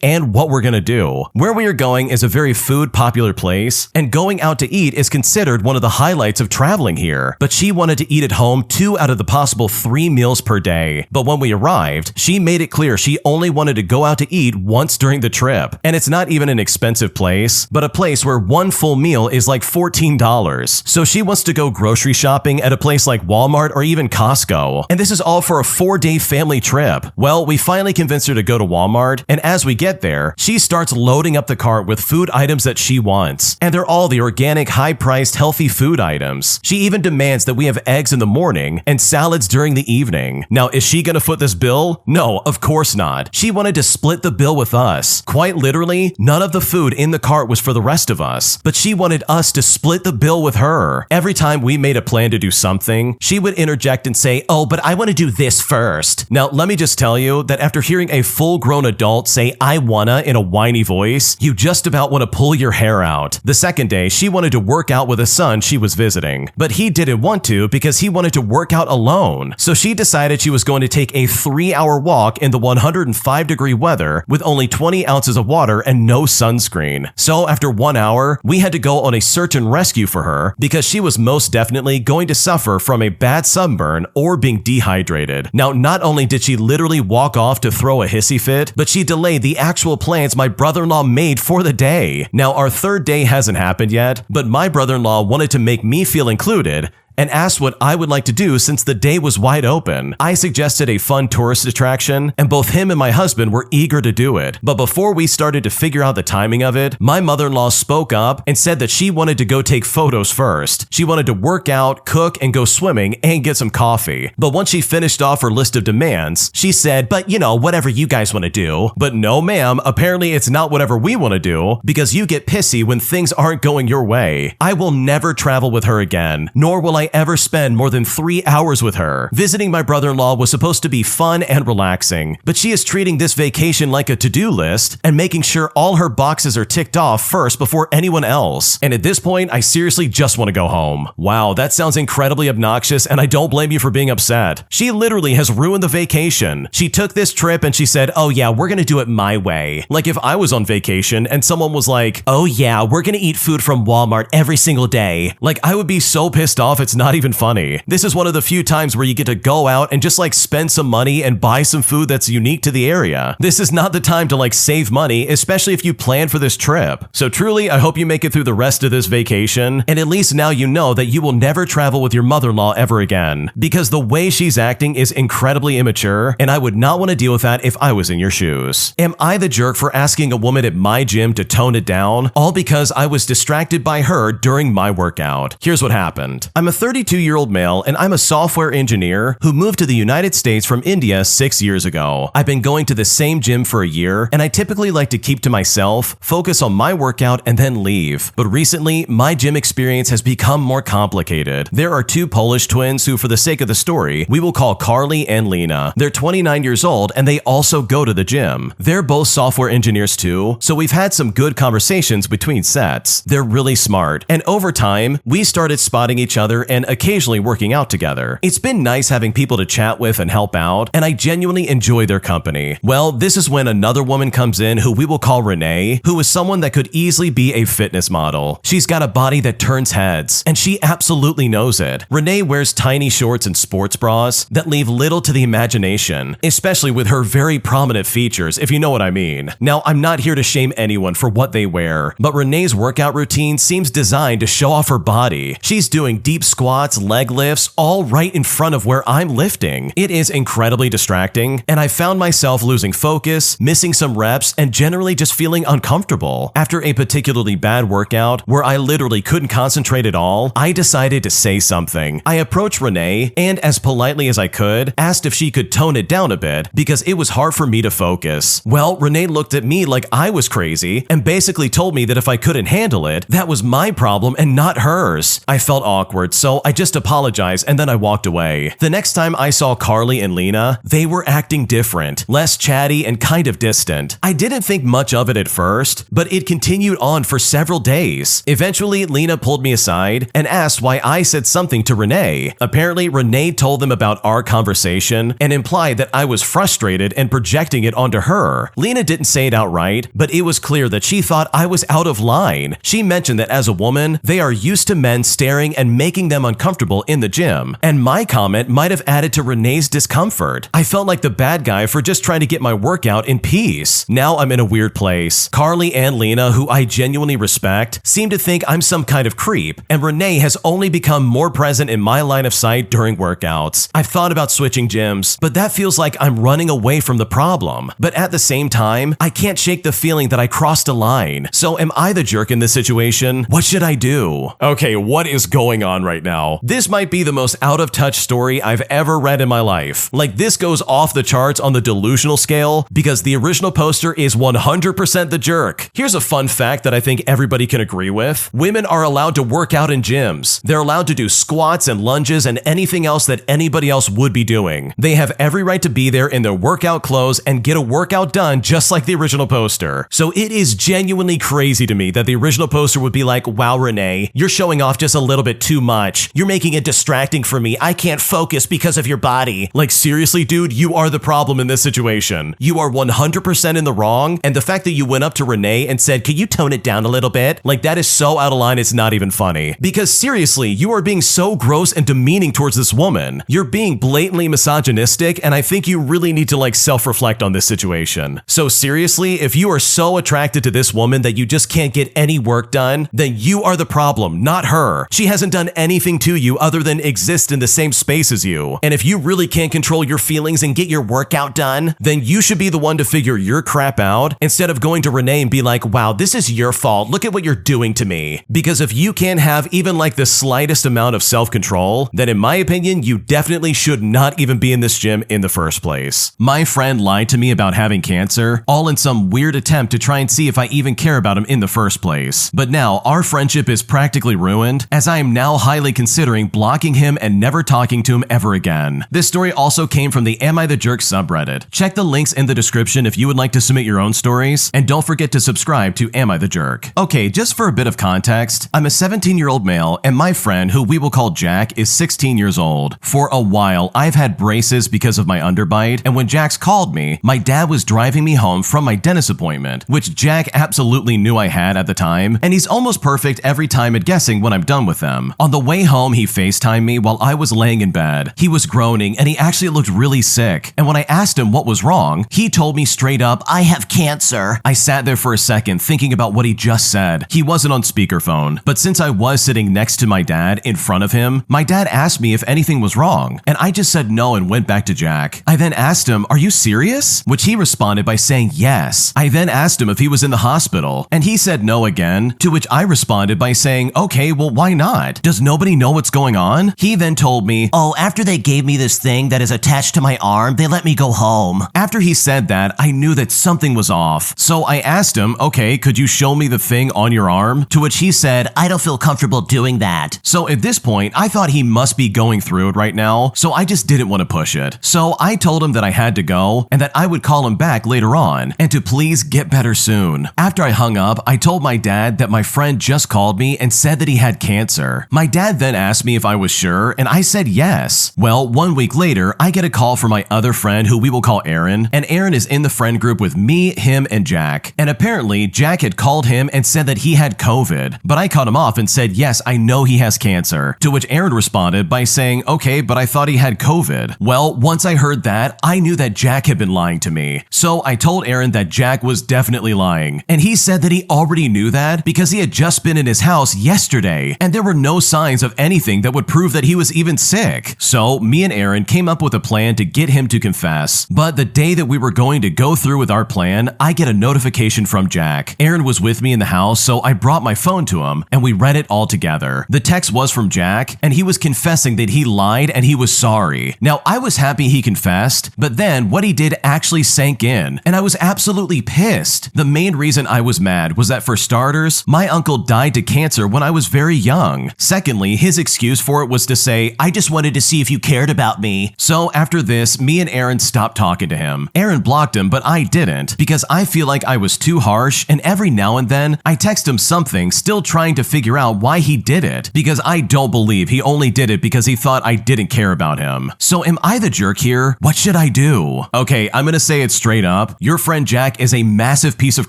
and what we're gonna do. Where we are going is a very food-popular place, and going out to eat is considered one of the highlights of traveling here. But she wanted to eat at home 2 out of the possible 3 meals per day. But when we arrived, she made it clear she only wanted to go out to eat once during the trip. And it's not even an expensive place, but a place where one full meal is like $14. So she wants to go grocery shopping at a place like Walmart or even Costco. And this is all for a 4-day family trip. Well, we finally convinced her to go to Walmart, and as we get there, she starts loading up the cart with food items that she wants. And they're all the organic, high-priced, healthy food items. She even demands that we have eggs in the morning and salads during the evening. Now, is she gonna foot this bill? No, of course not. She wanted to split the bill with us. Quite literally, none of the food in the cart was for the rest of us, but she wanted us to split the bill with her. Every time we made a plan to do something, she would interject and say, "Oh, but I want to do this first." Now, let me just tell you that after hearing a full-grown adult say "I wanna" in a whiny voice, you just about want to pull your hair out. The second day, she wanted to work out with a son she was visiting, but he didn't want to because he wanted to work out alone. So she decided she was going to take a 3-hour walk in the 105-degree weather with only 20 ounces of water and no sunscreen. So after 1 hour, we had to go on a search and rescue for her because she was most definitely going to suffer from a bad sunburn or being dehydrated. Now, not only did she literally walk off to throw a hissy fit, but she delayed the actual plans my brother-in-law made for the day. Now, our third day hasn't happened yet, but my brother-in-law wanted to make me feel included and asked what I would like to do since the day was wide open. I suggested a fun tourist attraction, and both him and my husband were eager to do it. But before we started to figure out the timing of it, my mother-in-law spoke up and said that she wanted to go take photos first. She wanted to work out, cook, and go swimming and get some coffee. But once she finished off her list of demands, she said, "But you know, whatever you guys want to do." But no, ma'am, apparently it's not whatever we want to do, because you get pissy when things aren't going your way. I will never travel with her again, nor will I ever spend more than 3 hours with her. Visiting my brother-in-law was supposed to be fun and relaxing, but she is treating this vacation like a to-do list and making sure all her boxes are ticked off first before anyone else. And at this point, I seriously just want to go home. Wow, that sounds incredibly obnoxious, and I don't blame you for being upset. She literally has ruined the vacation. She took this trip and she said, "Oh yeah, we're gonna do it my way." Like if I was on vacation and someone was like, "Oh yeah, we're gonna eat food from Walmart every single day." Like I would be so pissed off it's not even funny. This is one of the few times where you get to go out and just like spend some money and buy some food that's unique to the area. This is not the time to like save money, especially if you plan for this trip. So truly, I hope you make it through the rest of this vacation, and at least now you know that you will never travel with your mother-in-law ever again, because the way she's acting is incredibly immature, and I would not want to deal with that if I was in your shoes. Am I the jerk for asking a woman at my gym to tone it down, all because I was distracted by her during my workout? Here's what happened. I'm a 32-year-old male, and I'm a software engineer who moved to the United States from India 6 years ago. I've been going to the same gym for a year, and I typically like to keep to myself, focus on my workout, and then leave. But recently, my gym experience has become more complicated. There are 2 Polish twins who, for the sake of the story, we will call Carly and Lena. They're 29 years old, and they also go to the gym. They're both software engineers too, so we've had some good conversations between sets. They're really smart, and over time, we started spotting each other and occasionally working out together. It's been nice having people to chat with and help out, and I genuinely enjoy their company. Well, this is when another woman comes in who we will call Renee, who is someone that could easily be a fitness model. She's got a body that turns heads, and she absolutely knows it. Renee wears tiny shorts and sports bras that leave little to the imagination, especially with her very prominent features, if you know what I mean. Now, I'm not here to shame anyone for what they wear, but Renee's workout routine seems designed to show off her body. She's doing deep squats, leg lifts, all right in front of where I'm lifting. It is incredibly distracting, and I found myself losing focus, missing some reps, and generally just feeling uncomfortable. After a particularly bad workout, where I literally couldn't concentrate at all, I decided to say something. I approached Renee, and as politely as I could, asked if she could tone it down a bit, because it was hard for me to focus. Well, Renee looked at me like I was crazy, and basically told me that if I couldn't handle it, that was my problem and not hers. I felt awkward, so so I just apologized and then I walked away. The next time I saw Carly and Lena, they were acting different, less chatty and kind of distant. I didn't think much of it at first, but it continued on for several days. Eventually, Lena pulled me aside and asked why I said something to Renee. Apparently, Renee told them about our conversation and implied that I was frustrated and projecting it onto her. Lena didn't say it outright, but it was clear that she thought I was out of line. She mentioned that as a woman, they are used to men staring and making them uncomfortable in the gym, and my comment might have added to Renee's discomfort. I felt like the bad guy for just trying to get my workout in peace. Now I'm in a weird place. Carly and Lena, who I genuinely respect, seem to think I'm some kind of creep, and Renee has only become more present in my line of sight during workouts. I've thought about switching gyms, but that feels like I'm running away from the problem. But at the same time, I can't shake the feeling that I crossed a line. So am I the jerk in this situation? What should I do? Okay, what is going on right now? This might be the most out of touch story I've ever read in my life. Like, this goes off the charts on the delusional scale because the original poster is 100% the jerk. Here's a fun fact that I think everybody can agree with. Women are allowed to work out in gyms. They're allowed to do squats and lunges and anything else that anybody else would be doing. They have every right to be there in their workout clothes and get a workout done just like the original poster. So it is genuinely crazy to me that the original poster would be like, wow, Renee, you're showing off just a little bit too much. You're making it distracting for me. I can't focus because of your body. Like, seriously, dude, you are the problem in this situation. You are 100% in the wrong, and the fact that you went up to Renee and said, can you tone it down a little bit? Like, that is so out of line, it's not even funny. Because seriously, you are being so gross and demeaning towards this woman. You're being blatantly misogynistic, and I think you really need to like self-reflect on this situation. So seriously, if you are so attracted to this woman that you just can't get any work done, then you are the problem, not her. She hasn't done anything to you other than exist in the same space as you. And if you really can't control your feelings and get your workout done, then you should be the one to figure your crap out instead of going to Renee and be like, wow, this is your fault. Look at what you're doing to me. Because if you can't have even like the slightest amount of self-control, then in my opinion, you definitely should not even be in this gym in the first place. My friend lied to me about having cancer, all in some weird attempt to try and see if I even care about him in the first place. But now our friendship is practically ruined, as I am now highly considering blocking him and never talking to him ever again. This story also came from the Am I the Jerk subreddit. Check the links in the description if you would like to submit your own stories, and don't forget to subscribe to Am I the Jerk. Okay, just for a bit of context, I'm a 17-year-old male, and my friend, who we will call Jack, is 16 years old. For a while, I've had braces because of my underbite, and when Jax called me, my dad was driving me home from my dentist appointment, which Jack absolutely knew I had at the time, and he's almost perfect every time at guessing when I'm done with them. On the way home, he FaceTimed me while I was laying in bed. He was groaning, and he actually looked really sick, and when I asked him what was wrong, he told me straight up, I have cancer. I sat there for a second thinking about what he just said. He wasn't on speakerphone, but since I was sitting next to my dad in front of him, my dad asked me if anything was wrong, and I just said no and went back to Jack. I then asked him, are you serious? Which he responded by saying yes. I then asked him if he was in the hospital, and he said no again, to which I responded by saying, okay, well, why not? Does nobody know what's going on? He then told me, Oh, after they gave me this thing that is attached to my arm, they let me go home. After he said that, I knew that something was off. So I asked him, okay, could you show me the thing on your arm? To which he said, I don't feel comfortable doing that. So at this point, I thought he must be going through it right now, so I just didn't want to push it. So I told him that I had to go and that I would call him back later on and to please get better soon. After I hung up, I told my dad that my friend just called me and said that he had cancer. My dad then asked me if I was sure, and I said yes. Well, 1 week later, I get a call from my other friend, who we will call Aaron, and Aaron is in the friend group with me, him, and Jack. And apparently, Jack had called him and said that he had COVID, but I cut him off and said, yes, I know he has cancer. To which Aaron responded by saying, okay, but I thought he had COVID. Well, once I heard that, I knew that Jack had been lying to me. So I told Aaron that Jack was definitely lying, and he said that he already knew that because he had just been in his house yesterday, and there were no signs of anything that would prove that he was even sick. So me and Aaron came up with a plan to get him to confess, but the day that we were going to go through with our plan, I get a notification from Jack. Aaron was with me in the house, so I brought my phone to him, and we read it all together. The text was from Jack, and he was confessing that he lied and he was sorry. Now, I was happy he confessed, but then what he did actually sank in, and I was absolutely pissed. The main reason I was mad was that, for starters, my uncle died to cancer when I was very young. Secondly, his excuse for it was to say, I just wanted to see if you cared about me. So after this, me and Aaron stopped talking to him. Aaron blocked him, but I didn't, because I feel like I was too harsh, and every now and then, I text him something, still trying to figure out why he did it, because I don't believe he only did it because he thought I didn't care about him. So am I the jerk here? What should I do? Okay, I'm gonna say it straight up. Your friend Jack is a massive piece of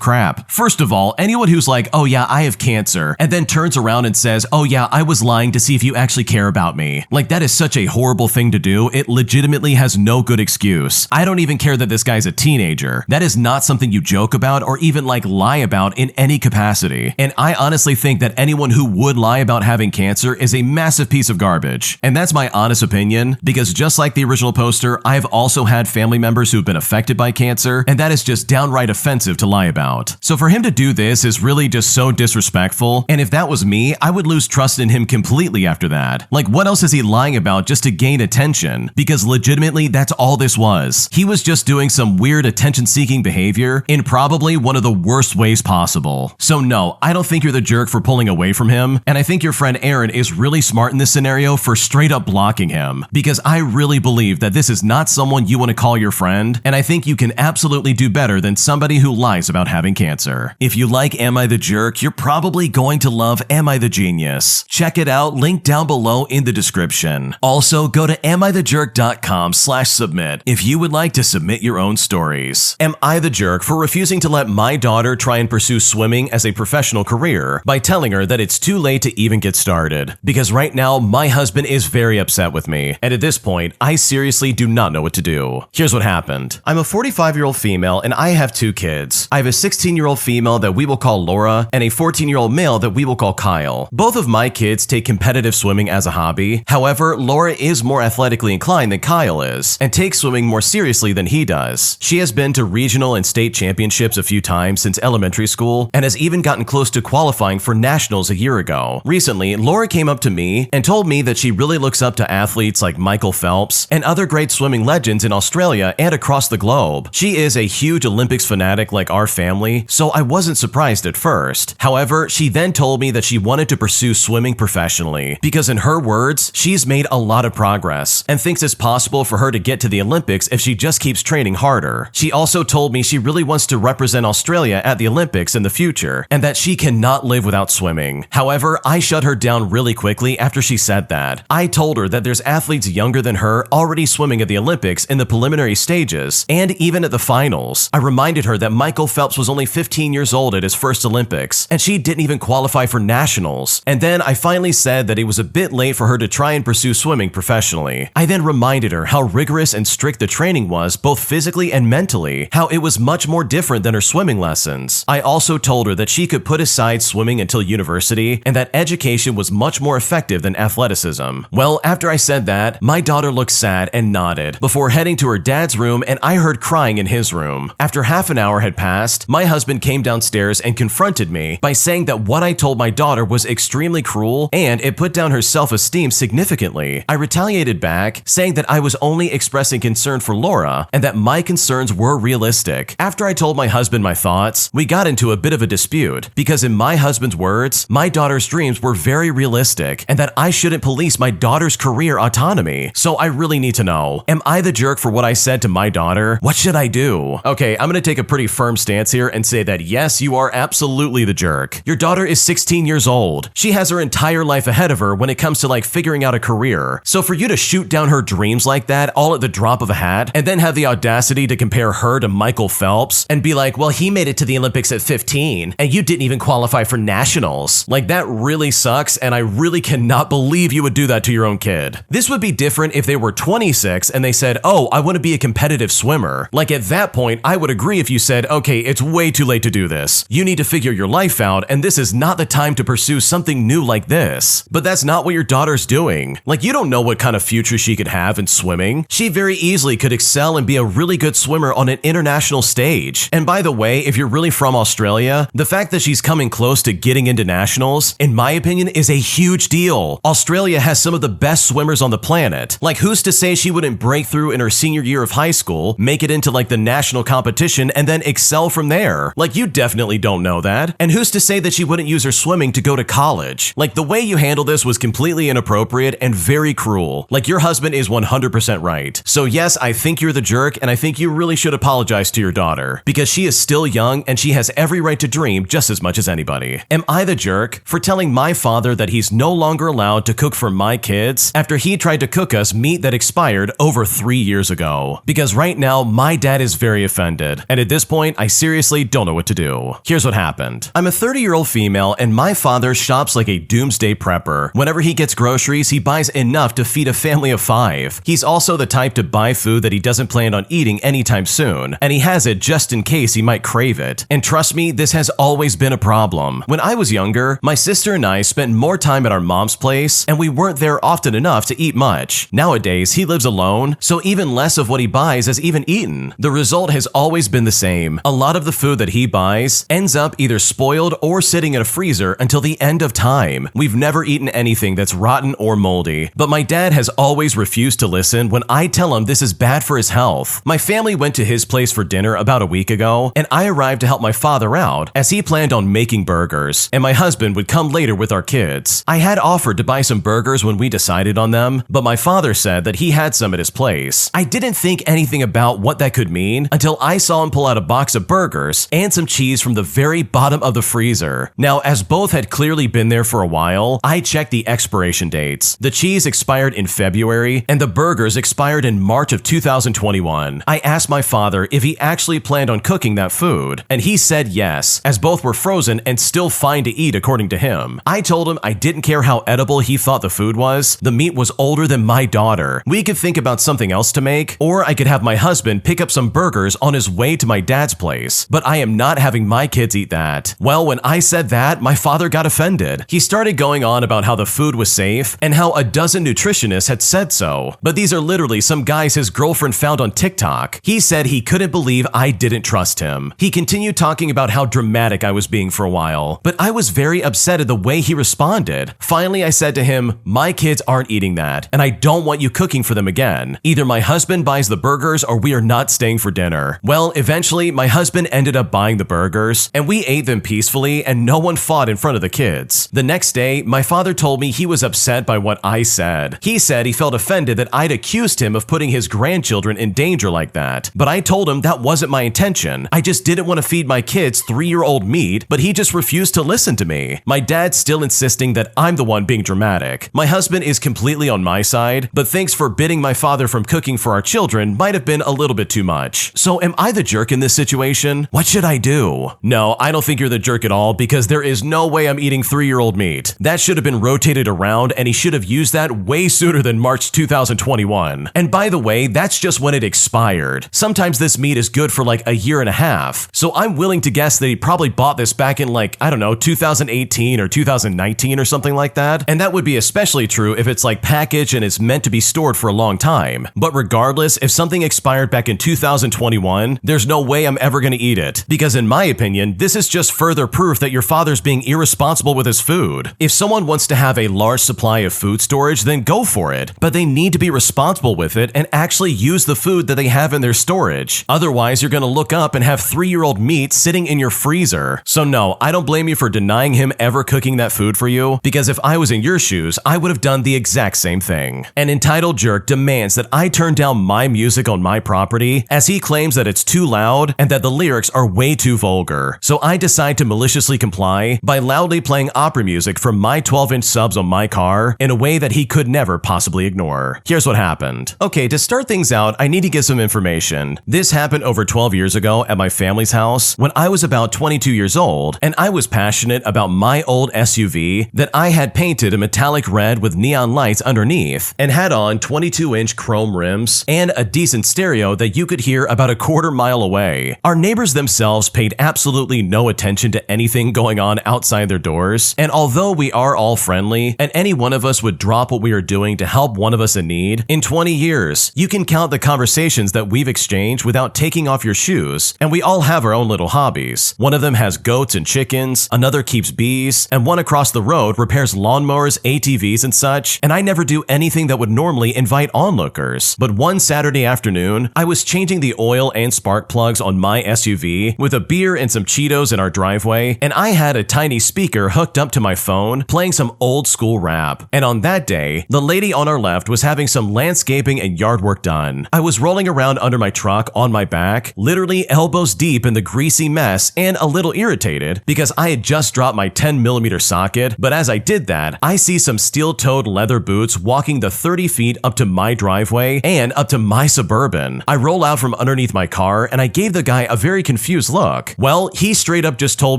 crap. First of all, anyone who's like, oh yeah, I have cancer, and then turns around and says, oh yeah, I was lying to see if you actually care about me. Like, that is such a horrible thing to do. It legitimately has no good excuse. I don't even care that this guy's a teenager. That is not something you joke about or even like lie about in any capacity. And I honestly think that anyone who would lie about having cancer is a massive piece of garbage. And that's my honest opinion, because just like the original poster, I've also had family members who've been affected by cancer, and that is just downright offensive to lie about. So for him to do this is really just so disrespectful, and if that was me, I would lose trust in him completely after that. Like, what else is he lying about just to gain attention? Because legitimately, that's all this was. He was just doing some weird attention-seeking behavior in probably one of the worst ways possible. So no, I don't think you're the jerk for pulling away from him, and I think your friend Aaron is really smart in this scenario for straight up blocking him, because I really believe that this is not someone you want to call your friend, and I think you can absolutely do better than somebody who lies about having cancer. If you like Am I the Jerk, you're probably going to love Am I the Genius. Check it out, link down below in the description. Also, go to AmITheJerk.com/submit if you would like to submit your own stories. Am I the jerk for refusing to let my daughter try and pursue swimming as a professional career by telling her that it's too late to even get started? Because right now, my husband is very upset with me, and at this point, I seriously do not know what to do. Here's what happened. I'm a 45-year-old female, and I have 2 kids. I have a 16-year-old female that we will call Laura, and a 14-year-old male that we will call Kyle. Both of my kids take competitive swimming as a hobby. However, Laura is more athletically inclined than Kyle is, and takes swimming more seriously than he does. She has been to regional and state championships a few times since elementary school, and has even gotten close to qualifying for nationals a year ago. Recently, Laura came up to me and told me that she really looks up to athletes like Michael Phelps and other great swimming legends in Australia and across the globe. She is a huge Olympics fanatic like our family, so I wasn't surprised at first. However, she then told me that she wanted to pursue swimming professionally, because in her words, she's made a lot of progress and thinks it's possible for her to get to the Olympics if she just keeps training harder. She also told me she really wants to represent Australia at the Olympics in the future, and that she cannot live without swimming. However, I shut her down really quickly after she said that. I told her that there's athletes younger than her already swimming at the Olympics in the preliminary stages, and even at the finals. I reminded her that Michael Phelps was only 15 years old at his first Olympics, and she didn't even qualify for nationals. And then I finally said that it was a bit late for her to try and pursue swimming professionally. I then reminded her how rigorous and strict the training was, both physically and mentally, how it was much more different than her swimming lessons. I also told her that she could put aside swimming until university, and that education was much more effective than athleticism. Well, after I said that, my daughter looked sad and nodded before heading to her dad's room, and I heard crying in his room. After half an hour had passed, my husband came downstairs and confronted me by saying that what I told my daughter was extremely cruel and it put down her self-esteem significantly. I retaliated back, saying that I was only expressing concern for Laura and that my concerns were realistic. After I told my husband my thoughts, we got into a bit of a dispute, because in my husband's words, my daughter's dreams were very realistic and that I shouldn't police my daughter's career autonomy. So I really need to know, am I the jerk for what I said to my daughter? What should I do? Okay, I'm gonna take a pretty firm stance here and say that yes, you are absolutely the jerk. Your daughter is 16 years old. She has her entire life ahead of her when it comes to like figuring out a career. So for you to shoot down her dreams like that all at the drop of a hat, and then have the audacity to compare her to Michael Phelps and be like, well, he made it to the Olympics at 15 and you didn't even qualify for nationals. Like, that really sucks, and I really cannot believe you would do that to your own kid. This would be different if they were 26 and they said, oh, I want to be a competitive swimmer. Like, at that point, I would agree if you said, okay, it's way too late to do this. You need to figure your life out, and this is not the time to pursue something new like this. But that's not what your daughter's doing. Like, you don't know what kind of future she could have in swimming. She very easily could excel and be a really good swimmer on an international stage. And by the way, if you're really from Australia, the fact that she's coming close to getting into nationals, in my opinion, is a huge deal. Australia has some of the best swimmers on the planet. Like, who's to say she wouldn't break through in her senior year of high school, make it into like the national competition, and then excel from there? Like, you definitely don't know that. And who's to say that she wouldn't use her swimming to go to college? Like, the way you handle handled this was completely inappropriate and very cruel. Like, your husband is 100% right. So yes, I think you're the jerk, and I think you really should apologize to your daughter, because she is still young and she has every right to dream just as much as anybody. Am I the jerk for telling my father that he's no longer allowed to cook for my kids after he tried to cook us meat that expired over 3 years ago? Because right now, my dad is very offended, and at this point, I seriously don't know what to do. Here's what happened. I'm a 30-year-old female, and my father shops like a doomsday prepper. Whenever he gets groceries, he buys enough to feed a family of 5. He's also the type to buy food that he doesn't plan on eating anytime soon, and he has it just in case he might crave it. And trust me, this has always been a problem. When I was younger, my sister and I spent more time at our mom's place, and we weren't there often enough to eat much. Nowadays, he lives alone, so even less of what he buys is even eaten. The result has always been the same. A lot of the food that he buys ends up either spoiled or sitting in a freezer until the end of time. We've never eaten anything that's rotten or moldy, but my dad has always refused to listen when I tell him this is bad for his health. My family went to his place for dinner about a week ago, and I arrived to help my father out as he planned on making burgers, and my husband would come later with our kids. I had offered to buy some burgers when we decided on them, but my father said that he had some at his place. I didn't think anything about what that could mean until I saw him pull out a box of burgers and some cheese from the very bottom of the freezer. Now, as both had clearly been there for a while, I checked the expiration dates. The cheese expired in February, and the burgers expired in March of 2021. I asked my father if he actually planned on cooking that food, and he said yes, as both were frozen and still fine to eat according to him. I told him I didn't care how edible he thought the food was. The meat was older than my daughter. We could think about something else to make, or I could have my husband pick up some burgers on his way to my dad's place, but I am not having my kids eat that. Well, when I said that, my father got offended. He started going on about how the food was safe and how a dozen nutritionists had said so, but these are literally some guys his girlfriend found on TikTok. He said he couldn't believe I didn't trust him. He continued talking about how dramatic I was being for a while, but I was very upset at the way he responded. Finally, I said to him, my kids aren't eating that, and I don't want you cooking for them again. Either my husband buys the burgers or we are not staying for dinner. Well, eventually, my husband ended up buying the burgers, and we ate them peacefully, and no one fought in front of the kids. The next day, my father told me he was upset by what I said. He said he felt offended that I'd accused him of putting his grandchildren in danger like that, but I told him that wasn't my intention. I just didn't want to feed my kids 3-year-old meat, but he just refused to listen to me. My dad's still insisting that I'm the one being dramatic. My husband is completely on my side, but thinks forbidding my father from cooking for our children might have been a little bit too much. So am I the jerk in this situation? What should I do? No, I don't think you're the jerk at all, because there is no way I'm eating 3-year-old meat. That should have been rotated around, and he should have used that way sooner than March 2021. And by the way, that's just when it expired. Sometimes this meat is good for like a year and a half, so I'm willing to guess that he probably bought this back in like, I don't know, 2018 or 2019 or something like that. And that would be especially true if it's like packaged and it's meant to be stored for a long time. But regardless, if something expired back in 2021, there's no way I'm ever going to eat it, because in my opinion, this is just further proof that your father's being irresponsible with his food. If someone wants to have a large supply of food storage, then go for it, but they need to be responsible with it and actually use the food that they have in their storage. Otherwise, you're going to look up and have 3-year-old meat sitting in your freezer. So no, I don't blame you for denying him ever cooking that food for you, because if I was in your shoes, I would have done the exact same thing. An entitled jerk demands that I turn down my music on my property, as he claims that it's too loud and that the lyrics are way too vulgar. So I decide to maliciously comply by loudly playing opera music from my 12-inch subs on my car in a way that he could never possibly ignore. Here's what happened. Okay, to start things out, I need to give some information. This happened over 12 years ago at my family's house when I was about 22 years old, and I was passionate about my old SUV that I had painted a metallic red with neon lights underneath and had on 22-inch chrome rims and a decent stereo that you could hear about a quarter-mile away. Our neighbors themselves paid absolutely no attention to anything going on outside their doors, and although we are all friendly and any one of us would drop what we are doing to help one of us in need, in 20 years, you can count the conversations that we've exchanged without taking off your shoes, and we all have our own little hobbies. One of them has goats and chickens, another keeps bees, and one across the road repairs lawnmowers, ATVs, and such, and I never do anything that would normally invite onlookers. But one Saturday afternoon, I was changing the oil and spark plugs on my SUV with a beer and some Cheetos in our driveway, and I had a tiny speaker hooked up to my phone playing some some old school rap. And on that day, the lady on our left was having some landscaping and yard work done. I was rolling around under my truck on my back, literally elbows deep in the greasy mess and a little irritated because I had just dropped my 10mm socket, but as I did that, I see some steel-toed leather boots walking the 30 feet up to my driveway and up to my Suburban. I roll out from underneath my car and I gave the guy a very confused look. Well, he straight up just told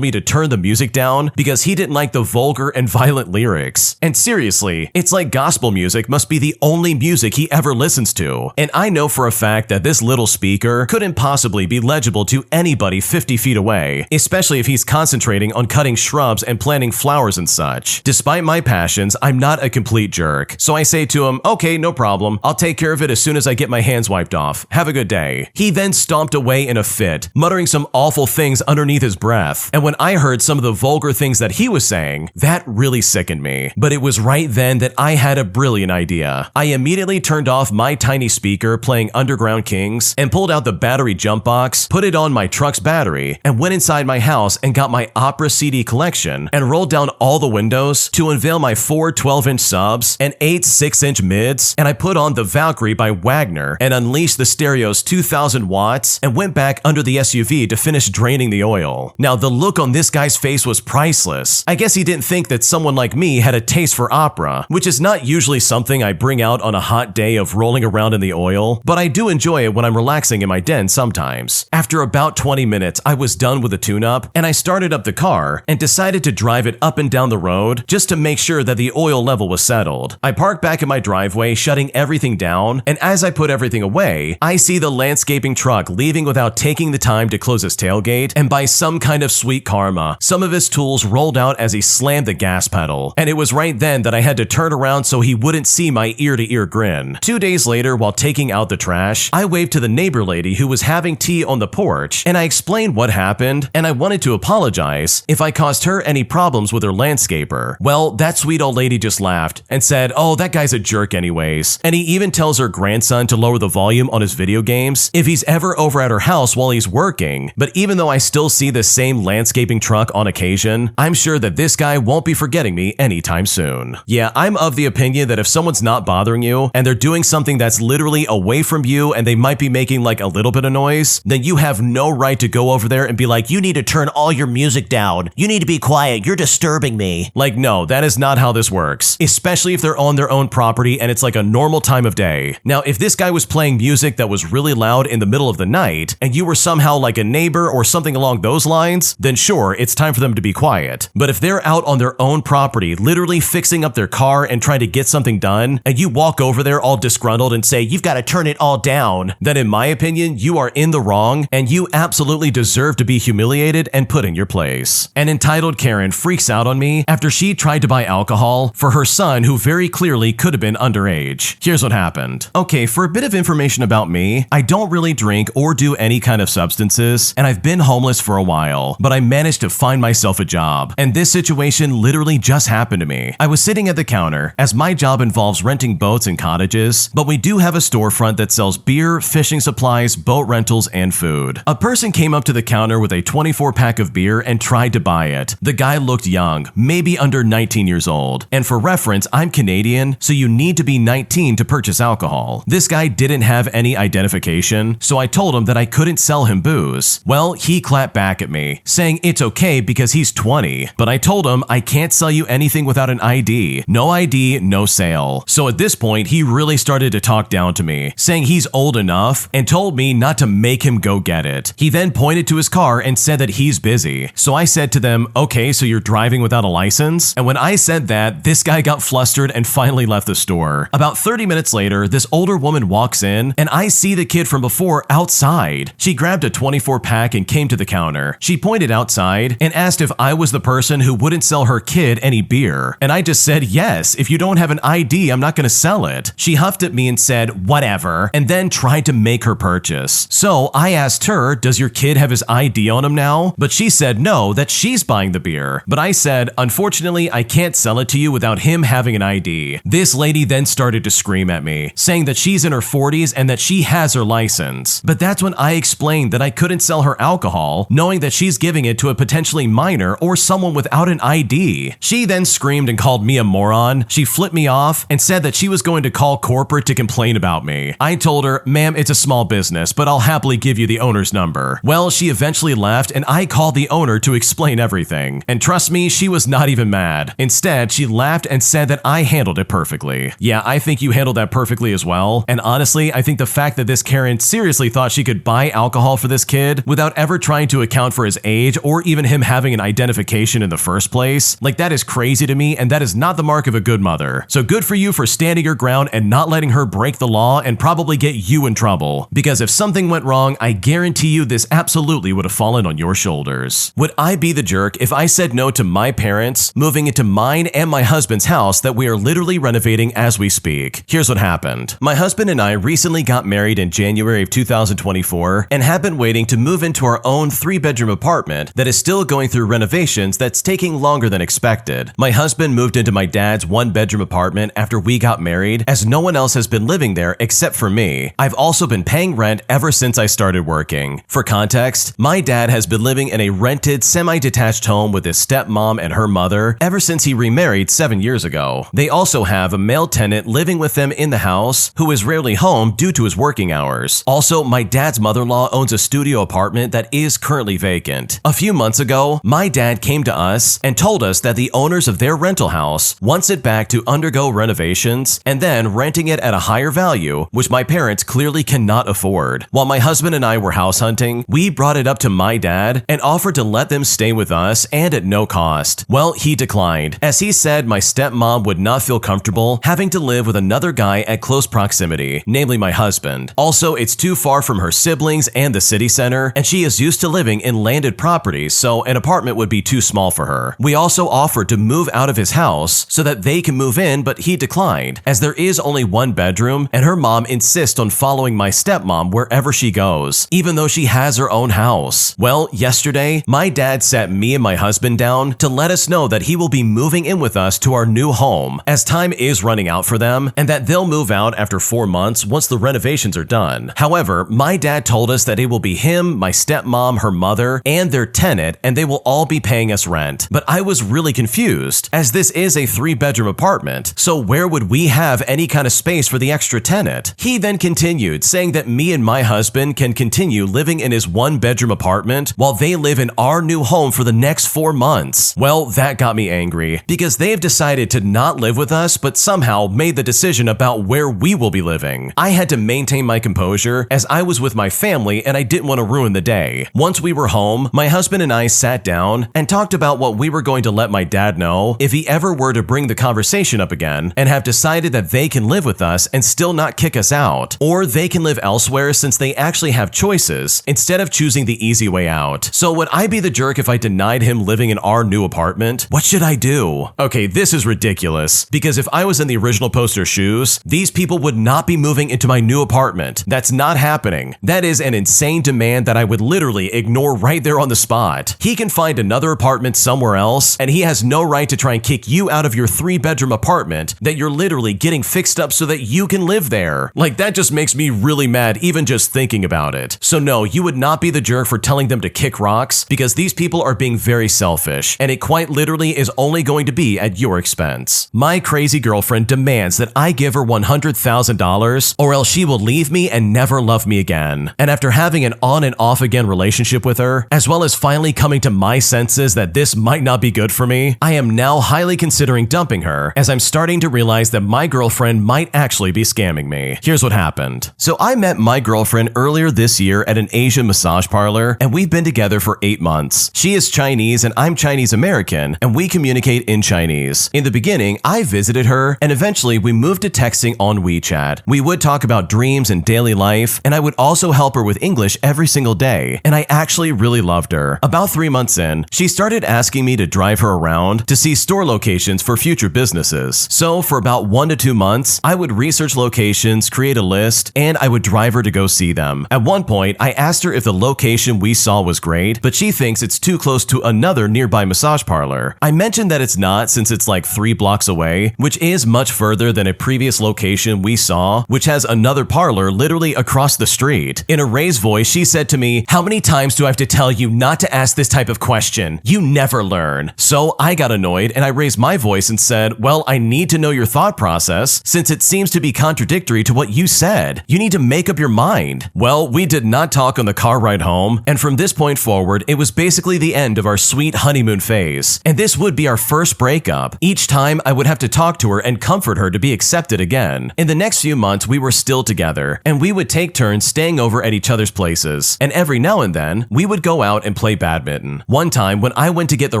me to turn the music down because he didn't like the vulgar and violent lyrics. And seriously, it's like gospel music must be the only music he ever listens to. And I know for a fact that this little speaker couldn't possibly be legible to anybody 50 feet away, especially if he's concentrating on cutting shrubs and planting flowers and such. Despite my passions, I'm not a complete jerk. So I say to him, okay, no problem. I'll take care of it as soon as I get my hands wiped off. Have a good day. He then stomped away in a fit, muttering some awful things underneath his breath. And when I heard some of the vulgar things that he was saying, that really sickened me. But it was right then that I had a brilliant idea. I immediately turned off my tiny speaker playing Underground Kings and pulled out the battery jump box, put it on my truck's battery, and went inside my house and got my opera CD collection and rolled down all the windows to unveil my 4 12-inch subs and 8 6-inch mids, and I put on The Valkyrie by Wagner and unleashed the stereo's 2,000 watts and went back under the SUV to finish draining the oil. Now, the look on this guy's face was priceless. I guess he didn't think that someone like me had a taste for opera, which is not usually something I bring out on a hot day of rolling around in the oil, but I do enjoy it when I'm relaxing in my den sometimes. After about 20 minutes, I was done with the tune-up, and I started up the car and decided to drive it up and down the road just to make sure that the oil level was settled. I parked back in my driveway, shutting everything down, and as I put everything away, I see the landscaping truck leaving without taking the time to close his tailgate, and by some kind of sweet karma, some of his tools rolled out as he slammed the gas pedal. And it was right then that I had to turn around so he wouldn't see my ear-to-ear grin. 2 days later, while taking out the trash, I waved to the neighbor lady who was having tea on the porch, and I explained what happened, and I wanted to apologize if I caused her any problems with her landscaper. Well, that sweet old lady just laughed and said, oh, that guy's a jerk anyways. And he even tells her grandson to lower the volume on his video games if he's ever over at her house while he's working. But even though I still see the same landscaping truck on occasion, I'm sure that this guy won't be forgetting me anytime soon. Yeah, I'm of the opinion that if someone's not bothering you and they're doing something that's literally away from you and they might be making like a little bit of noise, then you have no right to go over there and be like, you need to turn all your music down. You need to be quiet. You're disturbing me. Like, no, that is not how this works, especially if they're on their own property and it's like a normal time of day. Now, if this guy was playing music that was really loud in the middle of the night and you were somehow like a neighbor or something along those lines, then sure, it's time for them to be quiet. But if they're out on their own property, literally fixing up their car and trying to get something done, and you walk over there all disgruntled and say, you've got to turn it all down, then in my opinion, you are in the wrong and you absolutely deserve to be humiliated and put in your place. An entitled Karen freaks out on me after she tried to buy alcohol for her son who very clearly could have been underage. Here's what happened. Okay, for a bit of information about me, I don't really drink or do any kind of substances, and I've been homeless for a while, but I managed to find myself a job. And this situation literally just happened to me. I was sitting at the counter, as my job involves renting boats and cottages, but we do have a storefront that sells beer, fishing supplies, boat rentals, and food. A person came up to the counter with a 24-pack of beer and tried to buy it. The guy looked young, maybe under 19 years old. And for reference, I'm Canadian, so you need to be 19 to purchase alcohol. This guy didn't have any identification, so I told him that I couldn't sell him booze. Well, he clapped back at me, saying it's okay because he's 20. But I told him I can't sell you anything without an ID. No ID, no sale. So at this point, he really started to talk down to me, saying he's old enough and told me not to make him go get it. He then pointed to his car and said that he's busy. So I said to them, okay, so you're driving without a license? And when I said that, this guy got flustered and finally left the store. About 30 minutes later, this older woman walks in and I see the kid from before outside. She grabbed a 24-pack and came to the counter. She pointed outside and asked if I was the person who wouldn't sell her kid any beer. And I just said, yes, if you don't have an ID, I'm not going to sell it. She huffed at me and said, whatever, and then tried to make her purchase. So I asked her, does your kid have his ID on him now? But she said no, that she's buying the beer. But I said, unfortunately, I can't sell it to you without him having an ID. This lady then started to scream at me, saying that she's in her 40s and that she has her license. But that's when I explained that I couldn't sell her alcohol, knowing that she's giving it to a potentially minor or someone without an ID. She then then screamed and called me a moron. She flipped me off and said that she was going to call corporate to complain about me. I told her, ma'am, it's a small business, but I'll happily give you the owner's number. Well, she eventually left and I called the owner to explain everything. And trust me, she was not even mad. Instead, she laughed and said that I handled it perfectly. Yeah, I think you handled that perfectly as well. And honestly, I think the fact that this Karen seriously thought she could buy alcohol for this kid without ever trying to account for his age or even him having an identification in the first place, like that is crazy to me, and that is not the mark of a good mother. So good for you for standing your ground and not letting her break the law and probably get you in trouble. Because if something went wrong, I guarantee you this absolutely would have fallen on your shoulders. Would I be the jerk if I said no to my parents moving into mine and my husband's house that we are literally renovating as we speak? Here's what happened. My husband and I recently got married in January of 2024 and have been waiting to move into our own 3-bedroom apartment that is still going through renovations that's taking longer than expected. My husband moved into my dad's 1-bedroom apartment after we got married, as no one else has been living there except for me. I've also been paying rent ever since I started working. For context, my dad has been living in a rented, semi-detached home with his stepmom and her mother ever since he remarried 7 years ago. They also have a male tenant living with them in the house who is rarely home due to his working hours. Also, my dad's mother-in-law owns a studio apartment that is currently vacant. A few months ago, my dad came to us and told us that the owners of their rental house wants it back to undergo renovations and then renting it at a higher value, which my parents clearly cannot afford. While my husband and I were house hunting, we brought it up to my dad and offered to let them stay with us and at no cost. Well, he declined, as he said my stepmom would not feel comfortable having to live with another guy at close proximity, namely my husband. Also, it's too far from her siblings and the city center, and she is used to living in landed properties, so an apartment would be too small for her. We also offered to move out of his house so that they can move in, but he declined, as there is only 1 bedroom and her mom insists on following my stepmom wherever she goes, even though she has her own house. Well, yesterday, my dad sat me and my husband down to let us know that he will be moving in with us to our new home, as time is running out for them, and that they'll move out after 4 months once the renovations are done. However, my dad told us that it will be him, my stepmom, her mother, and their tenant, and they will all be paying us rent. But I was really confused, as this is a 3-bedroom apartment, so where would we have any kind of space for the extra tenant? He then continued, saying that me and my husband can continue living in his 1-bedroom apartment while they live in our new home for the next 4 months. Well, that got me angry, because they've decided to not live with us, but somehow made the decision about where we will be living. I had to maintain my composure, as I was with my family and I didn't want to ruin the day. Once we were home, my husband and I sat down and talked about what we were going to let my dad know if he ever were to bring the conversation up again, and have decided that they can live with us and still not kick us out, or they can live elsewhere since they actually have choices instead of choosing the easy way out. So would I be the jerk if I denied him living in our new apartment? What should I do? Okay, this is ridiculous, because if I was in the original poster's shoes, these people would not be moving into my new apartment. That's not happening. That is an insane demand that I would literally ignore right there on the spot. He can find another apartment somewhere else, and he has no right to try and kick you out of your 3-bedroom apartment that you're literally getting fixed up so that you can live there. Like, that just makes me really mad even just thinking about it. So no, you would not be the jerk for telling them to kick rocks, because these people are being very selfish, and it quite literally is only going to be at your expense. My crazy girlfriend demands that I give her $100,000 or else she will leave me and never love me again. And after having an on and off again relationship with her, as well as finally coming to my senses that this might not be good for me, I am now highly considering dumping her, as I'm starting to realize that my girlfriend might actually be scamming me. Here's what happened. So I met my girlfriend earlier this year at an Asian massage parlor, and we've been together for 8 months. She is Chinese and I'm Chinese American, and we communicate in Chinese. In the beginning, I visited her, and eventually we moved to texting on WeChat. We would talk about dreams and daily life, and I would also help her with English every single day, and I actually really loved her. About 3 months in, she started asking me to drive her around to see store locations for future businesses. So for about 1 to 2 months, I would research locations, create a list, and I would drive her to go see them. At one point, I asked her if the location we saw was great, but she thinks it's too close to another nearby massage parlor. I mentioned that it's not, since it's like 3 blocks away, which is much further than a previous location we saw, which has another parlor literally across the street. In a raised voice, she said to me, "How many times do I have to tell you not to ask this type of question? You never learn." So I got annoyed annoyed and I raised my voice and said, well, I need to know your thought process since it seems to be contradictory to what you said. You need to make up your mind. Well, we did not talk on the car ride home, and from this point forward, it was basically the end of our sweet honeymoon phase, and this would be our first breakup. Each time, I would have to talk to her and comfort her to be accepted again. In the next few months, we were still together, and we would take turns staying over at each other's places, and every now and then, we would go out and play badminton. One time, when I went to get the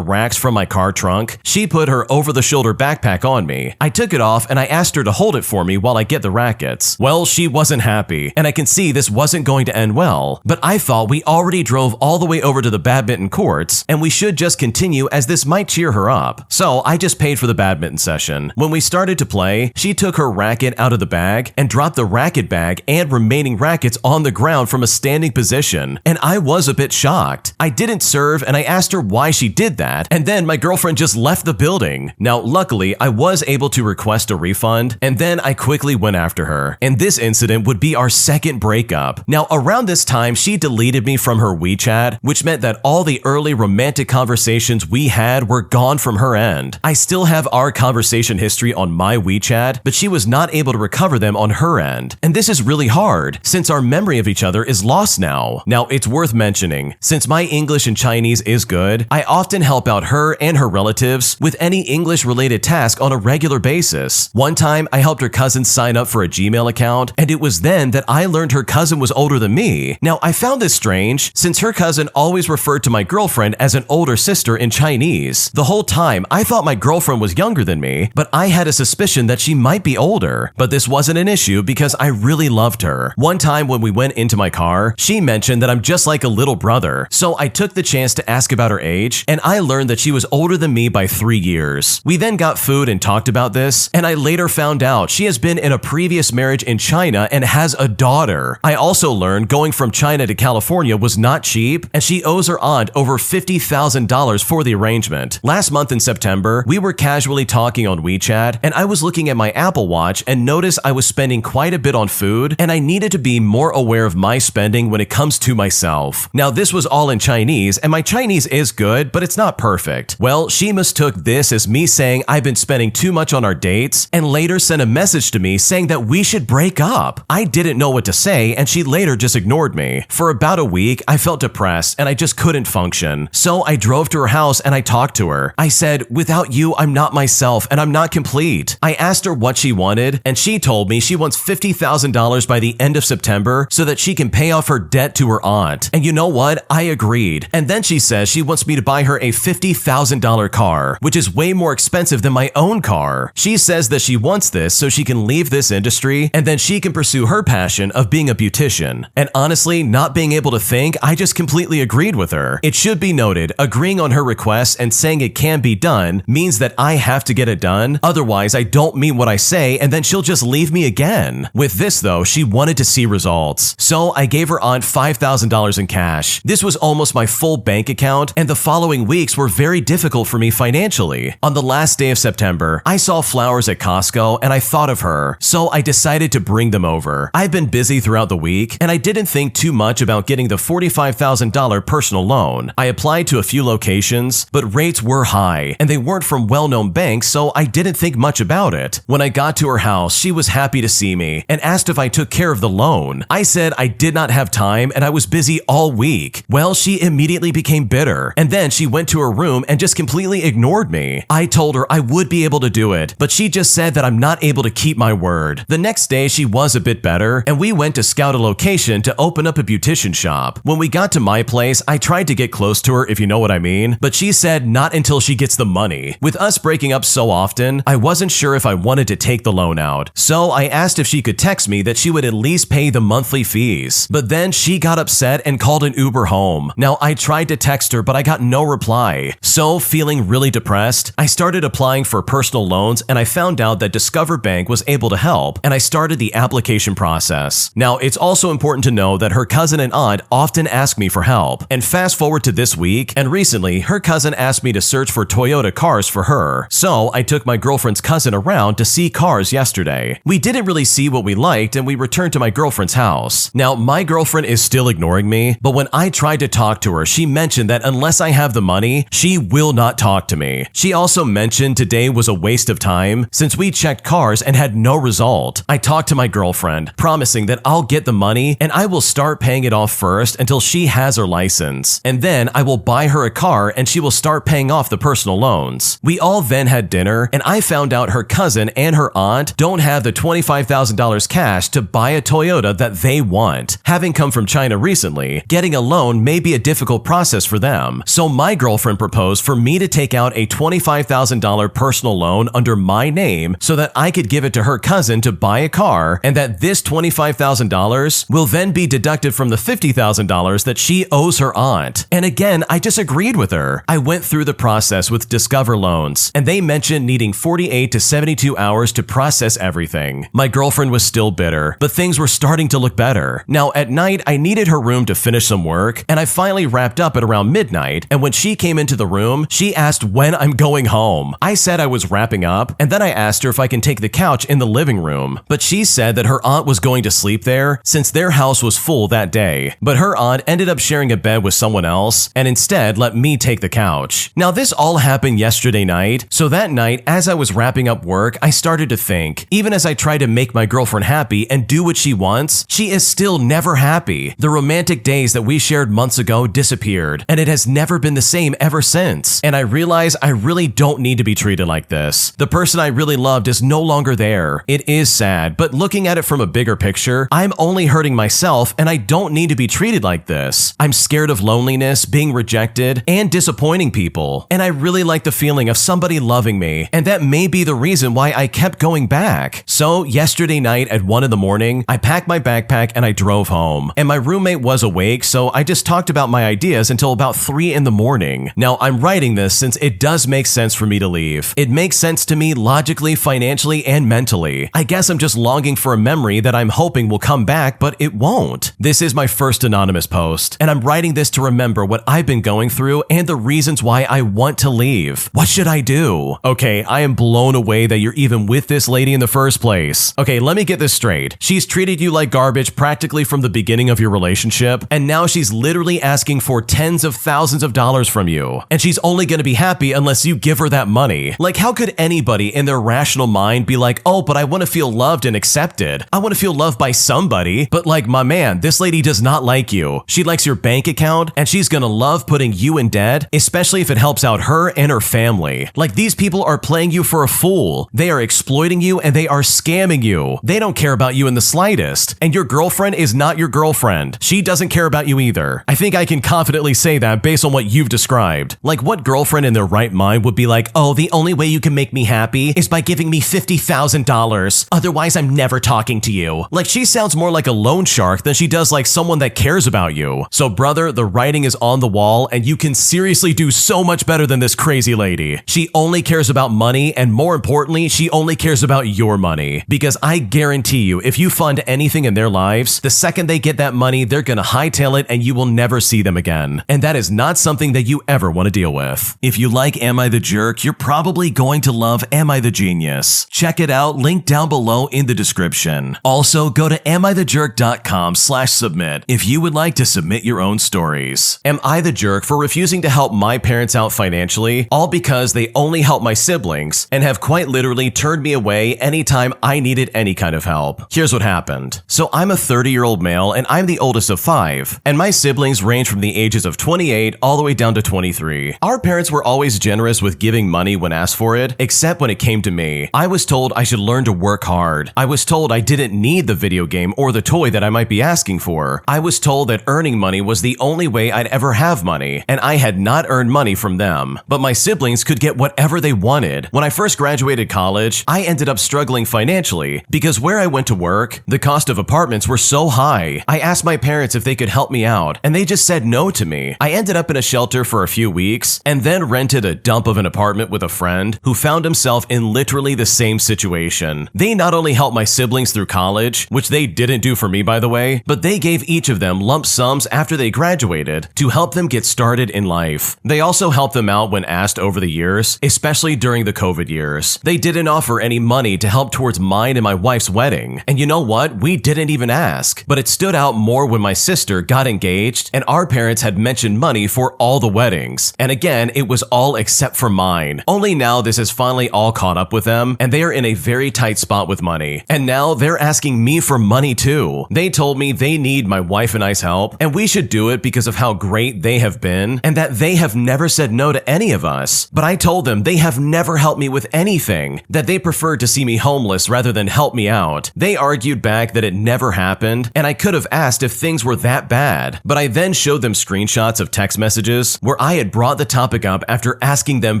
racks from my car trunk, she put her over-the-shoulder backpack on me. I took it off and I asked her to hold it for me while I get the rackets. Well, she wasn't happy, and I can see this wasn't going to end well, but I thought we already drove all the way over to the badminton courts, and we should just continue as this might cheer her up. So I just paid for the badminton session. When we started to play, she took her racket out of the bag and dropped the racket bag and remaining rackets on the ground from a standing position, and I was a bit shocked. I didn't serve and I asked her why she did that, and then my girlfriend just left the building. Now, luckily, I was able to request a refund, and then I quickly went after her, and this incident would be our second breakup. Now, around this time, she deleted me from her WeChat, which meant that all the early romantic conversations we had were gone from her end. I still have our conversation history on my WeChat, but she was not able to recover them on her end. And this is really hard, since our memory of each other is lost now. Now, it's worth mentioning, since my English and Chinese is good, I often help out her and her relatives with any English-related task on a regular basis. One time, I helped her cousin sign up for a Gmail account, and it was then that I learned her cousin was older than me. Now, I found this strange, since her cousin always referred to my girlfriend as an older sister in Chinese. The whole time, I thought my girlfriend was younger than me, but I had a suspicion that she might be older. But this wasn't an issue because I really loved her. One time when we went into my car, she mentioned that I'm just like a little brother, so I took the chance to ask about her age, and I learned that she was older than me by 3 years. We then got food and talked about this, and I later found out she has been in a previous marriage in China and has a daughter. I also learned going from China to California was not cheap, and she owes her aunt over $50,000 for the arrangement. Last month in September, we were casually talking on WeChat, and I was looking at my Apple Watch and noticed I was spending quite a bit on food, and I needed to be more aware of my spending when it comes to myself. Now, this was all in Chinese, and my Chinese is good, but it's not perfect. Well, she mistook this as me saying I've been spending too much on our dates, and later sent a message to me saying that we should break up. I didn't know what to say, and she later just ignored me. For about a week, I felt depressed, and I just couldn't function. So I drove to her house and I talked to her. I said, without you, I'm not myself, and I'm not complete. I asked her what she wanted, and she told me she wants $50,000 by the end of September so that she can pay off her debt to her aunt. And you know what? I agreed. And then she says she wants me to buy her a $50,000 car, which is way more expensive than my own car. She says that she wants this so she can leave this industry and then she can pursue her passion of being a beautician. And honestly, not being able to think, I just completely agreed with her. It should be noted, agreeing on her request and saying it can be done means that I have to get it done. Otherwise, I don't mean what I say and then she'll just leave me again. With this though, she wanted to see results. So I gave her aunt $5,000 in cash. This was almost my full bank account, and the following weeks were very difficult for me financially. On the last day of September, I saw flowers at Costco and I thought of her, so I decided to bring them over. I've been busy throughout the week, and I didn't think too much about getting the $45,000 personal loan. I applied to a few locations, but rates were high, and they weren't from well-known banks, so I didn't think much about it. When I got to her house, she was happy to see me and asked if I took care of the loan. I said I did not have time and I was busy all week. Well, she immediately became bitter, and then she went to her room and just completely ignored me. I told her I would be able to do it, but she just said that I'm not able to keep my word. The next day, she was a bit better, and we went to scout a location to open up a beautician shop. When we got to my place, I tried to get close to her, if you know what I mean, but she said not until she gets the money. With us breaking up so often, I wasn't sure if I wanted to take the loan out, so I asked if she could text me that she would at least pay the monthly fees. But then she got upset and called an Uber home. Now, I tried to text her, but I got no reply. So, feeling really depressed, I started applying for personal loans, and I found out that Discover Bank was able to help, and I started the application process. Now, it's also important to know that her cousin and aunt often ask me for help. And fast forward to this week, and recently, her cousin asked me to search for Toyota cars for her. So, I took my girlfriend's cousin around to see cars yesterday. We didn't really see what we liked, and we returned to my girlfriend's house. Now, my girlfriend is still ignoring me, but when I tried to talk to her, she mentioned that unless I have the money, she will not talk to to me. She also mentioned today was a waste of time since we checked cars and had no result. I talked to my girlfriend, promising that I'll get the money and I will start paying it off first until she has her license. And then I will buy her a car and she will start paying off the personal loans. We all then had dinner and I found out her cousin and her aunt don't have the $25,000 cash to buy a Toyota that they want. Having come from China recently, getting a loan may be a difficult process for them. So my girlfriend proposed for me to take out a $25,000 personal loan under my name so that I could give it to her cousin to buy a car, and that this $25,000 will then be deducted from the $50,000 that she owes her aunt. And again, I disagreed with her. I went through the process with Discover Loans, and they mentioned needing 48 to 72 hours to process everything. My girlfriend was still bitter, but things were starting to look better. Now, at night, I needed her room to finish some work, and I finally wrapped up at around midnight, and when she came into the room, she asked when I'm going home. I said I was wrapping up, and then I asked her if I can take the couch in the living room, but she said that her aunt was going to sleep there since their house was full that day, but her aunt ended up sharing a bed with someone else and instead let me take the couch. Now, this all happened yesterday night, so that night, as I was wrapping up work, I started to think, even as I try to make my girlfriend happy and do what she wants, she is still never happy. The romantic days that we shared months ago disappeared, and it has never been the same ever since. And I realize I really don't need to be treated like this. The person I really loved is no longer there. It is sad, but looking at it from a bigger picture, I'm only hurting myself and I don't need to be treated like this. I'm scared of loneliness, being rejected, and disappointing people. And I really like the feeling of somebody loving me, and that may be the reason why I kept going back. So yesterday night at 1 in the morning, I packed my backpack and I drove home. And my roommate was awake, so I just talked about my ideas until about 3 in the morning. Now, I'm writing this since it does make sense for me to leave. It makes sense to me logically, financially, and mentally. I guess I'm just longing for a memory that I'm hoping will come back, but it won't. This is my first anonymous post, and I'm writing this to remember what I've been going through and the reasons why I want to leave. What should I do? Okay, I am blown away that you're even with this lady in the first place. Okay, let me get this straight. She's treated you like garbage practically from the beginning of your relationship, and now she's literally asking for tens of thousands of dollars from you. And she's only gonna be happy unless you give her that money. Like, how could anybody in their rational mind be like, oh, but I want to feel loved and accepted. I want to feel loved by somebody. But like, my man, this lady does not like you. She likes your bank account, and she's gonna love putting you in debt, especially if it helps out her and her family. Like, these people are playing you for a fool. They are exploiting you and they are scamming you. They don't care about you in the slightest. And your girlfriend is not your girlfriend. She doesn't care about you either. I think I can confidently say that based on what you've described. Like, what girlfriend in their right mind would be like, oh, the only way you can make me happy is by giving me $50,000. Otherwise, I'm never talking to you. Like, she sounds more like a loan shark than she does like someone that cares about you. So brother, the writing is on the wall, and you can seriously do so much better than this crazy lady. She only cares about money, and more importantly, she only cares about your money. Because I guarantee you, if you fund anything in their lives, the second they get that money, they're gonna hightail it and you will never see them again. And that is not something that you ever want to deal with. If you like Am I the Jerk, you're probably going to love Am I the Genius. Check it out, link down below in the description. Also, go to AmITheJerk.com/submit if you would like to submit your own stories. Am I the jerk for refusing to help my parents out financially, all because they only help my siblings and have quite literally turned me away anytime I needed any kind of help? Here's what happened. So I'm a 30-year-old male and I'm the oldest of 5, and my siblings range from the ages of 28 all the way down to 23. Our parents were always generous with giving money when asked for it, except when it came to me. I was told I should learn to work hard. I was told I didn't need the video game or the toy that I might be asking for. I was told that earning money was the only way I'd ever have money, and I had not earned money from them. But my siblings could get whatever they wanted. When I first graduated college, I ended up struggling financially because where I went to work, the cost of apartments were so high. I asked my parents if they could help me out, and they just said no to me. I ended up in a shelter for a few weeks and then rented a dump of an apartment with a friend who found himself in literally the same situation. They not only helped my siblings through college, which they didn't do for me by the way, but they gave each of them lump sums after they graduated to help them get started in life. They also helped them out when asked over the years, especially during the COVID years. They didn't offer any money to help towards mine and my wife's wedding. And you know what? We didn't even ask. But it stood out more when my sister got engaged and our parents had mentioned money for all the weddings. And again, it was all all except for mine. Only now this has finally all caught up with them, and they are in a very tight spot with money. And now they're asking me for money too. They told me they need my wife and I's help, and we should do it because of how great they have been, and that they have never said no to any of us. But I told them they have never helped me with anything, that they preferred to see me homeless rather than help me out. They argued back that it never happened, and I could have asked if things were that bad. But I then showed them screenshots of text messages where I had brought the topic up after asking them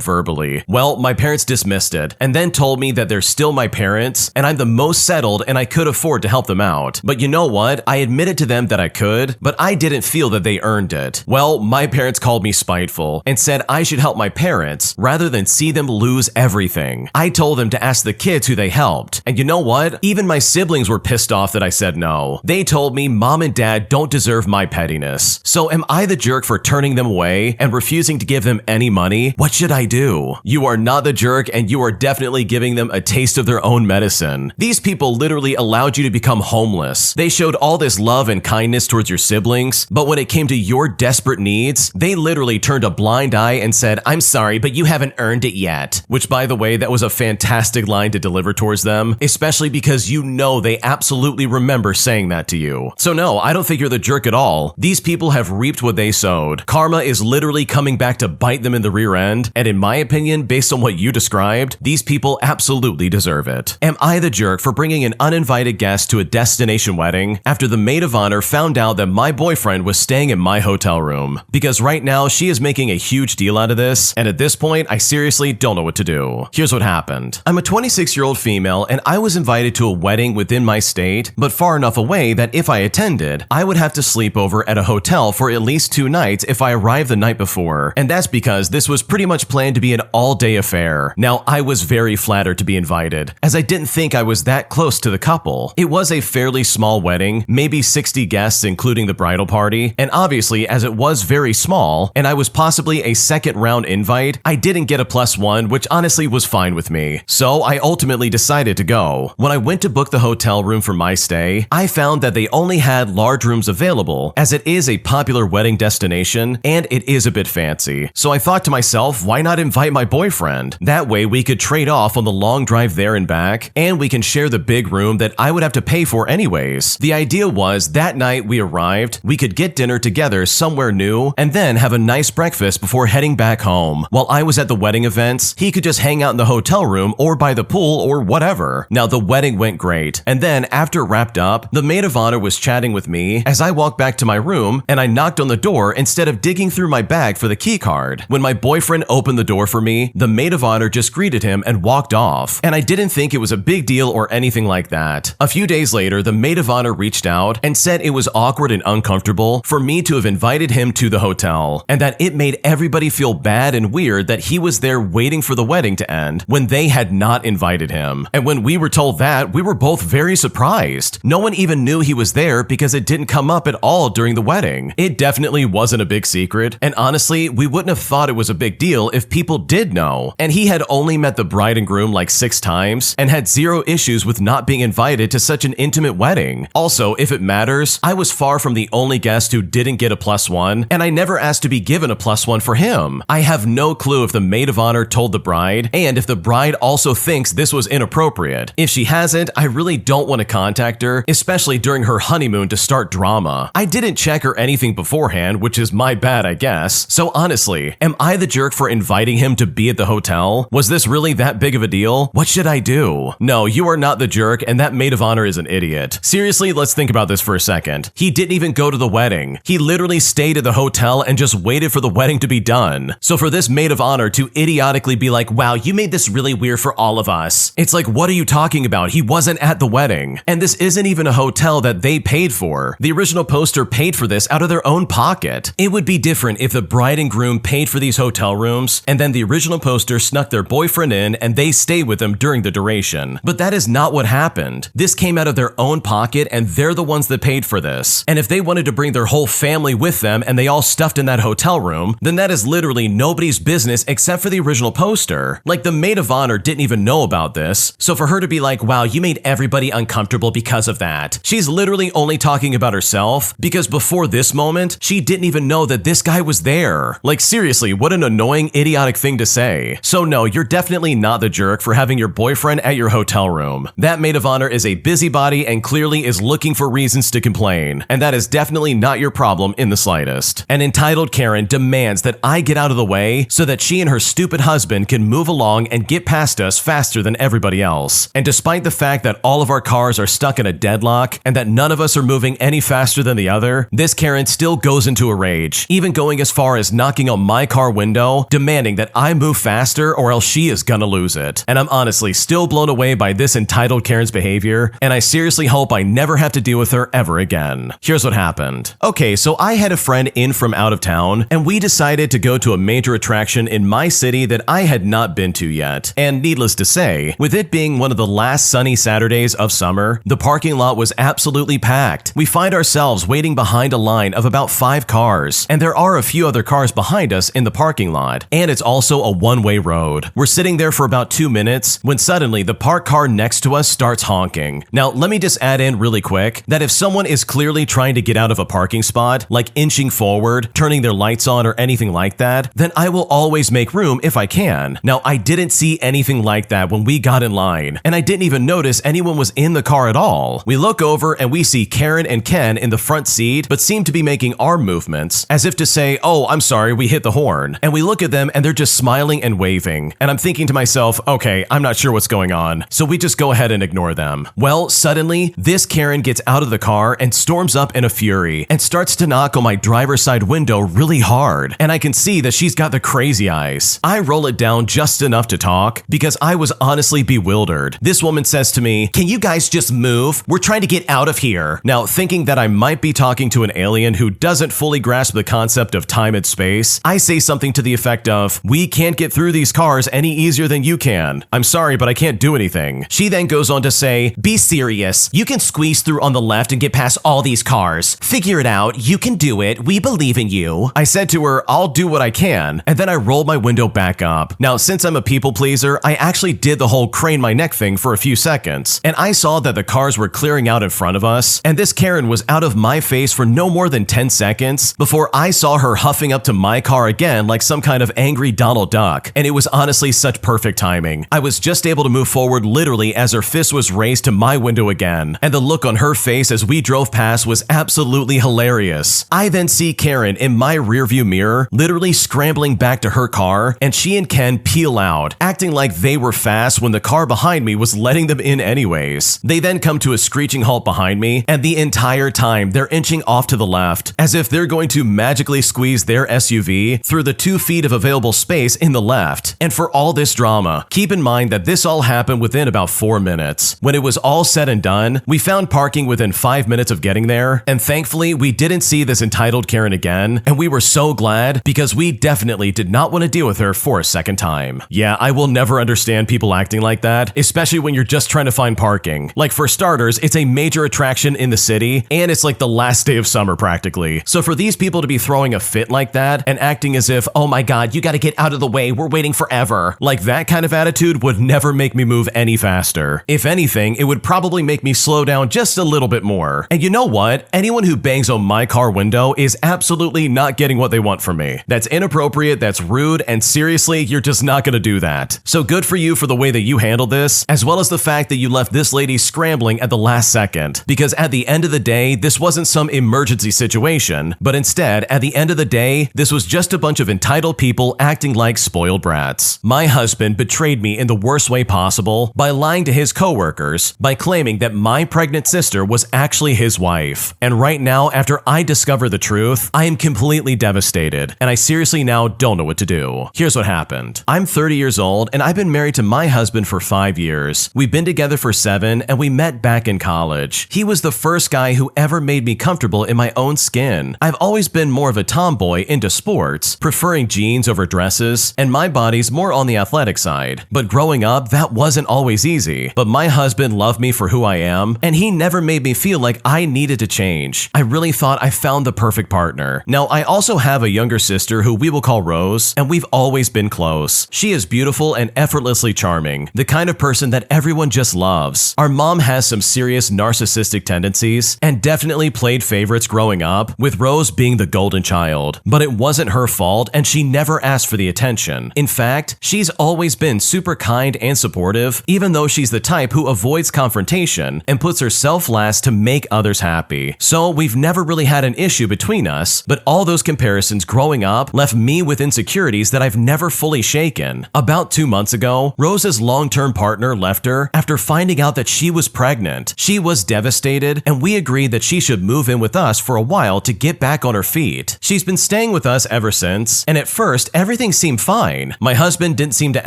verbally. Well, my parents dismissed it, and then told me that they're still my parents, and I'm the most settled and I could afford to help them out. But you know what? I admitted to them that I could, but I didn't feel that they earned it. Well, my parents called me spiteful and said I should help my parents rather than see them lose everything. I told them to ask the kids who they helped. And you know what? Even my siblings were pissed off that I said no. They told me mom and dad don't deserve my pettiness. So am I the jerk for turning them away and refusing to give them any money? What should I do? You are not the jerk, and you are definitely giving them a taste of their own medicine. These people literally allowed you to become homeless. They showed all this love and kindness towards your siblings, but when it came to your desperate needs, they literally turned a blind eye and said, "I'm sorry, but you haven't earned it yet." Which, by the way, that was a fantastic line to deliver towards them, especially because you know they absolutely remember saying that to you. So no, I don't think you're the jerk at all. These people have reaped what they sowed. Karma is literally coming back to bite them in the rear end, and in my opinion, based on what you described, these people absolutely deserve it. Am I the jerk for bringing an uninvited guest to a destination wedding after the maid of honor found out that my boyfriend was staying in my hotel room? Because right now, she is making a huge deal out of this, and at this point, I seriously don't know what to do. Here's what happened. I'm a 26-year-old female, and I was invited to a wedding within my state, but far enough away that if I attended, I would have to sleep over at a hotel for at least 2 nights if I arrived the night before. And that's because this was pretty much planned to be an all-day affair. Now, I was very flattered to be invited, as I didn't think I was that close to the couple. It was a fairly small wedding, maybe 60 guests including the bridal party, and obviously as it was very small, and I was possibly a second round invite, I didn't get a +1, which honestly was fine with me. So I ultimately decided to go. When I went to book the hotel room for my stay, I found that they only had large rooms available, as it is a popular wedding destination and it is a bit fancy. So I thought to myself, why not invite my boyfriend? That way we could trade off on the long drive there and back, and we can share the big room that I would have to pay for anyways. The idea was that night we arrived, we could get dinner together somewhere new, and then have a nice breakfast before heading back home. While I was at the wedding events, he could just hang out in the hotel room or by the pool or whatever. Now the wedding went great, and then after it wrapped up, the maid of honor was chatting with me as I walked back to my room, and I knocked on the door instead of digging through my bag for the key card. When my boyfriend opened the door for me, the maid of honor just greeted him and walked off, and I didn't think it was a big deal or anything like that. A few days later, the maid of honor reached out and said it was awkward and uncomfortable for me to have invited him to the hotel, and that it made everybody feel bad and weird that he was there waiting for the wedding to end when they had not invited him. And when we were told that, we were both very surprised. No one even knew he was there because it didn't come up at all during the wedding. It definitely wasn't a big secret, and honestly, we wouldn't have thought it was a big deal if people did know. And he had only met the bride and groom like 6 times and had 0 issues with not being invited to such an intimate wedding. Also, if it matters, I was far from the only guest who didn't get a +1, and I never asked to be given a +1 for him. I have no clue if the maid of honor told the bride, and if the bride also thinks this was inappropriate. If she hasn't, I really don't want to contact her, especially during her honeymoon to start drama. I didn't check or anything beforehand, which is my bad, I guess. So honestly, am I the jerk for inviting him to be at the hotel? Was this really that big of a deal? What should I do? No, you are not the jerk, and that maid of honor is an idiot. Seriously, let's think about this for a second. He didn't even go to the wedding. He literally stayed at the hotel and just waited for the wedding to be done. So for this maid of honor to idiotically be like, wow, you made this really weird for all of us. It's like, what are you talking about? He wasn't at the wedding. And this isn't even a hotel that they paid for. The original poster paid for this out of their own pocket. It would be different if the bride and groom paid for these hotel rooms, and then the original poster snuck their boyfriend in and they stayed with them during the duration. But that is not what happened. This came out of their own pocket, and they're the ones that paid for this. And if they wanted to bring their whole family with them and they all stuffed in that hotel room, then that is literally nobody's business except for the original poster. Like, the maid of honor didn't even know about this. So for her to be like, wow, you made everybody uncomfortable because of that, she's literally only talking about herself, because before this moment, she didn't even know that this guy was there. Like, seriously, what an annoying, idiotic thing to say. So no, you're definitely not the jerk for having your boyfriend at your hotel room. That maid of honor is a busybody and clearly is looking for reasons to complain, and that is definitely not your problem in the slightest. An entitled Karen demands that I get out of the way so that she and her stupid husband can move along and get past us faster than everybody else. And despite the fact that all of our cars are stuck in a deadlock and that none of us are moving any faster than the other, this Karen still goes into a rage, even going as far as knocking on my car window, demanding that I move faster or else she is gonna lose it. And I'm honestly still blown away by this entitled Karen's behavior, and I seriously hope I never have to deal with her ever again. Here's what happened. Okay, so I had a friend in from out of town, and we decided to go to a major attraction in my city that I had not been to yet. And needless to say, with it being one of the last sunny Saturdays of summer, the parking lot was absolutely packed. We find ourselves waiting behind a line of about 5 cars, and there are a few other cars behind us in the parking lot, and it's also a one-way road. We're sitting there for about 2 minutes when suddenly the parked car next to us starts honking. Now, let me just add in really quick that if someone is clearly trying to get out of a parking spot, like inching forward, turning their lights on or anything like that, then I will always make room if I can. Now, I didn't see anything like that when we got in line, and I didn't even notice anyone was in the car at all. We look over and we see Karen and Ken in the front seat, but seem to be making arm movements as if to say, "Oh, I'm sorry, we hit the horn." And we look at them and they're just smiling and waving. And I'm thinking to myself, okay, I'm not sure what's going on, so we just go ahead and ignore them. Well, suddenly, this Karen gets out of the car and storms up in a fury and starts to knock on my driver's side window really hard. And I can see that she's got the crazy eyes. I roll it down just enough to talk because I was honestly bewildered. This woman says to me, "Can you guys just move? We're trying to get out of here." Now, thinking that I might be talking to an alien who doesn't fully grasp the concept of time and space, I say something to the effect of, "We can't get through these cars any easier than you can. I'm sorry, but I can't do anything." She then goes on to say, "Be serious. You can squeeze through on the left and get past all these cars. Figure it out. You can do it. We believe in you." I said to her, "I'll do what I can," and then I rolled my window back up. Now, since I'm a people pleaser, I actually did the whole crane my neck thing for a few seconds, and I saw that the cars were clearing out in front of us, and this Karen was out of my face for no more than 10 seconds before I saw her huffing up to my car again like some kind of angry Donald Duck, and it was honestly such perfect timing. I was just able to move forward literally as her fist was raised to my window again, and the look on her face as we drove past was absolutely hilarious. I then see Karen in my rearview mirror literally scrambling back to her car, and she and Ken peel out, acting like they were fast when the car behind me was letting them in anyways. They then come to a screeching halt behind me, and the entire time they're inching off to the left, as if they're going to magically squeeze their SUV through the 2 feet of available space in the left. And for all this drama, keep in mind that this all happened within about 4 minutes. When it was all said and done, we found parking within 5 minutes of getting there, and thankfully we didn't see this entitled Karen again, and we were so glad because we definitely did not want to deal with her for a second time. Yeah, I will never understand people acting like that, especially when you're just trying to find parking. Like, for starters, it's a major attraction in the city, and it's like the last day of summer practically. So for these people to be throwing a fit like that and acting as if, "Oh my god, you gotta get out of the way, we're waiting forever," like that kind of attitude would never make me move any faster. If anything, it would probably make me slow down just a little bit more. And you know what? Anyone who bangs on my car window is absolutely not getting what they want from me. That's inappropriate, that's rude, and seriously, you're just not gonna do that. So good for you for the way that you handled this, as well as the fact that you left this lady scrambling at the last second. Because at the end of the day, this wasn't some emergency situation, but instead, at the end of the day, this was just a bunch of entitled people acting like spoiled brats. My husband betrayed me in the worst way possible by lying to his coworkers, by claiming that my pregnant sister was actually his wife. And right now, after I discover the truth, I am completely devastated, and I seriously now don't know what to do. Here's what happened. I'm 30 years old, and I've been married to my husband for 5 years. We've been together for 7, and we met back in college. He was the first guy who ever made me comfortable in my own skin. I've always been more of a tomboy into sports, preferring jeans over dresses, and my body's more on the athletic side. But growing up, that wasn't always easy. But my husband loved me for who I am, and he never made me feel like I needed to change. I really thought I found the perfect partner. Now, I also have a younger sister who we will call Rose, and we've always been close. She is beautiful and effortlessly charming, the kind of person that everyone just loves. Our mom has some serious narcissistic tendencies and definitely played favorites growing up, with Rose being the golden child. But it wasn't her fault, and she never asked for the attention. In fact, she's always been super kind and supportive, even though she's the type who avoids confrontation and puts herself last to make others happy. So we've never really had an issue between us, but all those comparisons growing up left me with insecurities that I've never fully shaken. About 2 months ago, Rose's long-term partner left her after finding out that she was pregnant. She was devastated, and we agreed that she should move in with us for a while to get back on her feet. She's been staying with us ever since, and at first, everything seemed fine. My husband didn't seem to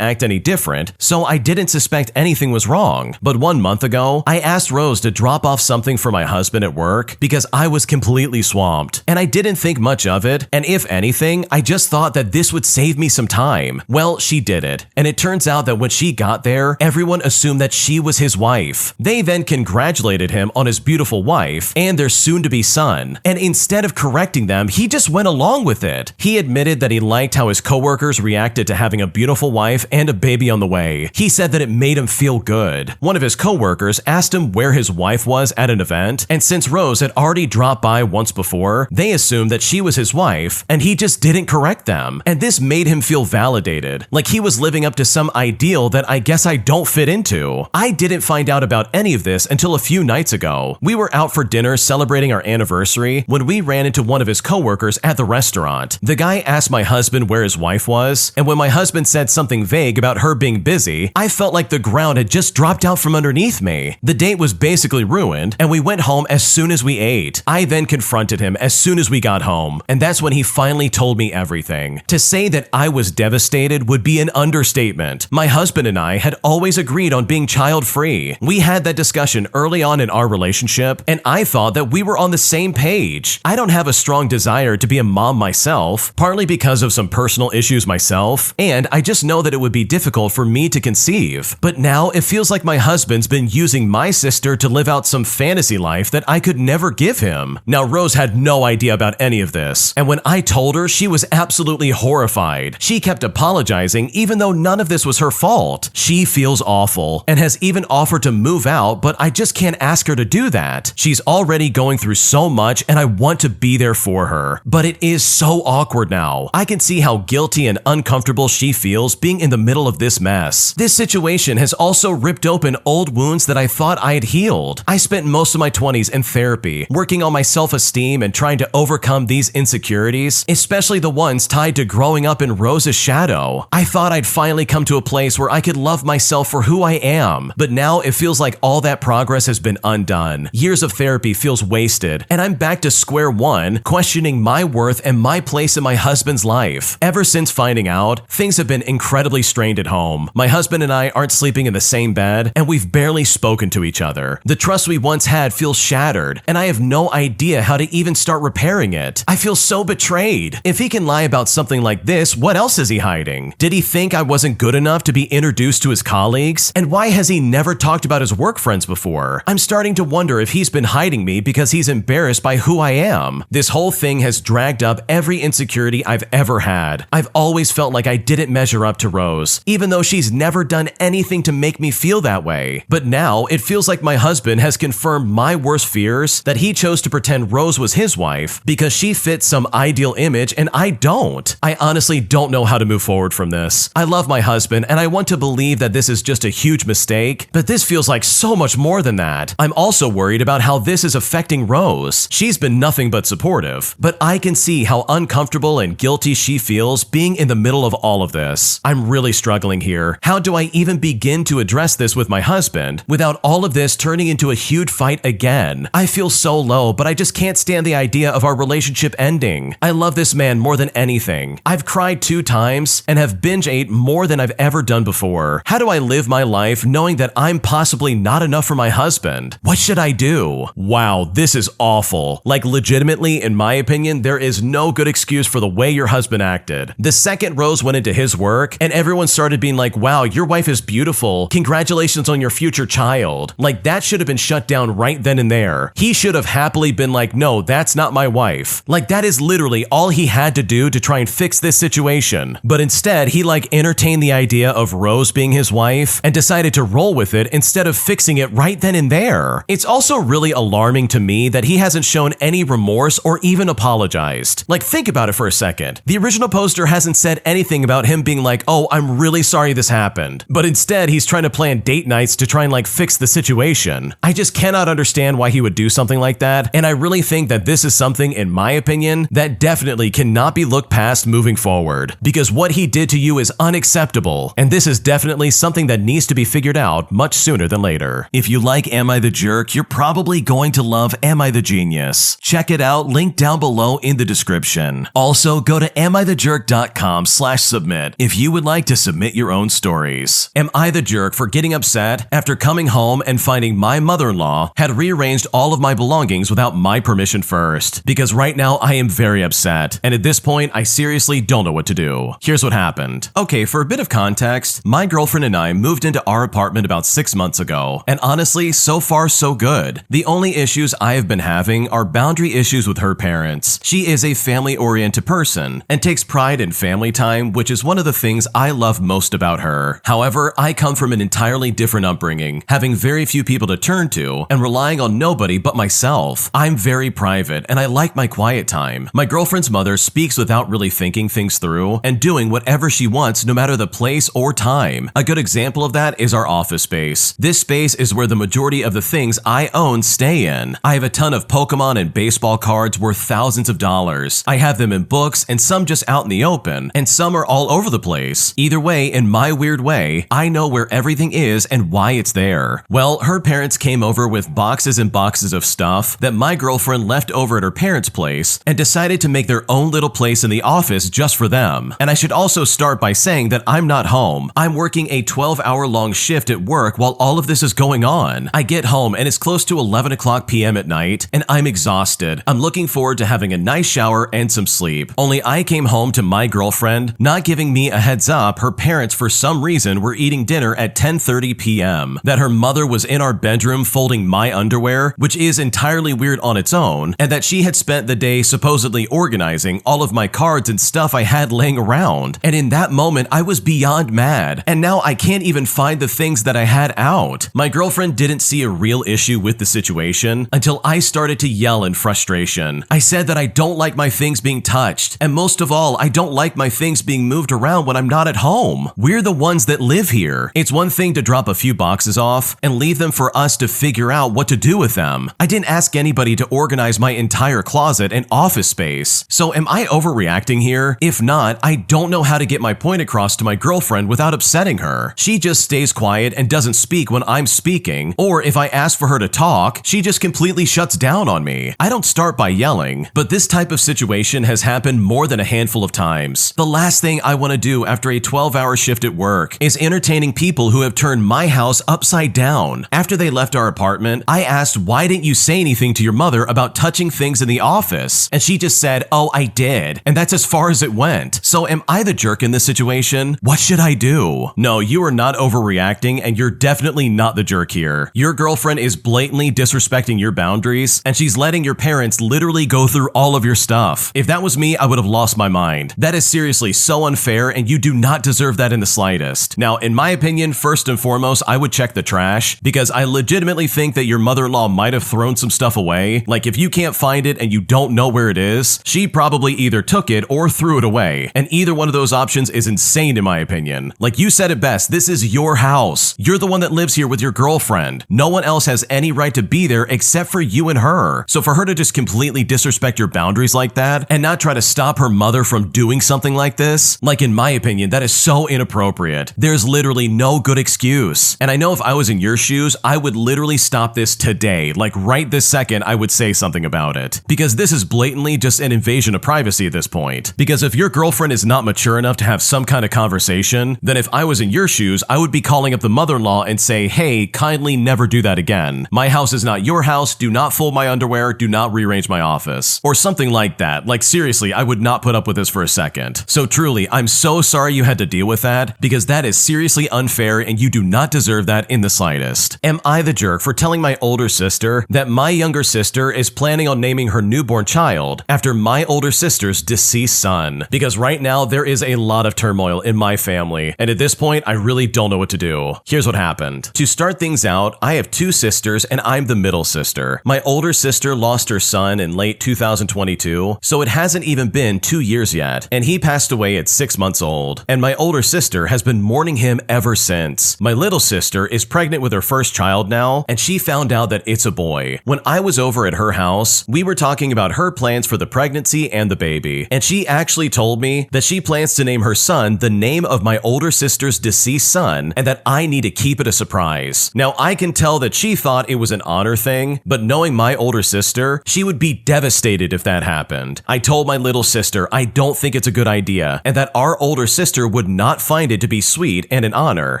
act any different, so I didn't suspect anything was wrong. But 1 month ago, I asked Rose to drop off something for my husband at work because I was completely swamped, and I didn't think much of it, and if anything, I just thought that this would save me some time. Well, she did it, and it turns out that when she got there, everyone assumed that she was his wife. They then congratulated him on his beautiful wife and their soon-to-be son, and instead of correcting them, he just went along with it. He admitted that he liked how his coworkers reacted to having a beautiful wife and a baby on the way. He said that it made him feel good. One of his coworkers asked him where his wife was at an event, and since Rose had already dropped by once before, they assumed that she was his wife, and he just didn't correct them. And this made him feel validated, like he was living up to some ideal that I guess I don't fit into. I didn't find out about any of this until a few nights ago. We were out for dinner celebrating our anniversary when we ran into one of his coworkers at the restaurant. The guy asked my husband where his wife was, and when my husband said something vague about her being busy, I felt like the ground had just dropped out from underneath me. The date was basically ruined, and we went home as soon as we ate. I then confronted him as soon as we got home, and that's when he finally told me everything. To say that I was devastated would be an understatement. My husband and I had always agreed on being child-free. We had that discussion early on in our relationship, and I thought that we were on the same page. I don't have a strong desire to be a mom myself, partly because of some personal issues myself, and I just know that it would be difficult for me to conceive. But now it feels like my husband's been using my sister to live out some fantasy life that I could never give him. Now, Rose had no idea about any of this, and when I told her, she was absolutely horrified. She kept apologizing even though none of this was her fault. She feels awful and has even offered to move out, but I just can't ask her to do that. She's already going through so much and I want to be there for her. But it is so awkward now. I can see how guilty and uncomfortable she feels being in the middle of this mess. This situation has also ripped open old wounds that I thought I had healed. I spent most of my 20s in therapy, working on my self-esteem and trying to overcome these insecurities, especially the ones tied to growing up in Rose's shadow. I thought I'd finally come to a place where I could love myself for who I am, but now it feels like all that progress has been undone. Years of therapy feels wasted, and I'm back to square one, questioning my worth and my place in my husband's life. Ever since finding out, things have been incredibly strained at home. My husband and I aren't sleeping in the same bed, and we've barely spoken to each other. The trust we once had feels shattered, and I have no idea how to even start repairing it. I feel so betrayed. If he can lie about something like this, what else is he hiding? Did he think I wasn't good enough to be introduced to his colleagues? And why has he never talked about his work friends before? I'm starting to wonder if he's been hiding me because he's embarrassed by who I am. This whole thing has dragged up every insecurity I've ever had. I've always felt like I didn't measure up to Rose, even though she's never done anything to make me feel that way. But now it feels like my husband has confirmed my worst fears, that he chose to pretend Rose was his wife because she fits some ideal image and I don't. I honestly don't know how to move forward from this. I love my husband and I want to believe that this is just a huge mistake, but this feels like so much more than that. I'm also worried about how this is affecting Rose. She's been nothing but supportive, but I can see how uncomfortable and guilty she feels being in the middle of all of this. I'm really struggling here. How do I even begin to address this with my husband without all of this turning into a huge fight again? I feel so low, but I just can't stand the idea of our relationship ending. I love this man more than anything. I've cried 2 times and have binge ate more than I've ever done before. How do I live my life knowing that I'm possibly not enough for my husband? What should I do? Wow, this is awful. Like legitimately, in my opinion, there is no good excuse for the way your husband acted. The second Rose went into his work and everyone started being like, wow, your wife is beautiful. Congratulations on your future child. Like that should have been shut down right then and there. He should have happily been like, no, that's not my wife. Like that is literally all he had to do to try and fix this situation. But instead, he entertained the idea of Rose being his wife and decided to roll with it instead of fixing it right then and there. It's also really alarming to me that he hasn't shown any remorse or even apologized. Like, think about it for a second. The The original poster hasn't said anything about him being like, oh, I'm really sorry this happened. But instead, he's trying to plan date nights to try and like fix the situation. I just cannot understand why he would do something like that. And I really think that this is something, in my opinion, that definitely cannot be looked past moving forward. Because what he did to you is unacceptable. And this is definitely something that needs to be figured out much sooner than later. If you like Am I the Jerk, you're probably going to love Am I the Genius. Check it out, link down below in the description. Also, go to AmITheJerk.com/submit if you would like to submit your own stories. Am I the jerk for getting upset after coming home and finding my mother-in-law had rearranged all of my belongings without my permission first? Because right now I am very upset, and at this point I seriously don't know what to do. Here's what happened. Okay, for a bit of context, my girlfriend and I moved into our apartment about 6 months ago, and honestly, so far so good. The only issues I have been having are boundary issues with her parents. She is a family-oriented person and takes pride in family time, which is one of the things I love most about her. However, I come from an entirely different upbringing, having very few people to turn to and relying on nobody but myself. I'm very private and I like my quiet time. My girlfriend's mother speaks without really thinking things through and doing whatever she wants no matter the place or time. A good example of that is our office space. This space is where the majority of the things I own stay in. I have a ton of Pokemon and baseball cards worth thousands of dollars. I have them in books and some just out in the open, and some are all over the place. Either way, in my weird way, I know where everything is and why it's there. Well, her parents came over with boxes and boxes of stuff that my girlfriend left over at her parents' place and decided to make their own little place in the office just for them. And I should also start by saying that I'm not home. I'm working a 12-hour-long shift at work while all of this is going on. I get home and it's close to 11 o'clock p.m. at night, and I'm exhausted. I'm looking forward to having a nice shower and some sleep. Only I came home to my girlfriend not giving me a heads up her parents for some reason were eating dinner at 10:30 p.m., that her mother was in our bedroom folding my underwear, which is entirely weird on its own, and that she had spent the day supposedly organizing all of my cards and stuff I had laying around. And in that moment, I was beyond mad, and now I can't even find the things that I had out. My girlfriend didn't see a real issue with the situation until I started to yell in frustration. I said that I don't like my things being touched, and most of all, I don't like my things being moved around when I'm not at home. We're the ones that live here. It's one thing to drop a few boxes off and leave them for us to figure out what to do with them. I didn't ask anybody to organize my entire closet and office space. So am I overreacting here? If not, I don't know how to get my point across to my girlfriend without upsetting her. She just stays quiet and doesn't speak when I'm speaking, or if I ask for her to talk, she just completely shuts down on me. I don't start by yelling, but this type of situation has happened more than a handful of times. The last thing I want to do after a 12-hour shift at work is entertaining people who have turned my house upside down. After they left our apartment, I asked, why didn't you say anything to your mother about touching things in the office? And she just said, oh, I did. And that's as far as it went. So am I the jerk in this situation? What should I do? No, you are not overreacting, and you're definitely not the jerk here. Your girlfriend is blatantly disrespecting your boundaries, and she's letting your parents literally go through all of your stuff. If that was me, I would have lost my mind. That is seriously so unfair, and you do not deserve that in the slightest. Now, in my opinion, first and foremost, I would check the trash, because I legitimately think that your mother-in-law might have thrown some stuff away. Like, if you can't find it and you don't know where it is, she probably either took it or threw it away. And either one of those options is insane in my opinion. Like you said it best, this is your house. You're the one that lives here with your girlfriend. No one else has any right to be there except for you and her. So for her to just completely disrespect your boundaries like that and not try to stop her mother from doing something like this, like in my opinion, that is so inappropriate. There's literally no good excuse. And I know if I was in your shoes, I would literally stop this today. Like right this second, I would say something about it. Because this is blatantly just an invasion of privacy at this point. Because if your girlfriend is not mature enough to have some kind of conversation, then if I was in your shoes, I would be calling up the mother-in-law and say, hey, kindly never do that again. My house is not your house. Do not fold my underwear. Do not rearrange my office. Or something like that. Like seriously, I would not put up with this for a second. So truly, I'm so sorry you had to deal with that, because that is seriously unfair and you do not deserve that in the slightest. Am I the jerk for telling my older sister that my younger sister is planning on naming her newborn child after my older sister's deceased son? Because right now there is a lot of turmoil in my family, and at this point I really don't know what to do. Here's what happened. To start things out, I have two sisters and I'm the middle sister. My older sister lost her son in late 2022, so it hasn't even been 2 years yet, and he passed away at 6 months old, and my older sister has been mourning him ever since. My little sister is pregnant with her first child now, and she found out that it's a boy. When I was over at her house, we were talking about her plans for the pregnancy and the baby, and she actually told me that she plans to name her son the name of my older sister's deceased son, and that I need to keep it a surprise. Now, I can tell that she thought it was an honor thing, but knowing my older sister, she would be devastated if that happened. I told my little sister I don't think it's a good idea, and that our older sister would not find it to be sweet and an honor,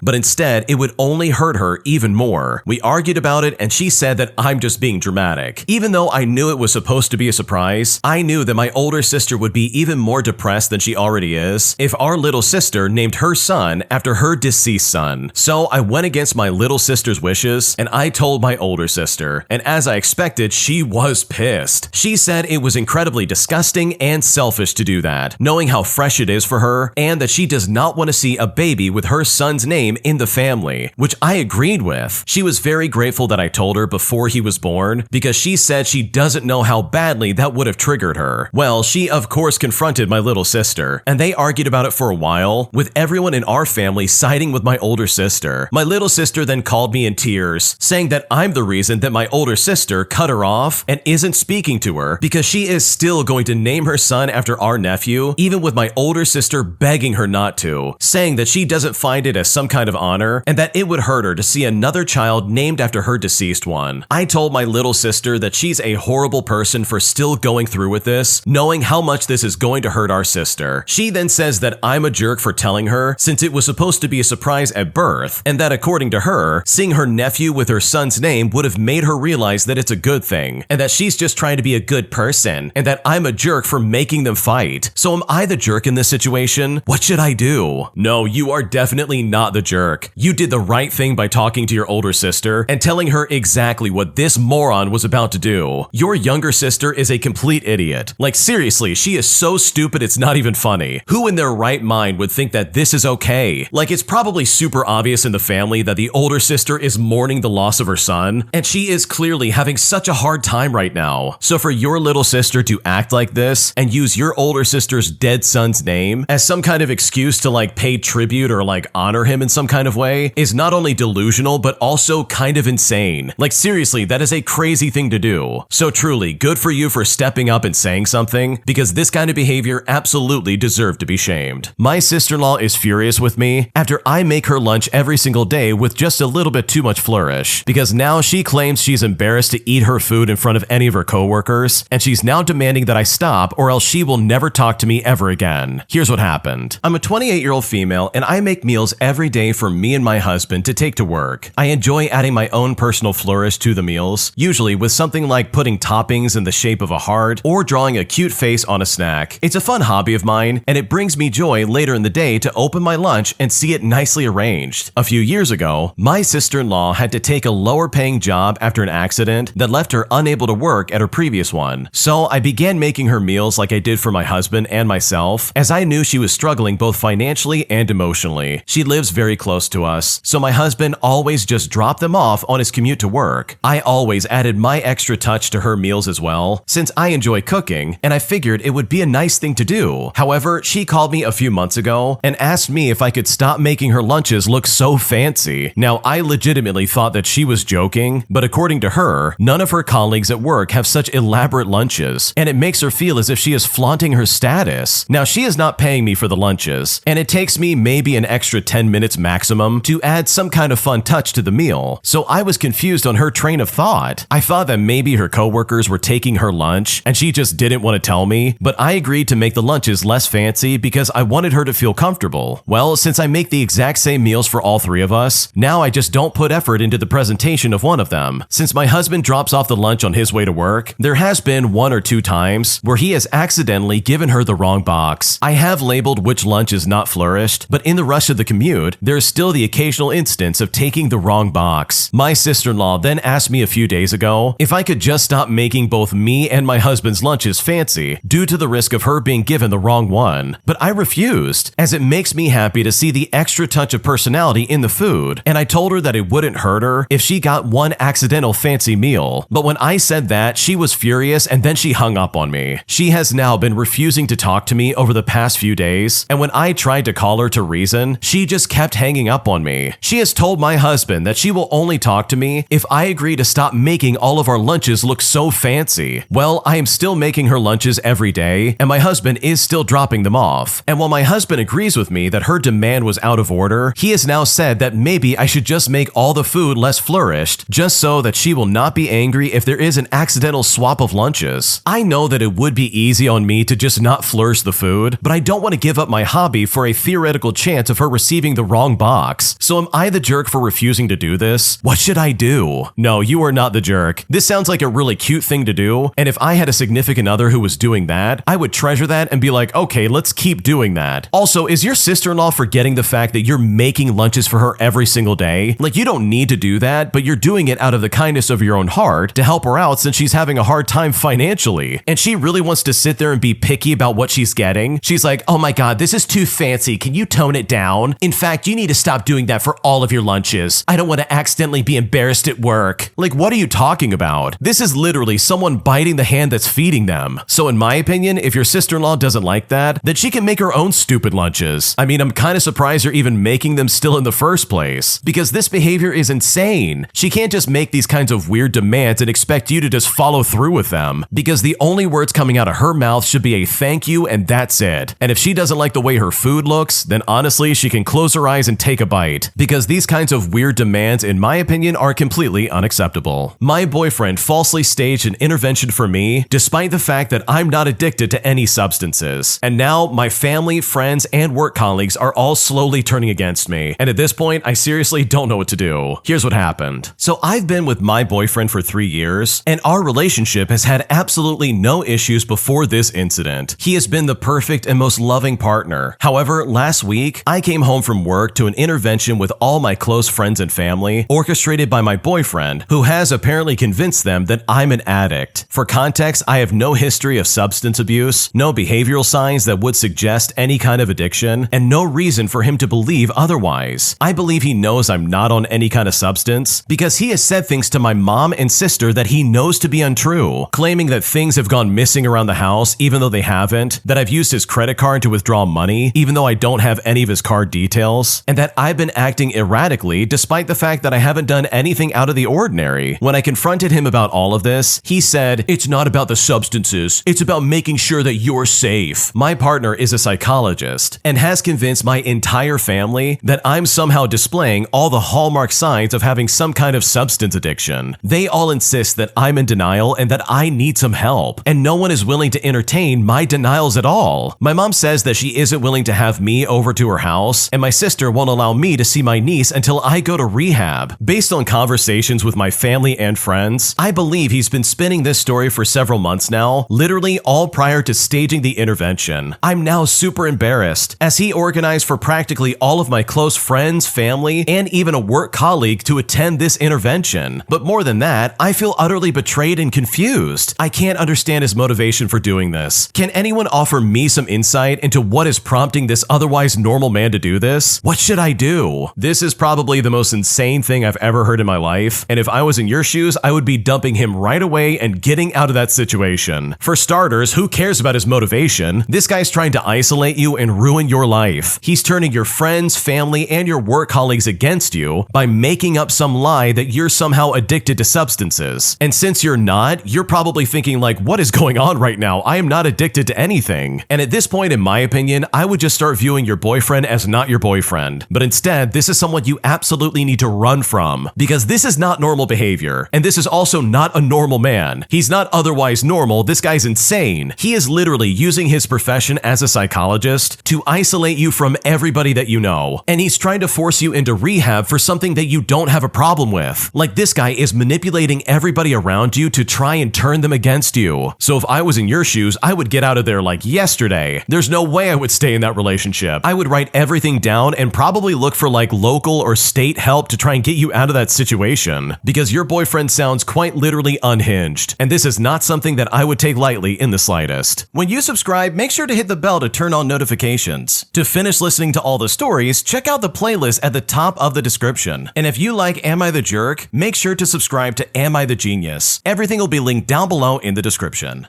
but instead it would only hurt her even more. We argued about it, and she said that I'm just being dramatic. Even though I knew it was supposed to be a surprise, I knew that my older sister would be even more depressed than she already is if our little sister named her son after her deceased son. So I went against my little sister's wishes, and I told my older sister, and as I expected, she was pissed. She said it was incredibly disgusting and selfish to do that, knowing how fresh it is for her, and that she does not want to see a baby with her son's name in the family, which I agreed with. She was very grateful that I told her before he was born, because she said she doesn't know how badly that would have triggered her. Well, she of course confronted my little sister, and they argued about it for a while, with everyone in our family siding with my older sister. My little sister then called me in tears, saying that I'm the reason that my older sister cut her off and isn't speaking to her, because she is still going to name her son after our nephew, even with my older sister begging her not to, saying that she doesn't find it as some kind of honor, and that it would hurt her to see another child named after her deceased one. I told my little sister that she's a horrible person for still going through with this, knowing how much this is going to hurt our sister. She then says that I'm a jerk for telling her, since it was supposed to be a surprise at birth, and that according to her, seeing her nephew with her son's name would have made her realize that it's a good thing, and that she's just trying to be a good person, and that I'm a jerk for making them fight. So am I the jerk in this situation? What should I do? No, you are definitely not the jerk. You did the right thing by talking to your older sister and telling her exactly what this moron was about to do. Your younger sister is a complete idiot. Like seriously, she is so stupid it's not even funny. Who in their right mind would think that this is okay? Like it's probably super obvious in the family that the older sister is mourning the loss of her son, and she is clearly having such a hard time right now. So for your little sister to act like this and use your older sister's dead son's name as some kind of excuse to like pay tribute or like honor him in some kind of way is not only delusional but also kind of insane. Like seriously, that is a crazy thing to do. So truly, good for you for stepping up and saying something, because this kind of behavior absolutely deserved to be shamed. My sister-in-law is furious with me after I make her lunch every single day with just a little bit too much flourish, because now she claims she's embarrassed to eat her food in front of any of her coworkers, and she's now demanding that I stop or else she will never talk to me ever again. Here's what happened. I'm a 28-year-old female, and I make meals every day for me and my husband to take to work. I enjoy adding my own personal flourish to the meals, usually with something like putting toppings in the shape of a heart or drawing a cute face on a snack. It's a fun hobby of mine, and it brings me joy later in the day to open my lunch and see it nicely arranged. A few years ago, my sister-in-law had to take a lower-paying job after an accident that left her unable to work at her previous one. So I began making her meals like I did for my husband and myself, as I knew she was struggling both financially and emotionally. She lives very close to us, so my husband always just dropped them off on his commute to work. I always added my extra touch to her meals as well, since I enjoy cooking, and I figured it would be a nice thing to do. However, she called me a few months ago and asked me if I could stop making her lunches look so fancy. Now, I legitimately thought that she was joking, but according to her, none of her colleagues at work have such elaborate lunches, and it makes her feel as if she is flaunting her status. Now, she is not paying me for the lunches, and it takes me maybe an extra 10 minutes maximum to add some kind of fun touch to the meal, so I was confused on her train of thought. I thought that maybe her coworkers were taking her lunch, and she just didn't want to tell me, but I agreed to make the lunches less fancy because I wanted her to feel comfortable. Well, since I make the exact same meals for all three of us, now I just don't put effort into the presentation of one of them. Since my husband drops off the lunch on his way to work, there has been 1 or 2 times where he has accidentally given her the wrong box. I have labeled which lunch is not flourished, but in the rush of the commute, there's still the occasional instance of taking the wrong box. My sister-in-law then asked me a few days ago if I could just stop making both me and my husband's lunches fancy due to the risk of her being given the wrong one, but I refused, as it makes me happy to see the extra touch of personality in the food, and I told her that it wouldn't hurt her if she got one accidental fancy meal. But when I said that, she was furious and then she hung up on me. She has now been refusing refusing to talk to me over the past few days, and when I tried to call her to reason, she just kept hanging up on me. She has told my husband that she will only talk to me if I agree to stop making all of our lunches look so fancy. Well, I am still making her lunches every day, and my husband is still dropping them off. And while my husband agrees with me that her demand was out of order, he has now said that maybe I should just make all the food less flourished, just so that she will not be angry if there is an accidental swap of lunches. I know that it would be easy on me to just not flourish the food, but I don't want to give up my hobby for a theoretical chance of her receiving the wrong box. So am I the jerk for refusing to do this? What should I do? No, you are not the jerk. This sounds like a really cute thing to do, and if I had a significant other who was doing that, I would treasure that and be like, okay, let's keep doing that. Also, is your sister-in-law forgetting the fact that you're making lunches for her every single day? Like, you don't need to do that, but you're doing it out of the kindness of your own heart to help her out since she's having a hard time financially. And she really wants to sit there and be picky about what she's getting. She's like, oh my god, this is too fancy. Can you tone it down? In fact, you need to stop doing that for all of your lunches. I don't want to accidentally be embarrassed at work. Like, what are you talking about? This is literally someone biting the hand that's feeding them. So in my opinion, if your sister-in-law doesn't like that, then she can make her own stupid lunches. I mean, I'm kind of surprised you're even making them still in the first place, because this behavior is insane. She can't just make these kinds of weird demands and expect you to just follow through with them, because the only words coming out of her mouth should be a thank you and that's it. And if she doesn't like the way her food looks, then honestly, she can close her eyes and take a bite, because these kinds of weird demands, in my opinion, are completely unacceptable. My boyfriend falsely staged an intervention for me, despite the fact that I'm not addicted to any substances. And now my family, friends, and work colleagues are all slowly turning against me. And at this point, I seriously don't know what to do. Here's what happened. So I've been with my boyfriend for 3 years, and our relationship has had absolutely no issues before this incident. He has been the perfect and most loving partner. However, last week, I came home from work to an intervention with all my close friends and family, orchestrated by my boyfriend, who has apparently convinced them that I'm an addict. For context, I have no history of substance abuse, no behavioral signs that would suggest any kind of addiction, and no reason for him to believe otherwise. I believe he knows I'm not on any kind of substance because he has said things to my mom and sister that he knows to be untrue, claiming that things have gone missing around the house even though they haven't, that I've used his credit card to withdraw money even though I don't have any of his card details, and that I've been acting erratically despite the fact that I haven't done anything out of the ordinary. When I confronted him about all of this, he said, "It's not about the substances, it's about making sure that you're safe." My partner is a psychologist and has convinced my entire family that I'm somehow displaying all the hallmark signs of having some kind of substance addiction. They all insist that I'm in denial and that I need some help, and no one is willing to entertain my denials at all. My mom says that she isn't willing to have me over to her house, and my sister won't allow me to see my niece until I go to rehab. Based on conversations with my family and friends, I believe he's been spinning this story for several months now, literally all prior to staging the intervention. I'm now super embarrassed, as he organized for practically all of my close friends, family, and even a work colleague to attend this intervention. But more than that, I feel utterly betrayed and confused. I can't understand his motivation for doing this. Can anyone offer me some insight into what is prompting this otherwise normal man to do this? What should I do? This is probably the most insane thing I've ever heard in my life, and if I was in your shoes, I would be dumping him right away and getting out of that situation. For starters, who cares about his motivation? This guy's trying to isolate you and ruin your life. He's turning your friends, family, and your work colleagues against you by making up some lie that you're somehow addicted to substances. And since you're not, you're probably thinking like, what is going on right now? I am not addicted to anything. And at this point, in my opinion, I would just start viewing your boyfriend as not your boyfriend. But instead, this is someone you absolutely need to run from, because this is not normal behavior. And this is also not a normal man. He's not otherwise normal. This guy's insane. He is literally using his profession as a psychologist to isolate you from everybody that you know. And he's trying to force you into rehab for something that you don't have a problem with. Like, this guy is manipulating everybody around you to try and turn them against you. So if I was in your shoes, I would get out of there like yesterday. There's no way I would stay in that relationship. I would write everything down and probably look for like local or state help to try and get you out of that situation, because your boyfriend sounds quite literally unhinged, and this is not something that I would take lightly in the slightest. When you subscribe, make sure to hit the bell to turn on notifications. To finish listening to all the stories, check out the playlist at the top of the description. And if you like Am I the Jerk, make sure to subscribe to Am I the Genius. Everything will be linked down below in the description.